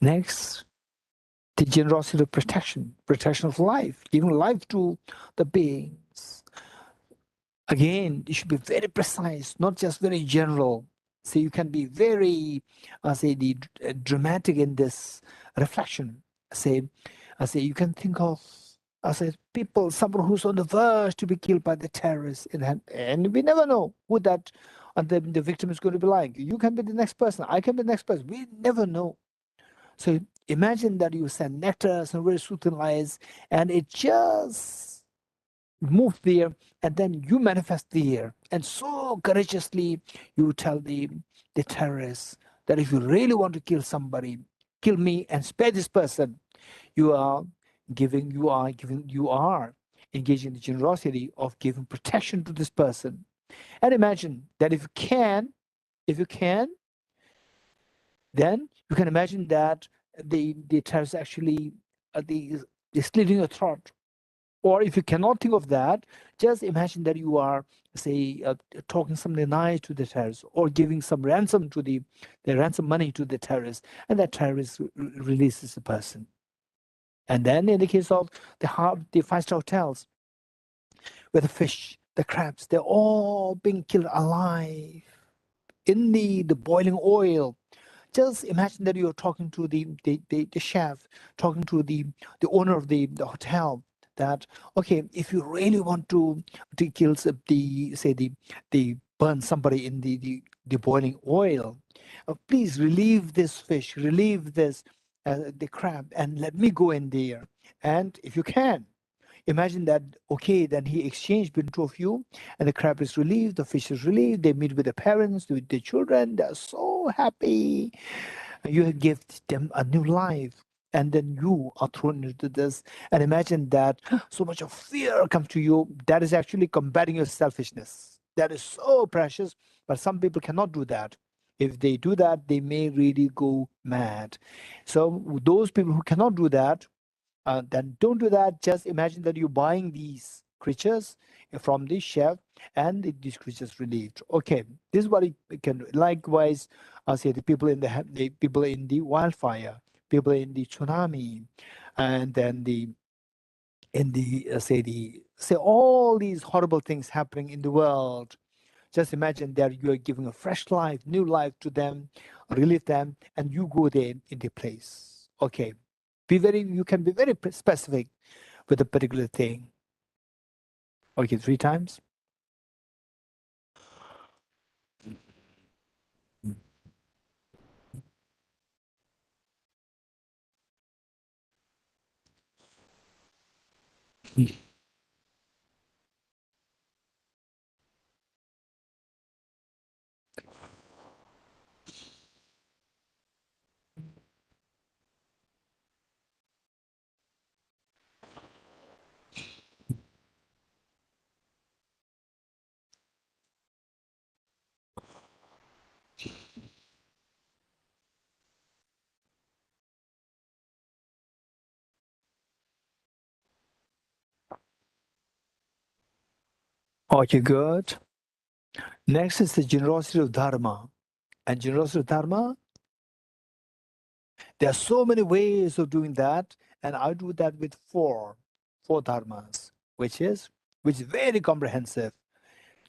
Next, the generosity of protection of life, giving life to the beings. Again, you should be very precise, not just very general. So you can be very, dramatic in this reflection. Say you can think of people, someone who's on the verge to be killed by the terrorists, and we never know who that the victim is going to be like. You can be the next person. I can be the next person. We never know. So imagine that you send nectars and very soothing lights, and it just moves there, and then you manifest there, and so courageously you tell the terrorists that if you really want to kill somebody, kill me and spare this person. You are engaging in the generosity of giving protection to this person. And imagine that if you can, then you can imagine that the terrorists actually the slitting your throat. Or if you cannot think of that, just imagine that you are say, talking something nice to the terrorist, or giving some ransom to the ransom money to the terrorist, and that terrorist releases the person. And then in the case of the 5-star hotels, where the fish, the crabs, they're all being killed alive in the boiling oil. Just imagine that you're talking to the chef, talking to the owner of the hotel, that, okay, if you really want to kill the burn somebody in the boiling oil, please relieve this fish, relieve this the crab, and let me go in there. And if you can, imagine that, okay, then he exchanged between two of you, and the crab is relieved, the fish is relieved, they meet with the parents, with the children, they're so happy. You give them a new life, and then you are thrown into this. And imagine that so much of fear comes to you. That is actually combating your selfishness. That is so precious, but some people cannot do that. If they do that, they may really go mad. So those people who cannot do that, then don't do that. Just imagine that you're buying these creatures from the chef, and these creatures relieved. Okay, this is what it can do. Likewise, I'll say the people in the people in the wildfire, people in the tsunami, and then say all these horrible things happening in the world. Just imagine that you are giving a fresh life, new life to them, relieve them, and you go there in the place. Okay, you can be very specific with a particular thing. Okay, 3 times. Okay, good. Next is the generosity of Dharma. And generosity of Dharma, there are so many ways of doing that, and I do that with four dharmas, which is very comprehensive.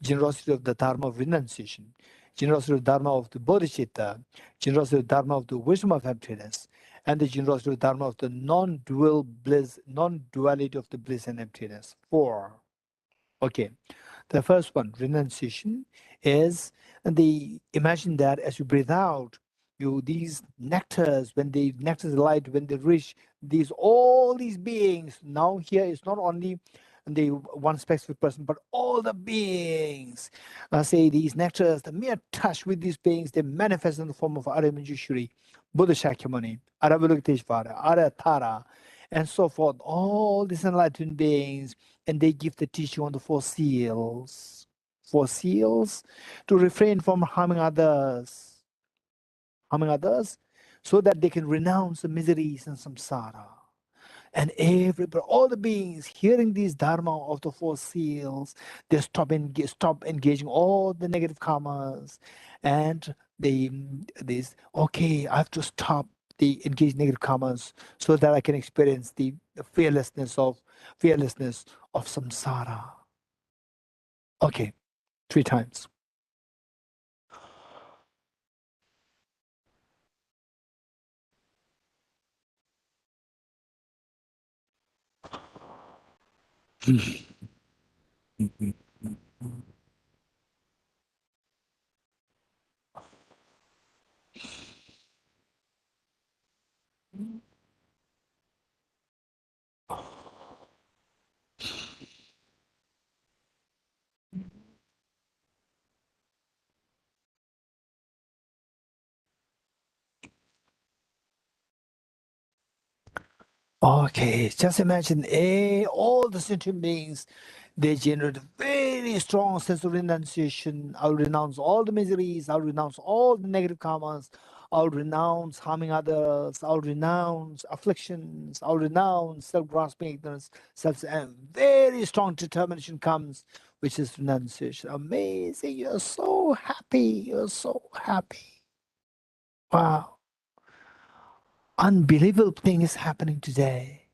Generosity of the Dharma of renunciation, generosity of Dharma of the Bodhicitta, generosity of Dharma of the wisdom of emptiness, and the generosity of Dharma of the non-dual bliss, non-duality of the bliss and emptiness. 4. Okay. The first one, renunciation, is imagine that as you breathe out, these nectars, nectars light, when they reach all these beings. Now here is not only the one specific person, but all the beings. Say these nectars, the mere touch with these beings, they manifest in the form of Arya Manjushri, Buddha Shakyamuni, Aravalokiteshvara, Arya Tara, and so forth. All these enlightened beings, and they give the teaching on the 4 seals. 4 seals to refrain from harming others, so that they can renounce the miseries and samsara. And all the beings hearing these dharma of the 4 seals, they stop engaging all the negative karmas, and okay, I have to stop the engaged negative karmas so that I can experience the fearlessness of samsara. Okay, 3 times. Okay, just imagine all the sentient beings, they generate a very strong sense of renunciation. I'll renounce all the miseries, I'll renounce all the negative karmas, I'll renounce harming others, I'll renounce afflictions, I'll renounce self-grasping ignorance, very strong determination comes which is renunciation. Amazing. You're so happy. You're so happy. Wow. Unbelievable thing is happening today.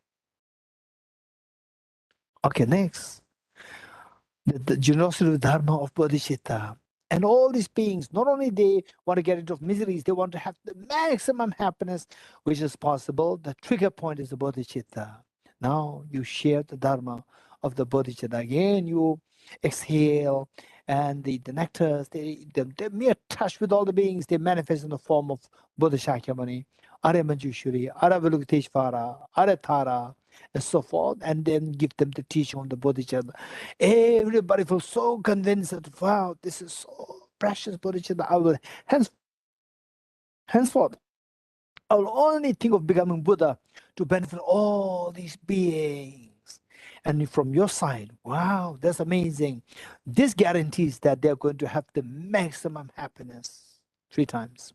Okay, next. The generosity of dharma of Bodhicitta. And all these beings, not only they want to get rid of miseries, they want to have the maximum happiness which is possible. The trigger point is the Bodhicitta. Now you share the dharma of the Bodhicitta. Again, you exhale, and the nectars, the mere touch with all the beings, they manifest in the form of Bodhi Shakyamuni, Are Manjushri, Are Vilukateshvara, Are Tara, and so forth, and then give them the teaching on the Bodhicitta. Everybody feels so convinced that, wow, this is so precious Bodhicitta. I will henceforth, I will only think of becoming Buddha to benefit all these beings. And from your side, wow, that's amazing. This guarantees that they're going to have the maximum happiness 3 times.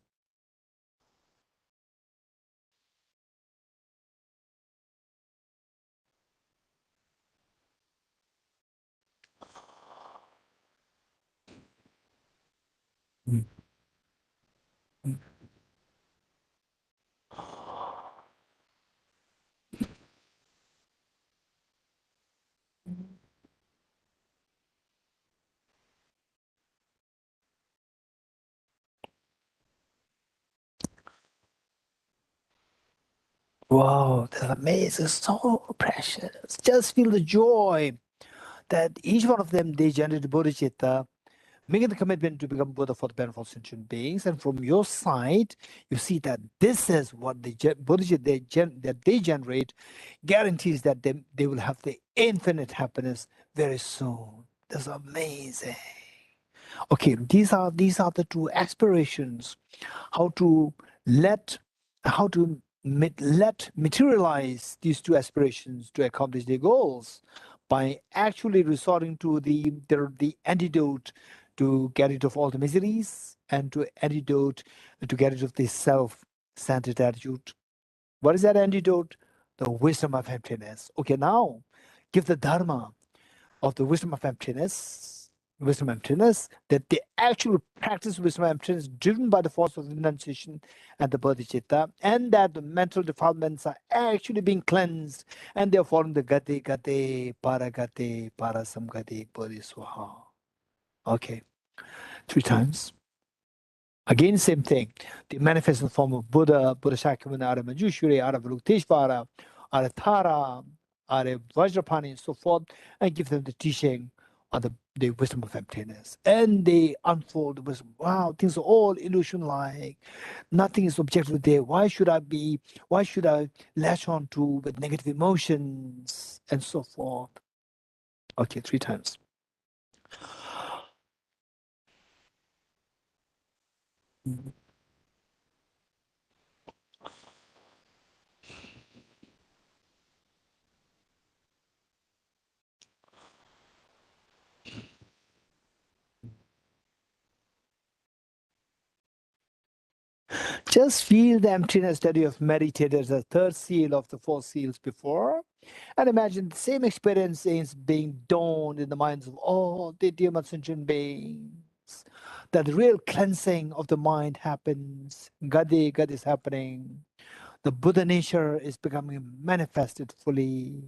Wow, that's amazing, so precious. Just feel the joy that each one of them, they generate bodhicitta, making the commitment to become Buddha for the benefit of sentient beings. And from your side, you see that this is what the bodhicitta that they generate guarantees that they will have the infinite happiness very soon. That's amazing. Okay, these are the 2 aspirations. How to let materialize these 2 aspirations to accomplish their goals by actually resorting to the antidote to get rid of all the miseries and to antidote to get rid of this self-centered attitude. What is that antidote? The wisdom of emptiness. Okay, now give the dharma of the wisdom of emptiness, that they actually practice wisdom of emptiness driven by the force of renunciation and the bodhicitta, and that the mental defilements are actually being cleansed, and they're following the gate, parasamgate, bodhiswaha. Okay, 3 times. Again, same thing. They manifest in the form of Buddha, Buddha Shakyamuni, Are Manjushri, Are Vilukateshvara, Are Tara, Are Vajrapani, and so forth, and give them the teaching on the wisdom of emptiness. And they unfold the wisdom. Wow, things are all illusion-like. Nothing is objective there. Why should I latch on to with negative emotions and so forth? Okay, 3 times. Just feel the emptiness that you have meditated as the 3rd seal of the 4 seals before. And imagine the same experience is being dawned in the minds of all the dear sentient beings. That the real cleansing of the mind happens. Gadi is happening. The Buddha nature is becoming manifested fully.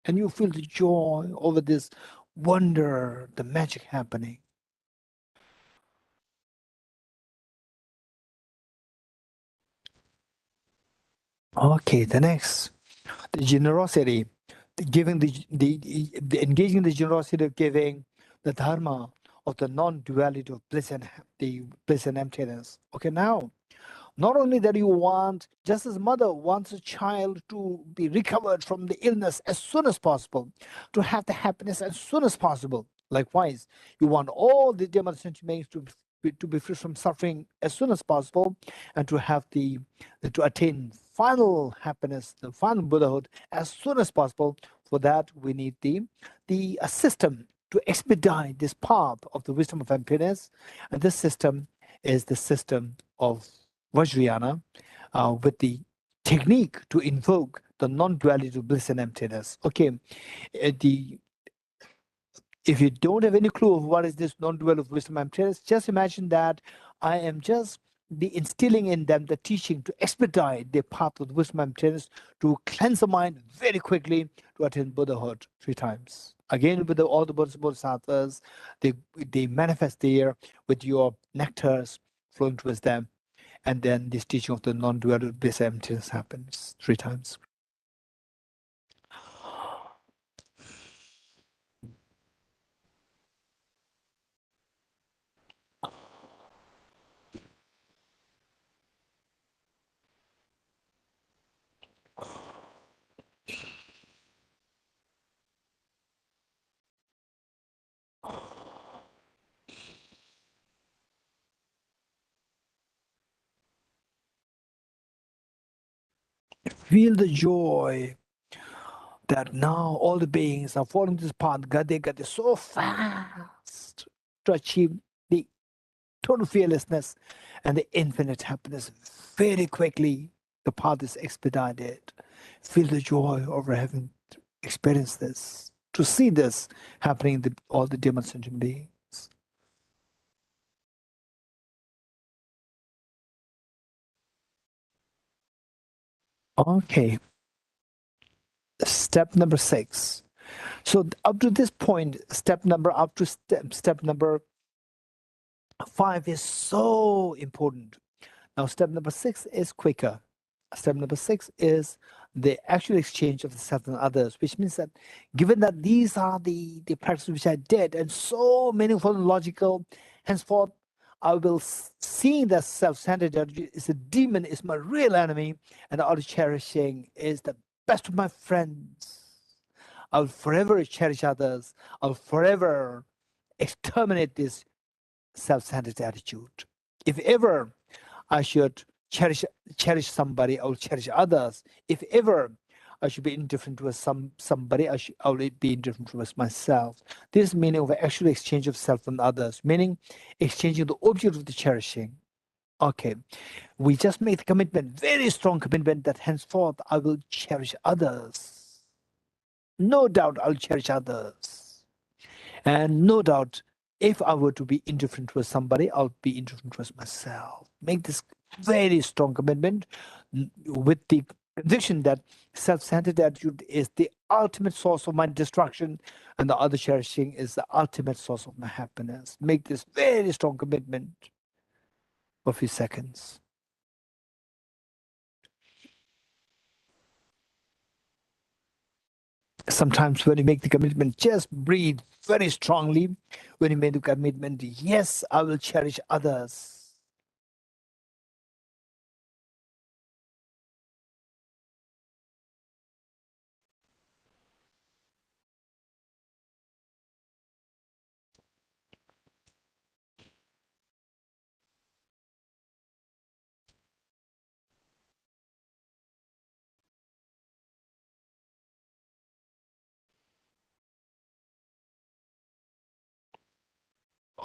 And you feel the joy over this wonder, the magic happening. Okay, the next, the generosity, giving the engaging in the generosity of giving, the dharma of the non-duality of bliss and emptiness. Okay, now, not only that you want, just as mother wants a child to be recovered from the illness as soon as possible, to have the happiness as soon as possible. Likewise, you want all the demon sentient beings to be free from suffering as soon as possible, and to have to attain final happiness, the final Buddhahood as soon as possible. For that, we need a system to expedite this path of the wisdom of emptiness, and this system is the system of Vajrayana, with the technique to invoke the non-duality of bliss and emptiness. Okay, If you don't have any clue of what is this non-dual of wisdom I'm telling, just imagine that I am just instilling in them the teaching to expedite their path of wisdom I'm telling, to cleanse the mind very quickly to attain Buddhahood 3 times. Again, with all the Bodhisattvas, they manifest there with your nectars flowing towards them. And then this teaching of the non-dual bliss emptiness happens 3 times. Feel the joy that now all the beings are following this path, Gade so fast to achieve the total fearlessness and the infinite happiness very quickly. The path is expedited. Feel the joy over having experienced this, to see this happening in all the demon sentient beings. Okay. Step number 6. So up to this point, step number 5 is so important. Now, step number 6 is quicker. Step number 6 is the actual exchange of the self and others, which means that given that these are the practices which I did and so meaningful and logical, henceforth, I will see that self-centered is a demon, is my real enemy, and the cherishing is the best of my friends. I'll forever cherish others. I'll forever exterminate this self-centered attitude. If ever I should cherish somebody, I will cherish others. If ever I should be indifferent towards somebody, I will be indifferent towards myself. This is meaning of actual exchange of self and others, meaning exchanging the object of the cherishing. Okay, we just make the commitment, very strong commitment, that henceforth I will cherish others. No doubt I'll cherish others. And no doubt, if I were to be indifferent towards somebody, I'll be indifferent towards myself. Make this very strong commitment with the conviction that self-centered attitude is the ultimate source of my destruction and the other cherishing is the ultimate source of my happiness. Make this very strong commitment for a few seconds. Sometimes when you make the commitment, just breathe very strongly. When you make the commitment, yes, I will cherish others.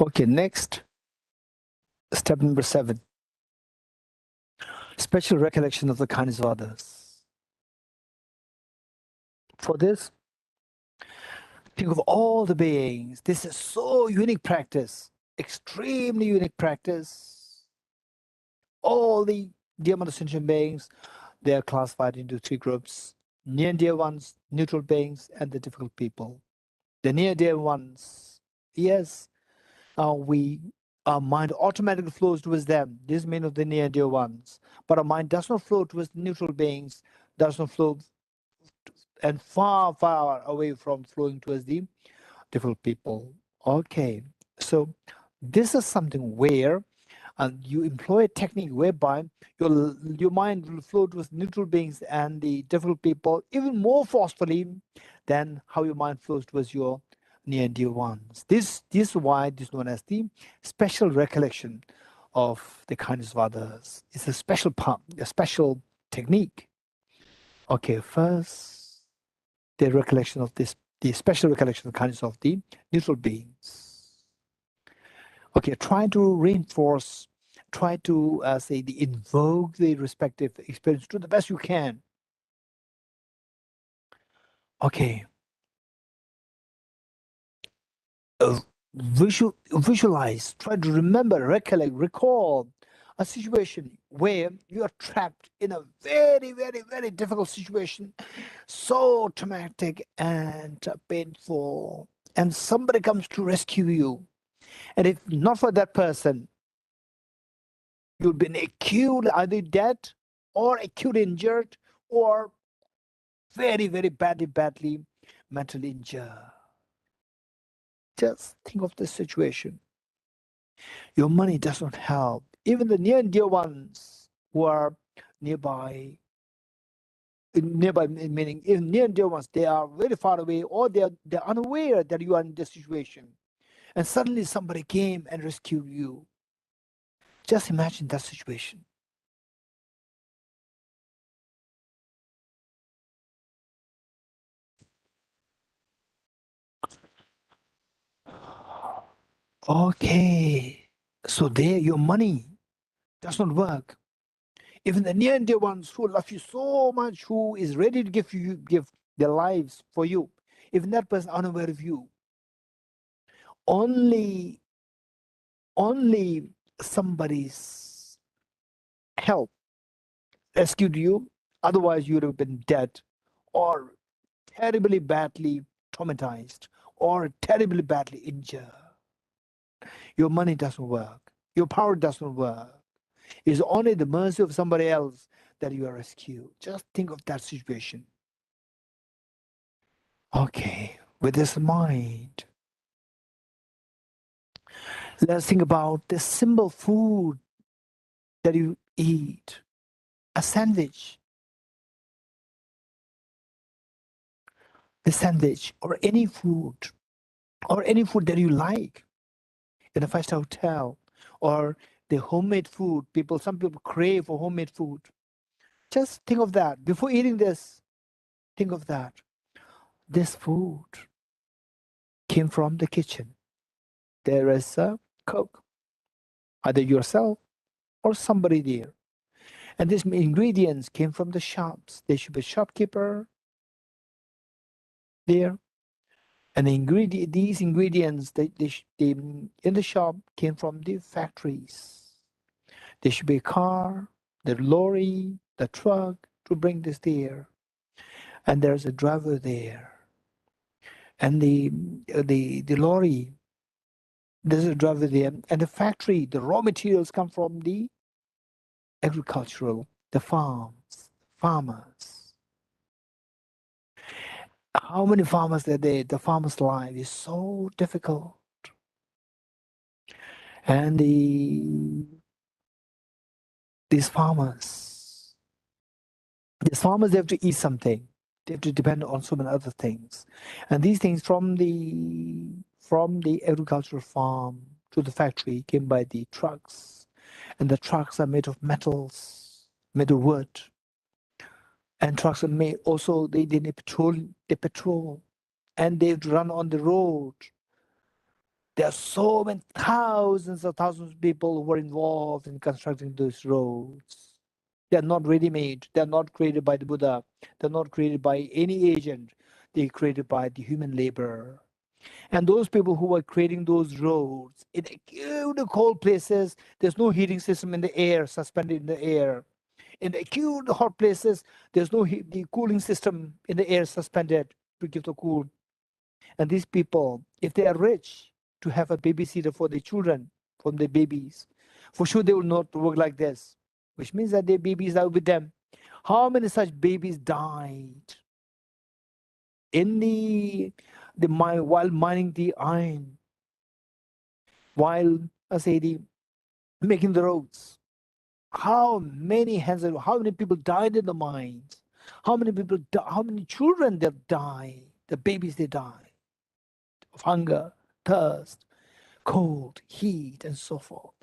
Okay, next, step number 7. Special recollection of the kindness of others. For this, think of all the beings. This is so unique practice, extremely unique practice. All the dear mother sentient beings, they are classified into 3 groups: near and dear ones, neutral beings, and the difficult people. The near dear ones, yes, our mind automatically flows towards them. This means of the near and dear ones. But our mind does not flow towards neutral beings, does not flow and far, far away from flowing towards the difficult people. Okay, so this is something where you employ a technique whereby your mind will flow towards neutral beings and the difficult people even more forcefully than how your mind flows towards your near and dear ones. This is why this is known as the special recollection of the kindness of others. It's a special part, a special technique. Okay, first, the recollection of this, the special recollection of the kindness of the neutral beings. Okay, try to reinforce, try to invoke the respective experience to the best you can. Okay. visualize, try to remember, recollect, recall a situation where you are trapped in a very, very, very difficult situation, so traumatic and painful, and somebody comes to rescue you. And if not for that person, you've been acute, either dead or acute injured or very, very badly mentally injured. Just think of this situation. Your money does not help. Even the near and dear ones who are nearby, meaning even near and dear ones, they are very far away or they're unaware that you are in this situation. And suddenly somebody came and rescued you. Just imagine that situation. Okay, so there your money does not work. Even the near and dear ones who love you so much, who is ready to give their lives for you, even that person unaware of you. Only somebody's help rescued you. Otherwise, you would have been dead, or terribly badly traumatized, or terribly badly injured. Your money doesn't work. Your power doesn't work. It's only the mercy of somebody else that you are rescued. Just think of that situation. Okay, with this in mind, let's think about the simple food that you eat. A sandwich, or any food, that you like in a five-star hotel, or the homemade food. Some people crave for homemade food. Just think of that. Before eating this, think of that. This food came from the kitchen. There is a cook, either yourself or somebody there. And these ingredients came from the shops. There should be a shopkeeper there. And these ingredients, they in the shop came from the factories. There should be a car, the lorry, the truck to bring this there. And there's a driver there. And the lorry, there's a driver there. And the factory, the raw materials come from the agricultural, the farmers. How many farmers are there? The farmer's life is so difficult. And these farmers, they have to eat something. They have to depend on so many other things. And these things from the agricultural farm to the factory came by the trucks. And the trucks are made of metals, made of wood. And trucks are made also, they need petrol. And they have to run on the road. There are so many thousands of people who were involved in constructing those roads. They're not ready-made. They're not created by the Buddha. They're not created by any agent. They're created by the human labor. And those people who are creating those roads in acute cold places, there's no heating system in the air, suspended in the air. In the acute hot places, there's no the cooling system in the air suspended to give the cool. And these people, if they are rich, to have a babysitter for their children, from their babies, for sure they will not work like this, which means that their babies are with them. How many such babies died in the mine while mining the iron, while making the roads? How many people died in the mines? How many children that die? The babies they die of hunger, thirst, cold, heat, and so forth.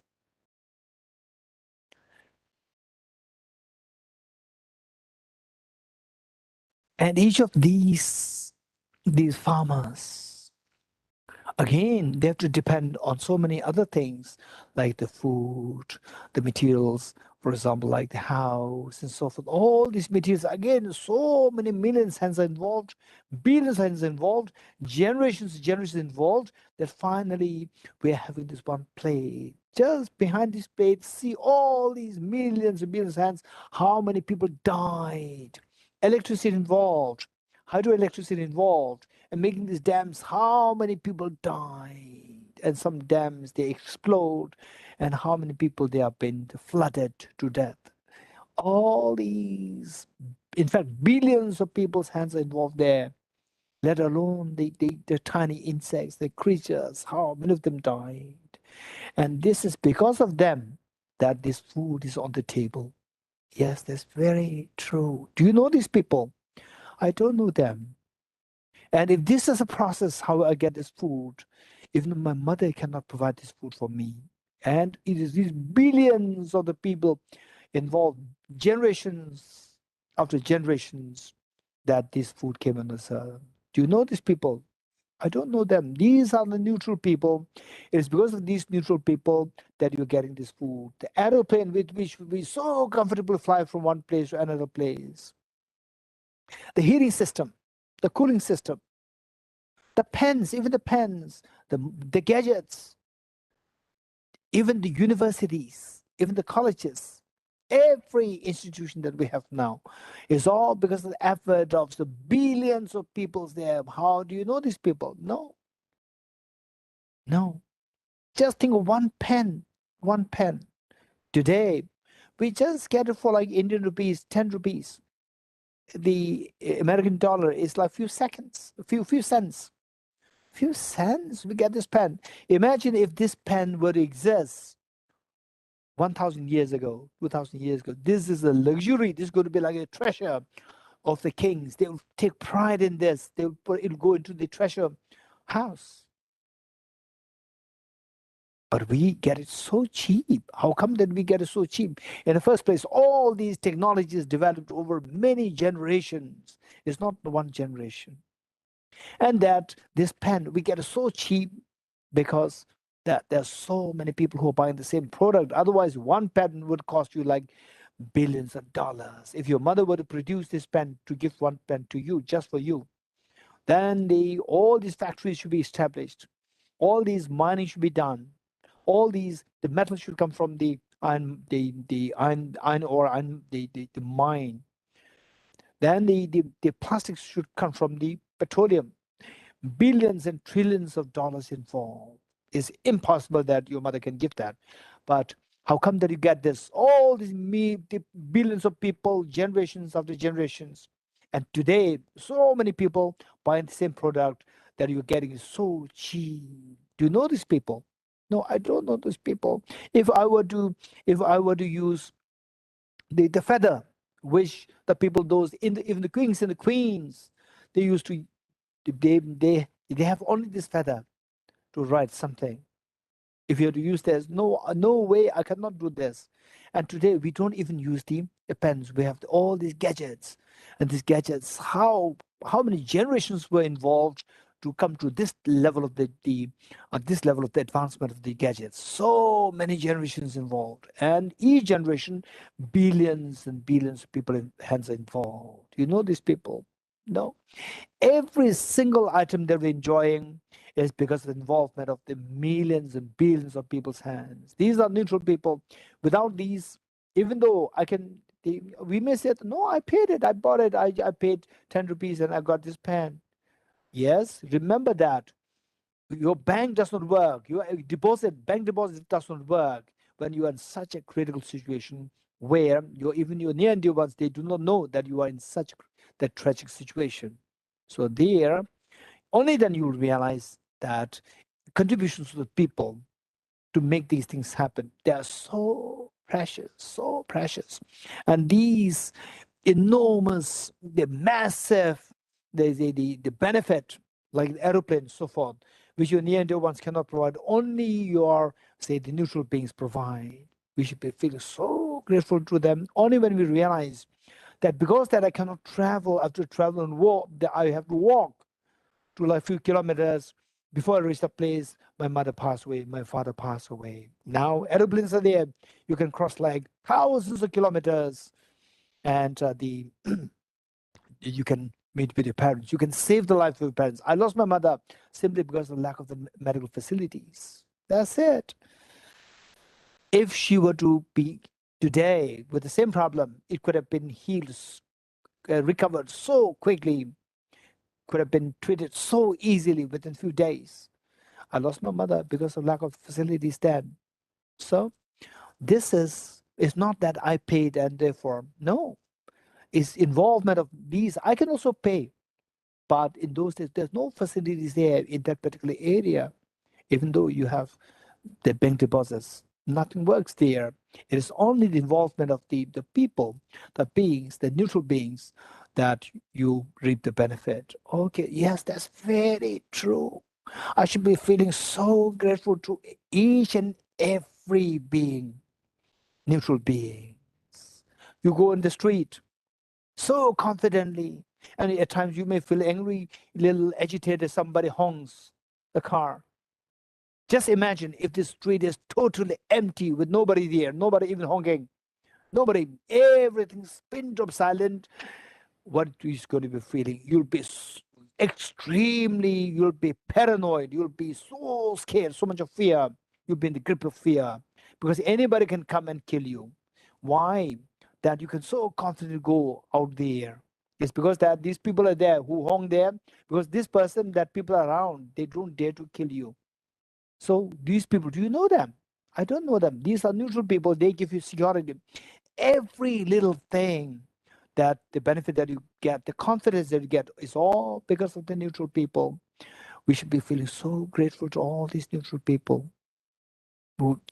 And each of these farmers, again, they have to depend on so many other things, like the food, the materials for example, like the house and so forth. All these materials, again, so many millions hands are involved, billions hands are involved, generations involved, that finally we're having this one plate. Just behind this plate, see all these millions and billions hands, how many people died. Electricity involved, hydroelectricity involved, and making these dams, how many people died. And some dams, they explode, and how many people they have been flooded to death. All these, in fact, billions of people's hands are involved there, let alone the tiny insects, the creatures, how many of them died. And this is because of them that this food is on the table. Yes, that's very true. Do you know these people? I don't know them. And if this is a process, how I get this food, even my mother cannot provide this food for me. And it is these billions of the people involved, generations after generations, that this food came on this earth. Do you know these people? I don't know them. These are the neutral people. It is because of these neutral people that you're getting this food. The aeroplane with which we so comfortably fly from one place to another place. The heating system, the cooling system, the pens, even the pens, the gadgets, even the universities, even the colleges, every institution that we have now is all because of the effort of the billions of people there. How do you know these people? No. Just think of one pen. Today, we just get it for like Indian rupees, 10 rupees. The American dollar is like few cents. Few cents, we get this pen. Imagine if this pen were to exist 1,000 years ago, 2,000 years ago. This is a luxury. This is going to be like a treasure of the kings. They will take pride in this. They will put it, go into the treasure house. But we get it so cheap. How come that we get it so cheap? In the first place, all these technologies developed over many generations. It's not one generation. And that this pen, we get it so cheap because that there's so many people who are buying the same product. Otherwise, one pen would cost you like billions of dollars. If your mother were to produce this pen, to give one pen to you, just for you, then all these factories should be established. All these mining should be done. All the metal should come from the mine. Then the plastics should come from the petroleum. Billions and trillions of dollars involved. It's impossible that your mother can give that. But how come that you get this? All these billions of people, generations after generations. And today, so many people buying the same product that you're getting is so cheap. Do you know these people? No, I don't know these people. If I were to use the feather, which the people, those even the kings and the queens, they used to, they have only this feather to write something. If you have to use this, no way, I cannot do this. And today we don't even use the pens. We have all these gadgets, and these gadgets, how many generations were involved to come to this level of the advancement of the gadgets. So many generations involved, and each generation, billions and billions of people hands are involved. You know these people? No. Every single item that we're enjoying is because of the involvement of the millions and billions of people's hands. These are neutral people. Without these, even though we may say, no, I paid it, I bought it, I paid 10 rupees and I got this pen. Yes, remember that. Your bank does not work. Your bank deposit does not work when you are in such a critical situation where even your near and dear ones, they do not know that you are in such that tragic situation. So there, only then you will realize that contributions to the people to make these things happen, they are so precious. And these enormous, the massive, the benefit, like the aeroplanes, so forth, which your near and dear ones cannot provide, only your, say, the neutral beings provide. We should be feeling so grateful to them only when we realize that because that I cannot travel, I have to travel and walk, that I have to walk to like a few kilometers before I reached the place, my mother passed away, my father passed away. Now aeroplanes are there. You can cross like thousands of kilometers, and you can meet with your parents. You can save the life of your parents. I lost my mother simply because of the lack of the medical facilities. That's it. If she were to be today with the same problem, it could have been healed, recovered so quickly, could have been treated so easily within a few days. I lost my mother because of lack of facilities then. So this is not that I paid and therefore, no. It's involvement of these. I can also pay, but in those days, there's no facilities there in that particular area. Even though you have the bank deposits, nothing works there. It is only the involvement of the people, the beings, the neutral beings, that you reap the benefit. Okay, yes, that's very true. I should be feeling so grateful to each and every being, neutral beings. You go in the street so confidently, and at times you may feel angry, little agitated, somebody honks the car. Just imagine if the street is totally empty with nobody there, nobody even honking, nobody, everything's pin drop silent. What is going to be feeling? You'll be you'll be paranoid, you'll be so scared, so much of fear. You'll be in the grip of fear because anybody can come and kill you. Why? That you can so confidently go out there. It's because that these people are there who honk there, because this person that people are around, they don't dare to kill you. So these people, do you know them? I don't know them. These are neutral people. They give you security. Every little thing, that the benefit that you get, the confidence that you get, is all because of the neutral people. We should be feeling so grateful to all these neutral people.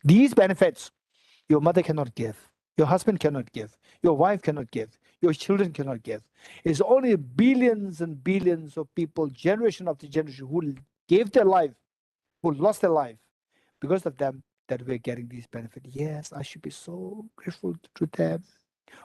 These benefits, your mother cannot give, your husband cannot give, your wife cannot give, your children cannot give. It's only billions and billions of people, generation after generation, who gave their life, who lost their life because of them, that we're getting these benefits. Yes, I should be so grateful to them.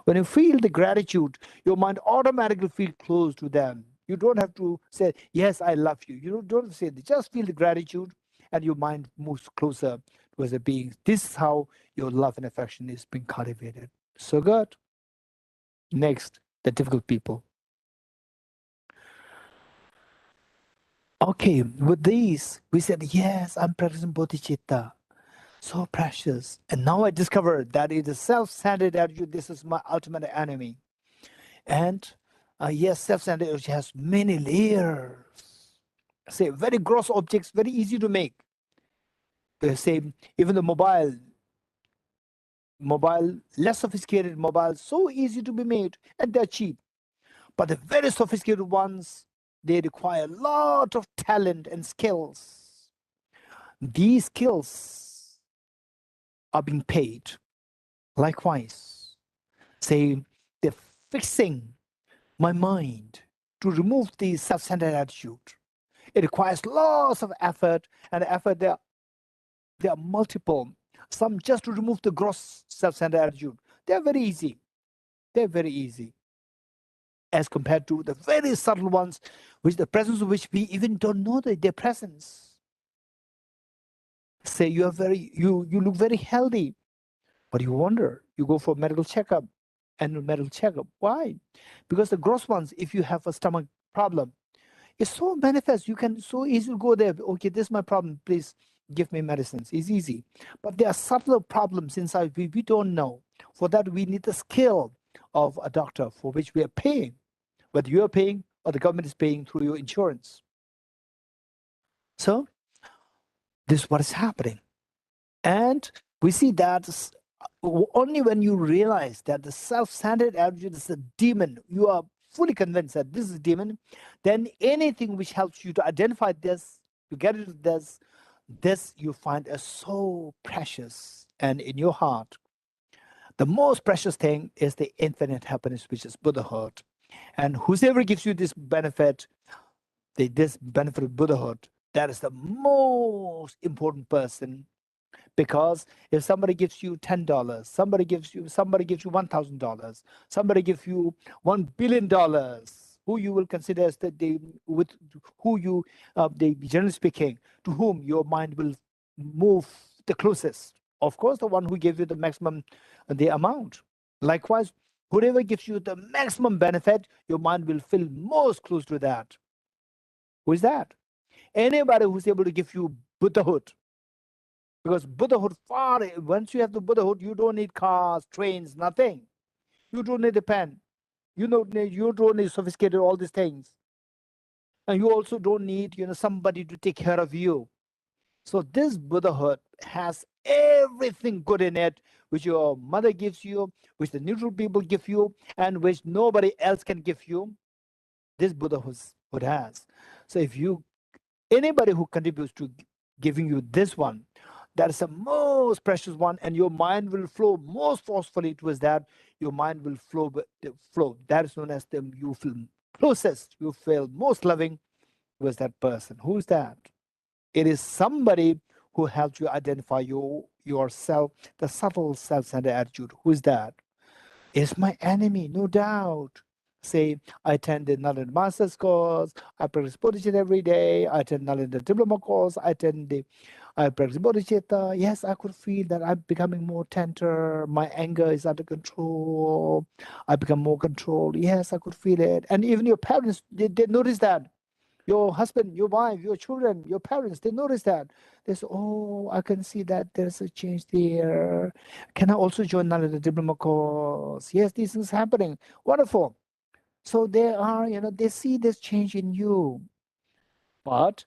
When you feel the gratitude, your mind automatically feels close to them. You don't have to say, yes, I love you. You don't say that. Just feel the gratitude and your mind moves closer towards the beings. This is how your love and affection is being cultivated. So good. Next, the difficult people. Okay, with these, we said, yes, I'm practicing Bodhicitta. So precious. And now I discovered that it is self-centered attitude. This is my ultimate enemy. And yes, self-centered attitude has many layers. Say very gross objects, very easy to make. Say even the mobile, less sophisticated mobile, so easy to be made, and they're cheap. But the very sophisticated ones, they require a lot of talent and skills. These skills are being paid. Likewise, say they're fixing my mind to remove the self-centered attitude. It requires lots of effort, and effort there are multiple. Some just to remove the gross self-centered attitude. They're very easy. They're very easy as compared to the very subtle ones, which the presence of which we even don't know their presence. Say you look very healthy, but you wonder, you go for a medical checkup, annual medical checkup. Why? Because the gross ones, if you have a stomach problem, it's so manifest. You can so easily go there. Okay, this is my problem. Please give me medicines. It's easy. But there are subtle problems inside we don't know. For that, we need the skill of a doctor, for which we are paying, whether you are paying or the government is paying through your insurance. So this is what is happening. And we see that only when you realize that the self-centered attitude is a demon, you are fully convinced that this is a demon, then anything which helps you to identify this, to get rid of this you find as so precious. And in your heart, the most precious thing is the infinite happiness, which is Buddhahood. And whoever gives you this benefit, this benefit of Buddhahood, that is the most important person. Because if somebody gives you $10, somebody gives you $1,000, somebody gives you $1 billion, who you will consider as with who you, generally speaking, to whom your mind will move the closest. Of course, the one who gives you the maximum, the amount. Likewise, whoever gives you the maximum benefit, your mind will feel most close to that. Who is that? Anybody who's able to give you Buddhahood. Because Buddhahood, once you have the Buddhahood, you don't need cars, trains, nothing. You don't need a pen. You don't need sophisticated all these things. And you also don't need, somebody to take care of you. So this Buddhahood has everything good in it, which your mother gives you, which the neutral people give you, and which nobody else can give you. This Buddhahood has. So if anybody who contributes to giving you this one, that is the most precious one, and your mind will flow most forcefully towards that. Your mind will flow. That is known as you feel closest, you feel most loving towards that person. Who is that? It is somebody who helps you identify yourself, the subtle self-centered attitude. Who is that? It's my enemy, no doubt. Say, I attend the Nalanda Master's course, I practice Bodhicitta every day, I attend Nalanda Diploma course, I practice Bodhicitta. Yes, I could feel that I'm becoming more tender, my anger is under control, I become more controlled. Yes, I could feel it. And even your parents, they notice that. Your husband, your wife, your children, your parents, they notice that. They say, oh, I can see that there's a change there. Can I also join Nalanda Diploma course? Yes, these things happening. Wonderful. So they are, they see this change in you. But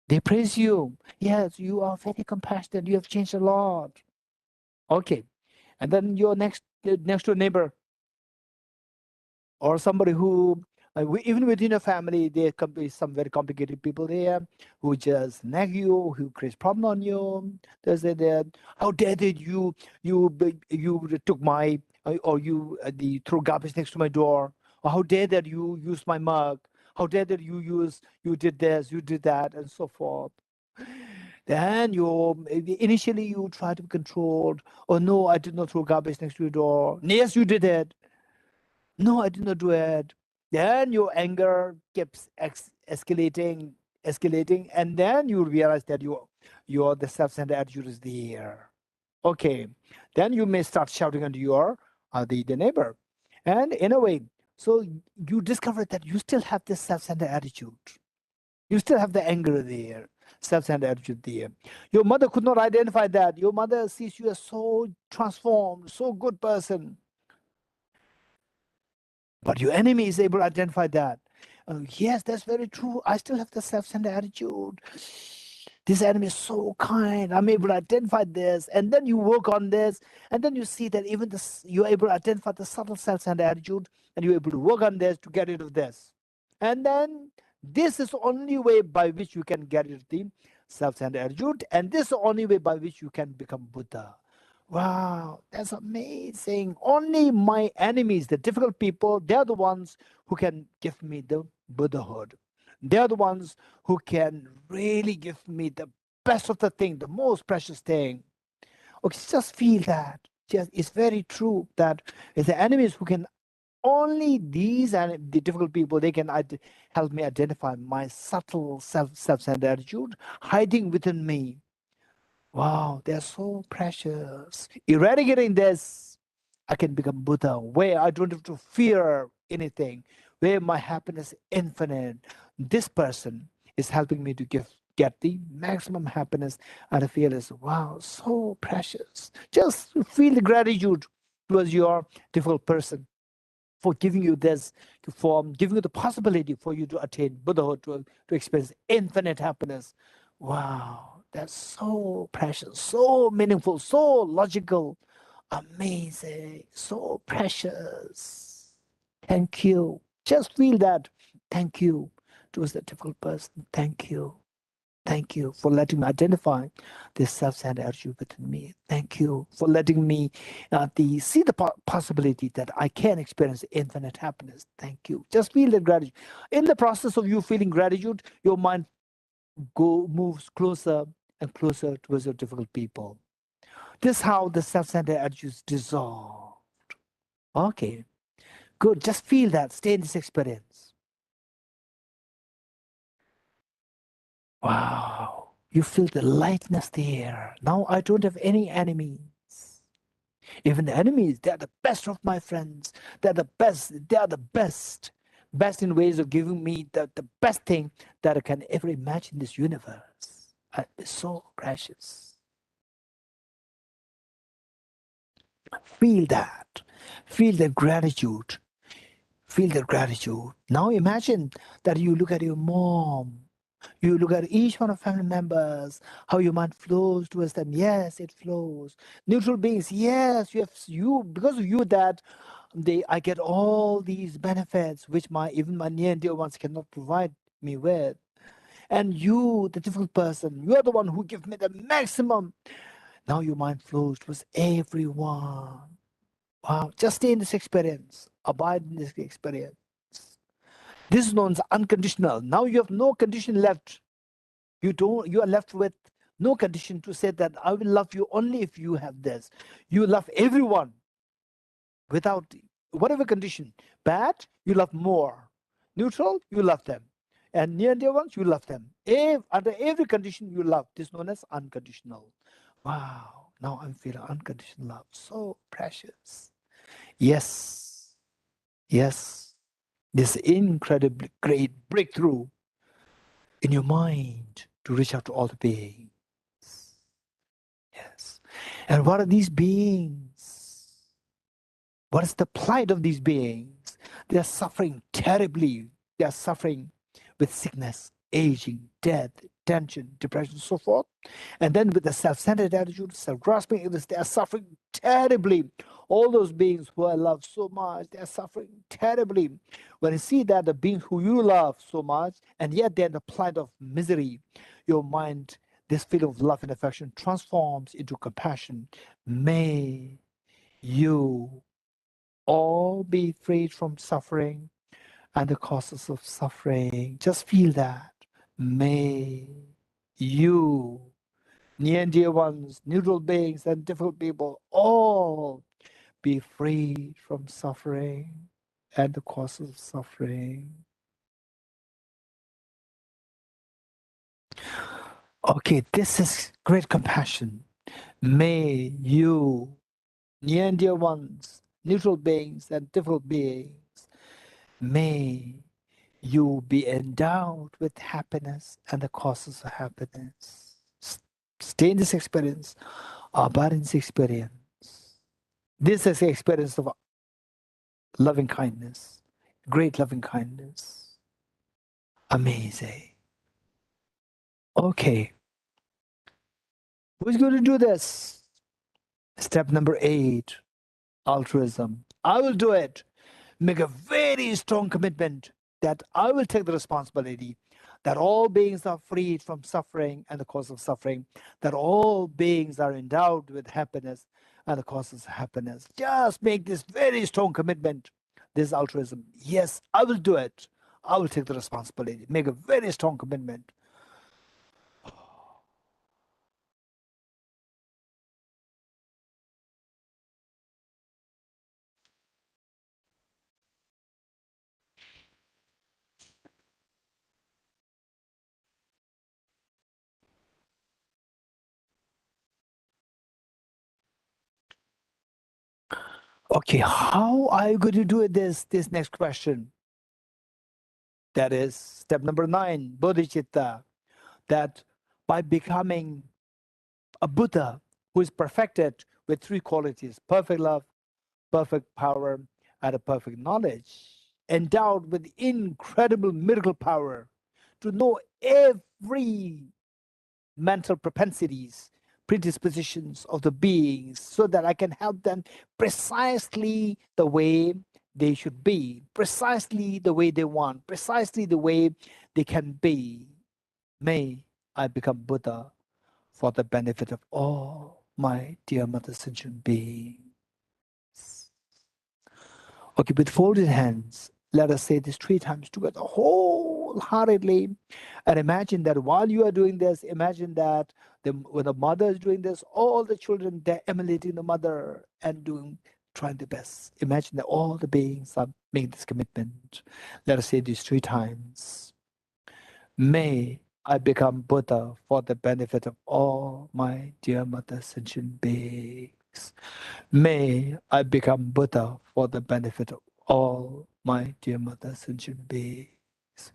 they praise you. Yes, you are very compassionate. You have changed a lot. Okay. And then your next door neighbor, or somebody who, even within a family, there can be some very complicated people there who just nag you, who creates problem on you. They say that, how dare did you took my, or you throw garbage next to my door, or how dare that you use my mug, how dare that you did this, you did that, and so forth. Then initially you try to be controlled. Oh no, I did not throw garbage next to your door. Yes, you did it. No, I did not do it. Then your anger keeps escalating, and then you realize that your the self-centered attitude is there. Okay, then you may start shouting at your the neighbor, and in a way, so you discover that you still have this self-centered attitude. You still have the anger there, self-centered attitude there. Your mother could not identify that. Your mother sees you as so transformed, so good person. But your enemy is able to identify that. Yes, that's very true. I still have the self-centered attitude. This enemy is so kind. I'm able to identify this. And then you work on this. And then you see that even this, you're able to identify the subtle self-centered attitude. And you're able to work on this to get rid of this. And then this is the only way by which you can get rid of the self-centered attitude. And this is the only way by which you can become Buddha. Wow, that's amazing. Only my enemies, the difficult people, they're the ones who can give me the Buddhahood. They're the ones who can really give me the best of the thing, the most precious thing. Okay, just feel that. It's very true that it's the enemies who can, only these and the difficult people, they can help me identify my subtle self-centered attitude hiding within me. Wow, they're so precious. Eradicating this, I can become Buddha, where I don't have to fear anything, where my happiness is infinite. This person is helping me to get the maximum happiness, and I feel is, wow, so precious. Just feel the gratitude towards your difficult person for giving you this, for giving you the possibility for you to attain Buddhahood, to experience infinite happiness. Wow, that's so precious, so meaningful, so logical, amazing, so precious. Thank you. Just feel that. Thank you towards the difficult person. Thank you. Thank you for letting me identify this self-centered attitude within me. Thank you for letting me see the possibility that I can experience infinite happiness. Thank you. Just feel that gratitude. In the process of you feeling gratitude, your mind moves closer and closer towards your difficult people. This is how the self-centered attitudes dissolved. Okay. Good. Just feel that. Stay in this experience. Wow. You feel the lightness there. Now I don't have any enemies. Even the enemies, they are the best of my friends. They're the best. They are the best. Best in ways of giving me the best thing that I can ever imagine in this universe. It's so precious. Feel that. Feel the gratitude. Feel the gratitude. Now imagine that you look at your mom. You look at each one of family members, how your mind flows towards them. Yes, it flows. Neutral beings, yes, you because of you that I get all these benefits which even my near and dear ones cannot provide me with. And you, the difficult person, you are the one who give me the maximum. Now your mind flows towards everyone. Wow, just stay in this experience. Abide in this experience. This is known as unconditional. Now you have no condition left. You are left with no condition to say that I will love you only if you have this. You love everyone without whatever condition. Bad, you love more. Neutral, you love them. And near and dear ones, you love them. Under every condition you love. This is known as unconditional. Wow, now I'm feeling unconditional love. So precious. Yes. Yes. This incredibly great breakthrough in your mind to reach out to all the beings. Yes. And what are these beings? What is the plight of these beings? They are suffering terribly. They are suffering with sickness, aging, death, tension, depression, so forth. And then with the self-centered attitude, self-grasping, they are suffering terribly. All those beings who I love so much, they are suffering terribly. When you see that the beings who you love so much, and yet they're in the plight of misery, your mind, this feeling of love and affection transforms into compassion. May you all be freed from suffering and the causes of suffering. Just feel that. May you, near and dear ones, neutral beings, and difficult people, all be freed from suffering and the causes of suffering. Okay, this is great compassion. May you, near and dear ones, neutral beings, and difficult beings, may you be endowed with happiness and the causes of happiness. Stay in this experience, abide in this experience. This is the experience of loving kindness, great loving kindness. Amazing. Okay. Who's going to do this? Step number 8, altruism. I will do it. Make a very strong commitment that I will take the responsibility, that all beings are freed from suffering and the cause of suffering, that all beings are endowed with happiness and the causes of happiness. Just make this very strong commitment. This is altruism. Yes, I will do it. I will take the responsibility. Make a very strong commitment. Okay, how are you going to do this next question? That is step number 9, Bodhicitta. That by becoming a Buddha who is perfected with 3 qualities: perfect love, perfect power, and a perfect knowledge, endowed with incredible miracle power to know every mental propensities, predispositions of the beings, so that I can help them precisely the way they should be, precisely the way they want, precisely the way they can be. May I become Buddha for the benefit of all my dear mother sentient beings. Okay, with folded hands, let us say this 3 times together wholeheartedly, and imagine that while you are doing this, imagine that when the mother is doing this, all the children, they're emulating the mother and doing trying their best. Imagine that all the beings are making this commitment. Let us say these 3 times. May I become Buddha for the benefit of all my dear mother sentient beings. May I become Buddha for the benefit of all my dear mother sentient beings.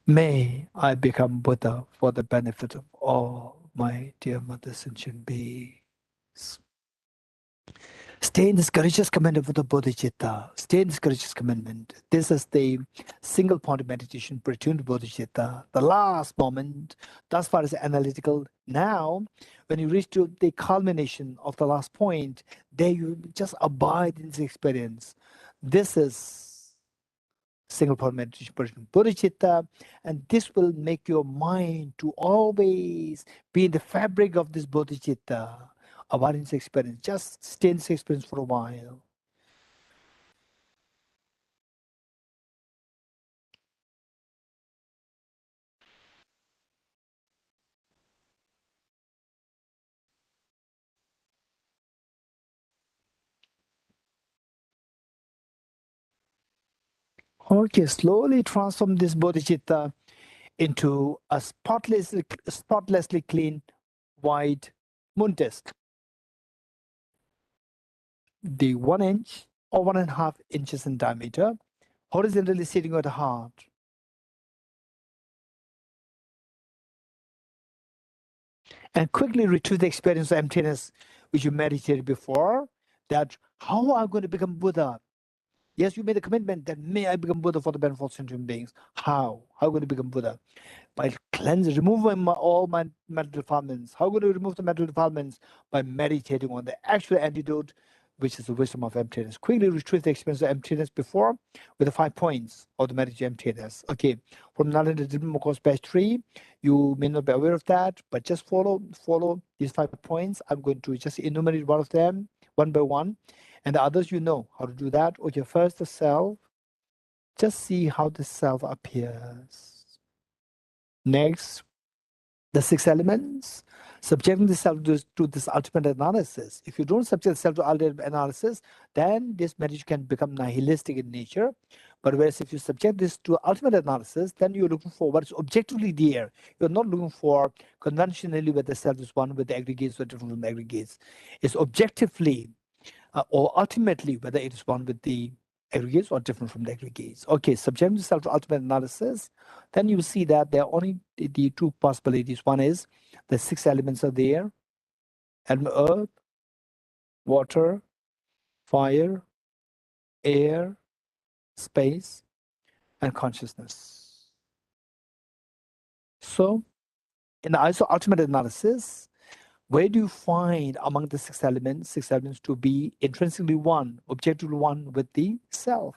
May I become Buddha for the benefit of all my dear mother sentient beings. Stay in this courageous commitment of the Bodhicitta. Stay in this courageous commitment. This is the single point of meditation, return to Bodhicitta. The last moment, thus far is analytical. Now, when you reach to the culmination of the last point, there you just abide in this experience. This is single point meditation, Bodhicitta, and this will make your mind to always be in the fabric of this Bodhicitta. About this experience, just stay in this experience for a while. Okay, slowly transform this bodhicitta into a spotlessly clean white moon disk. The 1 inch or 1.5 inches in diameter, horizontally sitting at the heart. And quickly retrieve the experience of emptiness which you meditated before, that how am I going to become Buddha? Yes, you made a commitment that may I become Buddha for the benefit of sentient beings. How? How am I going to become Buddha? By cleansing, removing all my mental defilements. How am I going to remove the mental defilements? By meditating on the actual antidote, which is the wisdom of emptiness. Quickly retrieve the experience of emptiness before with the 5 points of the meditation emptiness. Okay, from Nalanda Dharma course batch 3, you may not be aware of that, but just follow these 5 points. I'm going to just enumerate one of them one by one, and the others you know how to do that. Okay, first the self. Just see how the self appears. Next, the 6 elements, subjecting the self to this ultimate analysis. If you don't subject the self to ultimate analysis, then this meditation can become nihilistic in nature. But whereas if you subject this to ultimate analysis, then you're looking for what is objectively there. You're not looking for conventionally whether the self is one with the aggregates or different from the aggregates. It's objectively or ultimately whether it is one with the aggregates or different from the aggregates. Okay, subject yourself to ultimate analysis, then you will see that there are only the 2 possibilities. One is the 6 elements are there: element earth, water, fire, air, space, and consciousness. So, in the eyes of ultimate analysis, where do you find among the 6 elements to be intrinsically one, objectively one with the self?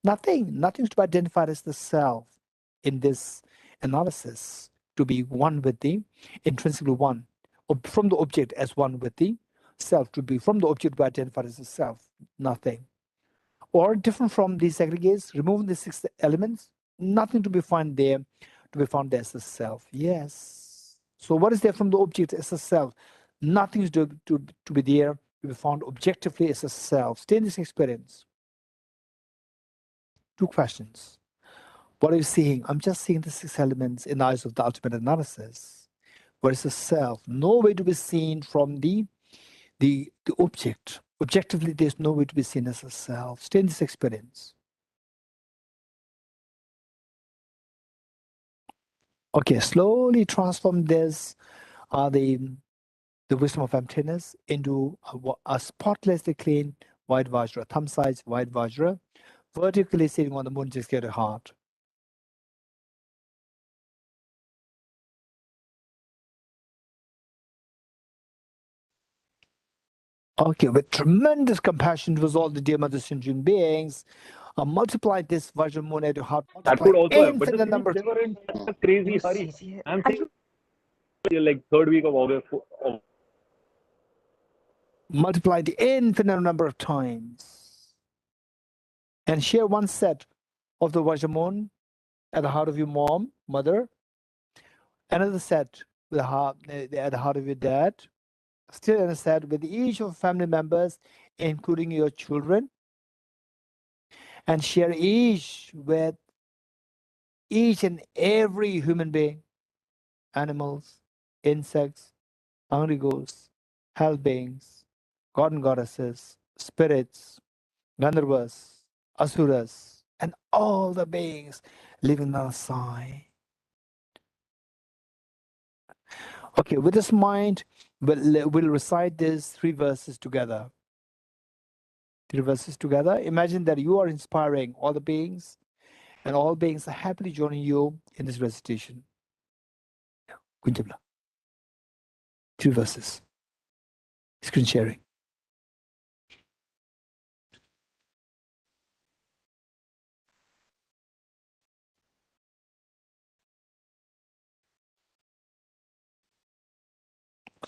Nothing's to be identified as the self in this analysis, to be one with the intrinsically one, or from the object as one with the self, to be from the object to be identified as the self. Nothing. Or different from these aggregates, removing the 6 elements, nothing to be found there as the self. Yes. So what is there from the object as a self? Nothing is to be there to be found objectively as a self. Stay in this experience. 2 questions. What are you seeing? I'm just seeing the 6 elements in the eyes of the ultimate analysis. What is the self? No way to be seen from the object. Objectively, there's no way to be seen as a self. Stay in this experience. Okay, slowly transform this, the wisdom of emptiness into a spotlessly clean white vajra, thumb-sized white vajra, vertically sitting on the moon just get a heart. Okay, with tremendous compassion towards all the dear mother sentient beings, multiply this vajra moon at your heart. That could also have, but Infinite number. they were in a crazy hurry. I'm thinking like 3rd week of August. Multiply the infinite number of times. And share one set of the vajra moon at the heart of your mother. Another set at the heart of your dad. Still another set with each of family members including your children, and share each with each and every human being, animals, insects, hungry ghosts, hell beings, god and goddesses, spirits, Gandharvas, Asuras, and all the beings living outside. Okay, with this mind, we'll recite these 3 verses together. 3 verses together. Imagine that you are inspiring all the beings, and all beings are happily joining you in this recitation. Kunjabla. 3 verses. Screen sharing.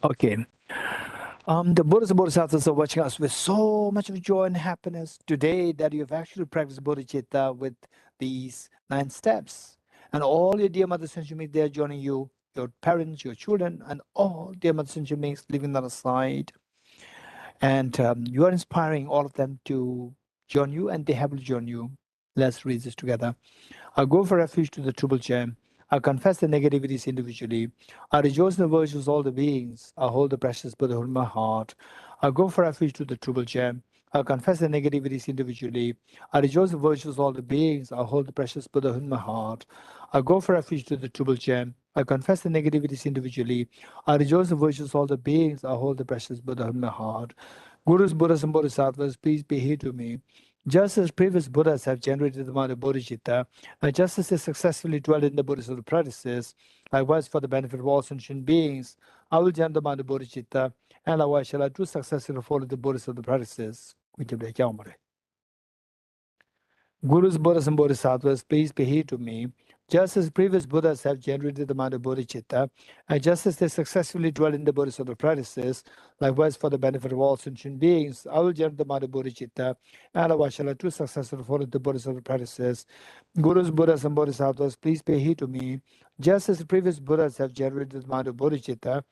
Okay. The Buddhas and Bodhisattvas are watching us with so much of joy and happiness today that you have actually practiced Bodhicitta with these 9 steps. And all your dear mothers and beings, they are joining you, your parents, your children, and all dear mothers and beings living on the side. And you are inspiring all of them to join you, and they happily join you. Let's read this together. I go for refuge to the Triple Gem. I confess the negativities individually. I rejoice in the virtues of all the beings. I hold the precious Buddha in my heart. I go for refuge to the Triple Gem. I confess the negativities individually. I rejoice in the virtues of all the beings. I hold the precious Buddha in my heart. I go for refuge to the Triple Gem. I confess the negativities individually. I rejoice in the virtues of all the beings. I hold the precious Buddha in my heart. Gurus, Buddhas, and Bodhisattvas, please be here to me. Just as previous Buddhas have generated the mind of Bodhicitta, and just as they successfully dwell in the Bodhisattva practices, likewise for the benefit of all sentient beings, I will generate the mind of Bodhicitta, and likewise shall I do successfully follow the Bodhisattva practices. Gurus, Buddhas, and Bodhisattvas, please be here to me. Just as previous Buddhas have generated the mind of Bodhicitta, and just as they successfully dwell in the Bodhisattva practices, likewise for the benefit of all sentient beings, I will generate the mind of Bodhicitta, and likewise shall I do successfully follow the Bodhisattva practices. Gurus, Buddhas, and Bodhisattvas, please pay heed to me. Just as the previous Buddhas have generated the mind of Bodhicitta,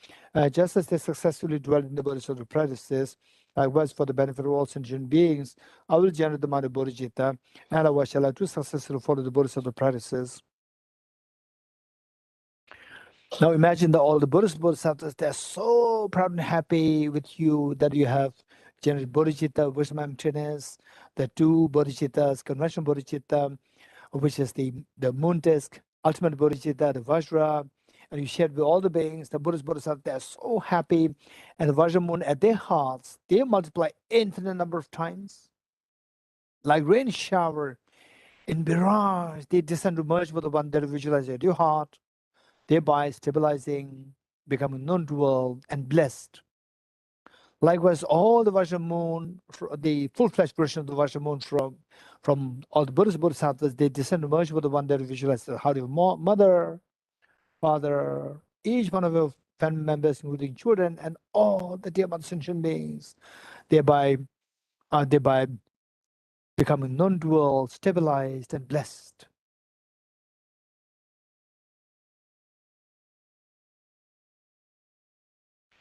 just as they successfully dwell in the Bodhisattva practices, likewise for the benefit of all sentient beings, I will generate the mind of Bodhicitta, and likewise shall I do successfully follow the Bodhisattva practices. Now imagine that all the Buddhas and Bodhisattvas, they're so proud and happy with you that you have generated Bodhicitta, wisdom emptiness, the 2 Bodhicittas, conventional Bodhicitta, which is the moon disk, ultimate Bodhicitta, the Vajra, and you shared with all the beings, the Buddhas, Bodhisattvas, they're so happy, and the Vajra moon at their hearts, they multiply infinite number of times. Like rain shower in mirage, they descend to merge with the one that visualize at your heart, thereby stabilizing, becoming non-dual, and blessed. Likewise, all the Vajra moon, the full-fledged version of the Vajra moon from all the Buddhas, Bodhisattvas, they descend to merge with the one that visualize the heart of mother, father, each one of your family members, including children, and all the dear sentient beings, thereby becoming non-dual, stabilized, and blessed.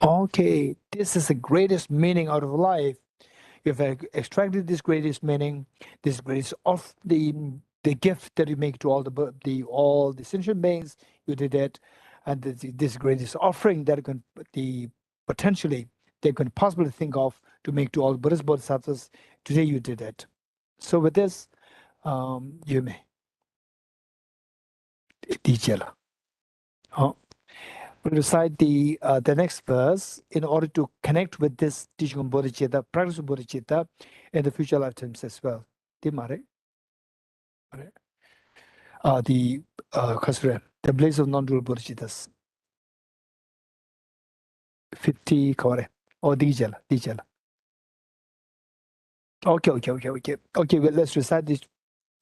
Okay, this is the greatest meaning out of life. You've extracted this greatest meaning, this greatest of the gift that you make to all the sentient beings. You did it, and this greatest offering that potentially they can possibly think of to make to all the Buddhas, Bodhisattvas. Today you did it. So with this, you may. We'll recite the next verse in order to connect with this teaching on Bodhicitta, practice of Bodhicitta in the future lifetimes as well. The blaze of non-dual Bodhicittas. 50 kore. Oh, dijala. Okay. Well, let's recite this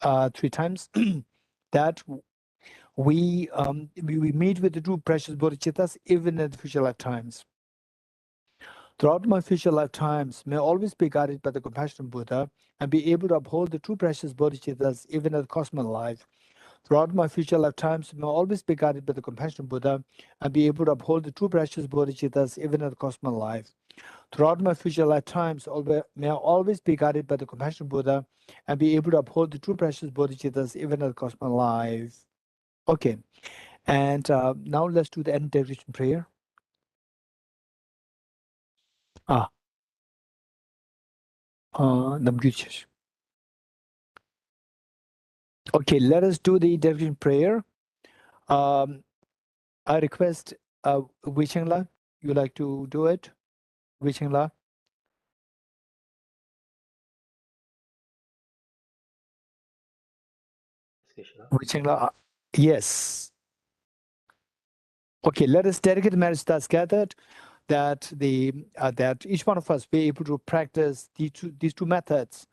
3 times. That we meet with the true precious Bodhicittas even in the future lifetimes. Throughout my future lifetimes, may I always be guided by the compassionate Buddha and be able to uphold the true precious Bodhicittas even at the cosmic life. Throughout my future lifetimes, may I always be guided by the compassionate Buddha and be able to uphold the true precious bodhicittas even at the cost of my life. Throughout my future lifetimes, may I always be guided by the compassionate Buddha and be able to uphold the true precious bodhicittas even at the cost of my life. Okay, and now let's do the end declaration prayer. Okay, let us do the declaration prayer. I request Wichengla, you like to do it? Wichengla? Wichengla, yes. Okay, let us dedicate the marriage that's gathered that that each one of us be able to practice these two methods,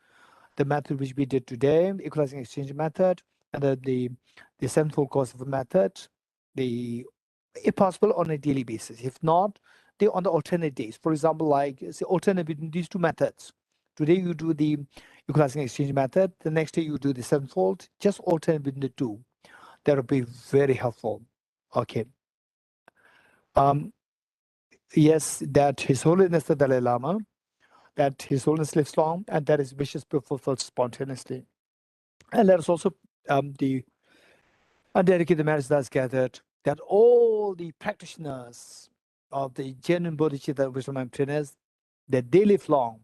the method which we did today, the equalizing exchange method, and the sevenfold course of a method, if possible on a daily basis. If not, on the alternate days. For example, like say alternate between these two methods. Today you do the equalizing exchange method, the next day you do the sevenfold, just alternate between the two. That would be very helpful. Okay. Yes, that His Holiness the Dalai Lama, that His Holiness lives long, and that His wishes be fulfilled spontaneously. And let us also dedicate the marriage that's gathered, that all the practitioners of the genuine bodhicitta wisdom and trainers, that they live long,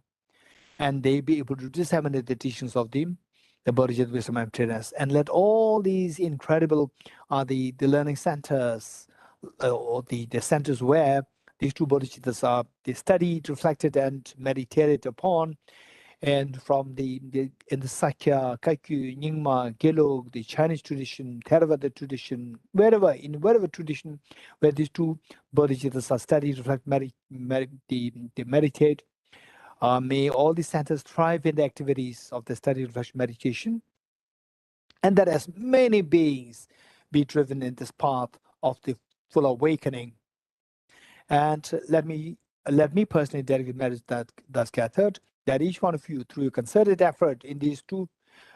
and they be able to disseminate the teachings of the bodhicitta wisdom and trainers, and let all these incredible the learning centers or the centers where these two bodhicittas are they studied, reflected, and meditated upon, and from in the Sakya, Kaikyu, Nyingma, Gelug, the Chinese tradition, Theravada tradition, wherever tradition where these two bodhicittas are studied, reflect, they meditate. May all these centers thrive in the activities of the study, reflection, meditation, and that as many beings be driven in this path of the full awakening. And let me personally dedicate marriage that's gathered, that each one of you, through your concerted effort in these two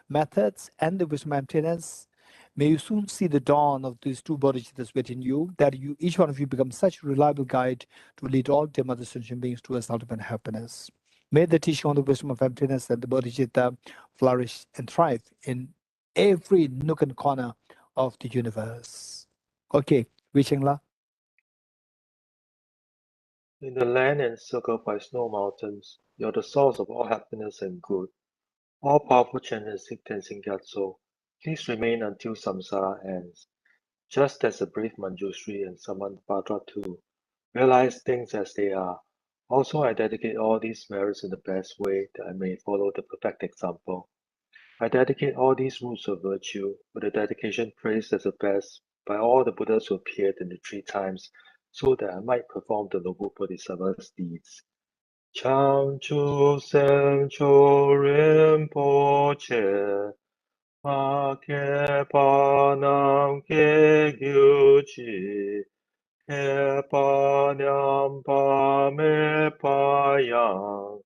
methods and the wisdom maintenance, may you soon see the dawn of these two bodhicittas within you, that each one of you become such a reliable guide to lead all dim other sentient beings towards ultimate happiness. May the teaching on the wisdom of emptiness and the bodhicitta flourish and thrive in every nook and corner of the universe. Okay, Wichengla. In the land encircled by snow mountains, you are the source of all happiness and good. All-powerful channel Tenzin Gyatso, please remain until samsara ends. Just as the brave Manjushri and Samantabhadra too realize things as they are, also I dedicate all these merits in the best way that I may follow the perfect example. I dedicate all these roots of virtue with a dedication praised as the best by all the Buddhas who appeared in the 3 times, so that I might perform the noble Bodhisattva's deeds. Changchu Sencho Rinpoche, Ma Kepa Nam Ke Gyuchi, Kepa Nyam Pa Me Pa Yang,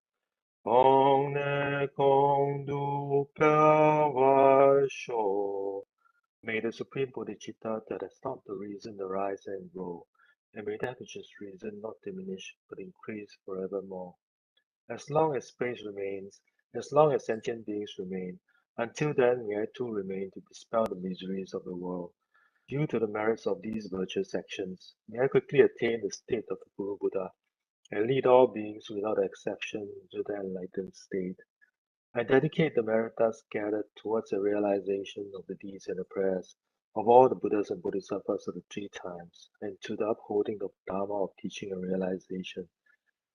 Kong Ne Kong Du Pa Wa Sho. May the Supreme Bodhicitta that has taught the reason arise and grow, and may that which is reason not diminish but increase forevermore. As long as space remains, as long as sentient beings remain, until then may I too remain to dispel the miseries of the world. Due to the merits of these virtuous actions, may I quickly attain the state of the Guru Buddha, and lead all beings without exception to the enlightened state. I dedicate the meritas gathered towards the realization of the deeds and the prayers of all the Buddhas and Bodhisattvas of the 3 times, and to the upholding of the Dharma of teaching and realization.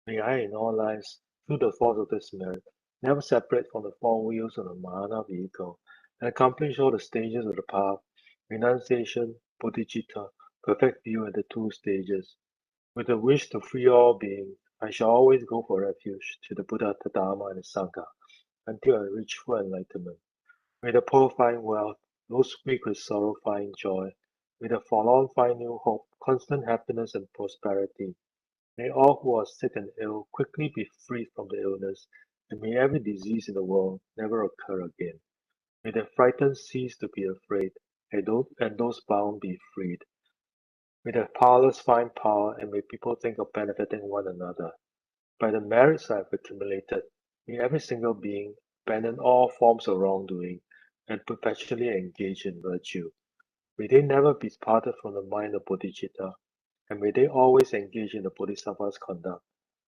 May I in all lives, through the force of this merit, never separate from the 4 wheels of the Mahana vehicle, and accomplish all the stages of the path, renunciation, bodhicitta, perfect view and the 2 stages. With a wish to free all beings, I shall always go for refuge to the Buddha, the Dharma, and the Sangha, until I reach full enlightenment. May the poor find wealth, those weak with sorrow find joy. May the forlorn find new hope, constant happiness and prosperity. May all who are sick and ill quickly be freed from the illness, and may every disease in the world never occur again. May the frightened cease to be afraid, and those bound be freed. May the powerless find power, and may people think of benefiting one another. By the merits I have accumulated, may every single being abandon all forms of wrongdoing and perpetually engage in virtue. May they never be parted from the mind of Bodhicitta, and may they always engage in the Bodhisattva's conduct.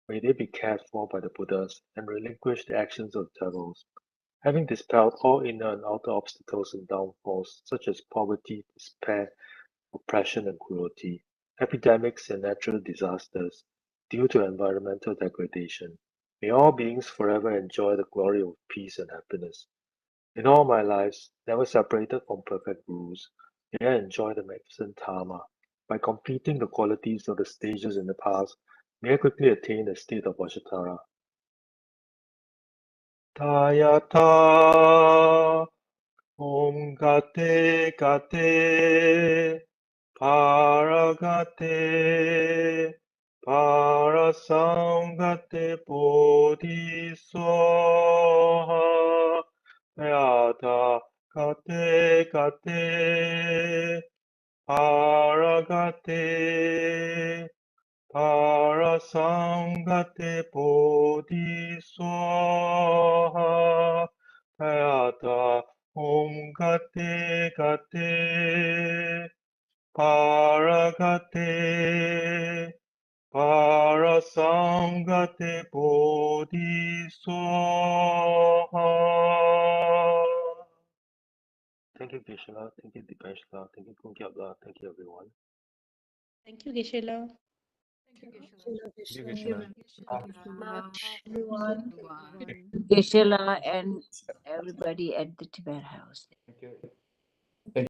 May they be cared for by the Buddhas and relinquish the actions of devils. Having dispelled all inner and outer obstacles and downfalls, such as poverty, despair, oppression, and cruelty, epidemics, and natural disasters due to environmental degradation, may all beings forever enjoy the glory of peace and happiness. In all my lives, never separated from perfect rules, may I enjoy the magnificent Dharma. By completing the qualities of the stages in the past, may I quickly attain the state of Bodhicitta. Tayata Om Gate Gate Paragate Parasangate Bodhisoha Yata Gate Gate Paragate Parasangate Bodhisoha Tayata Om Gate Gate Paragate Parasangate Bodhisoha. Thank you, Geshe-la. Thank you, Dipesh-la. Thank you, Kunkyab-la. Thank you, everyone. Thank you, Geshe-la. Thank you, Geshe-la and everybody at the Tibet house. Thank you.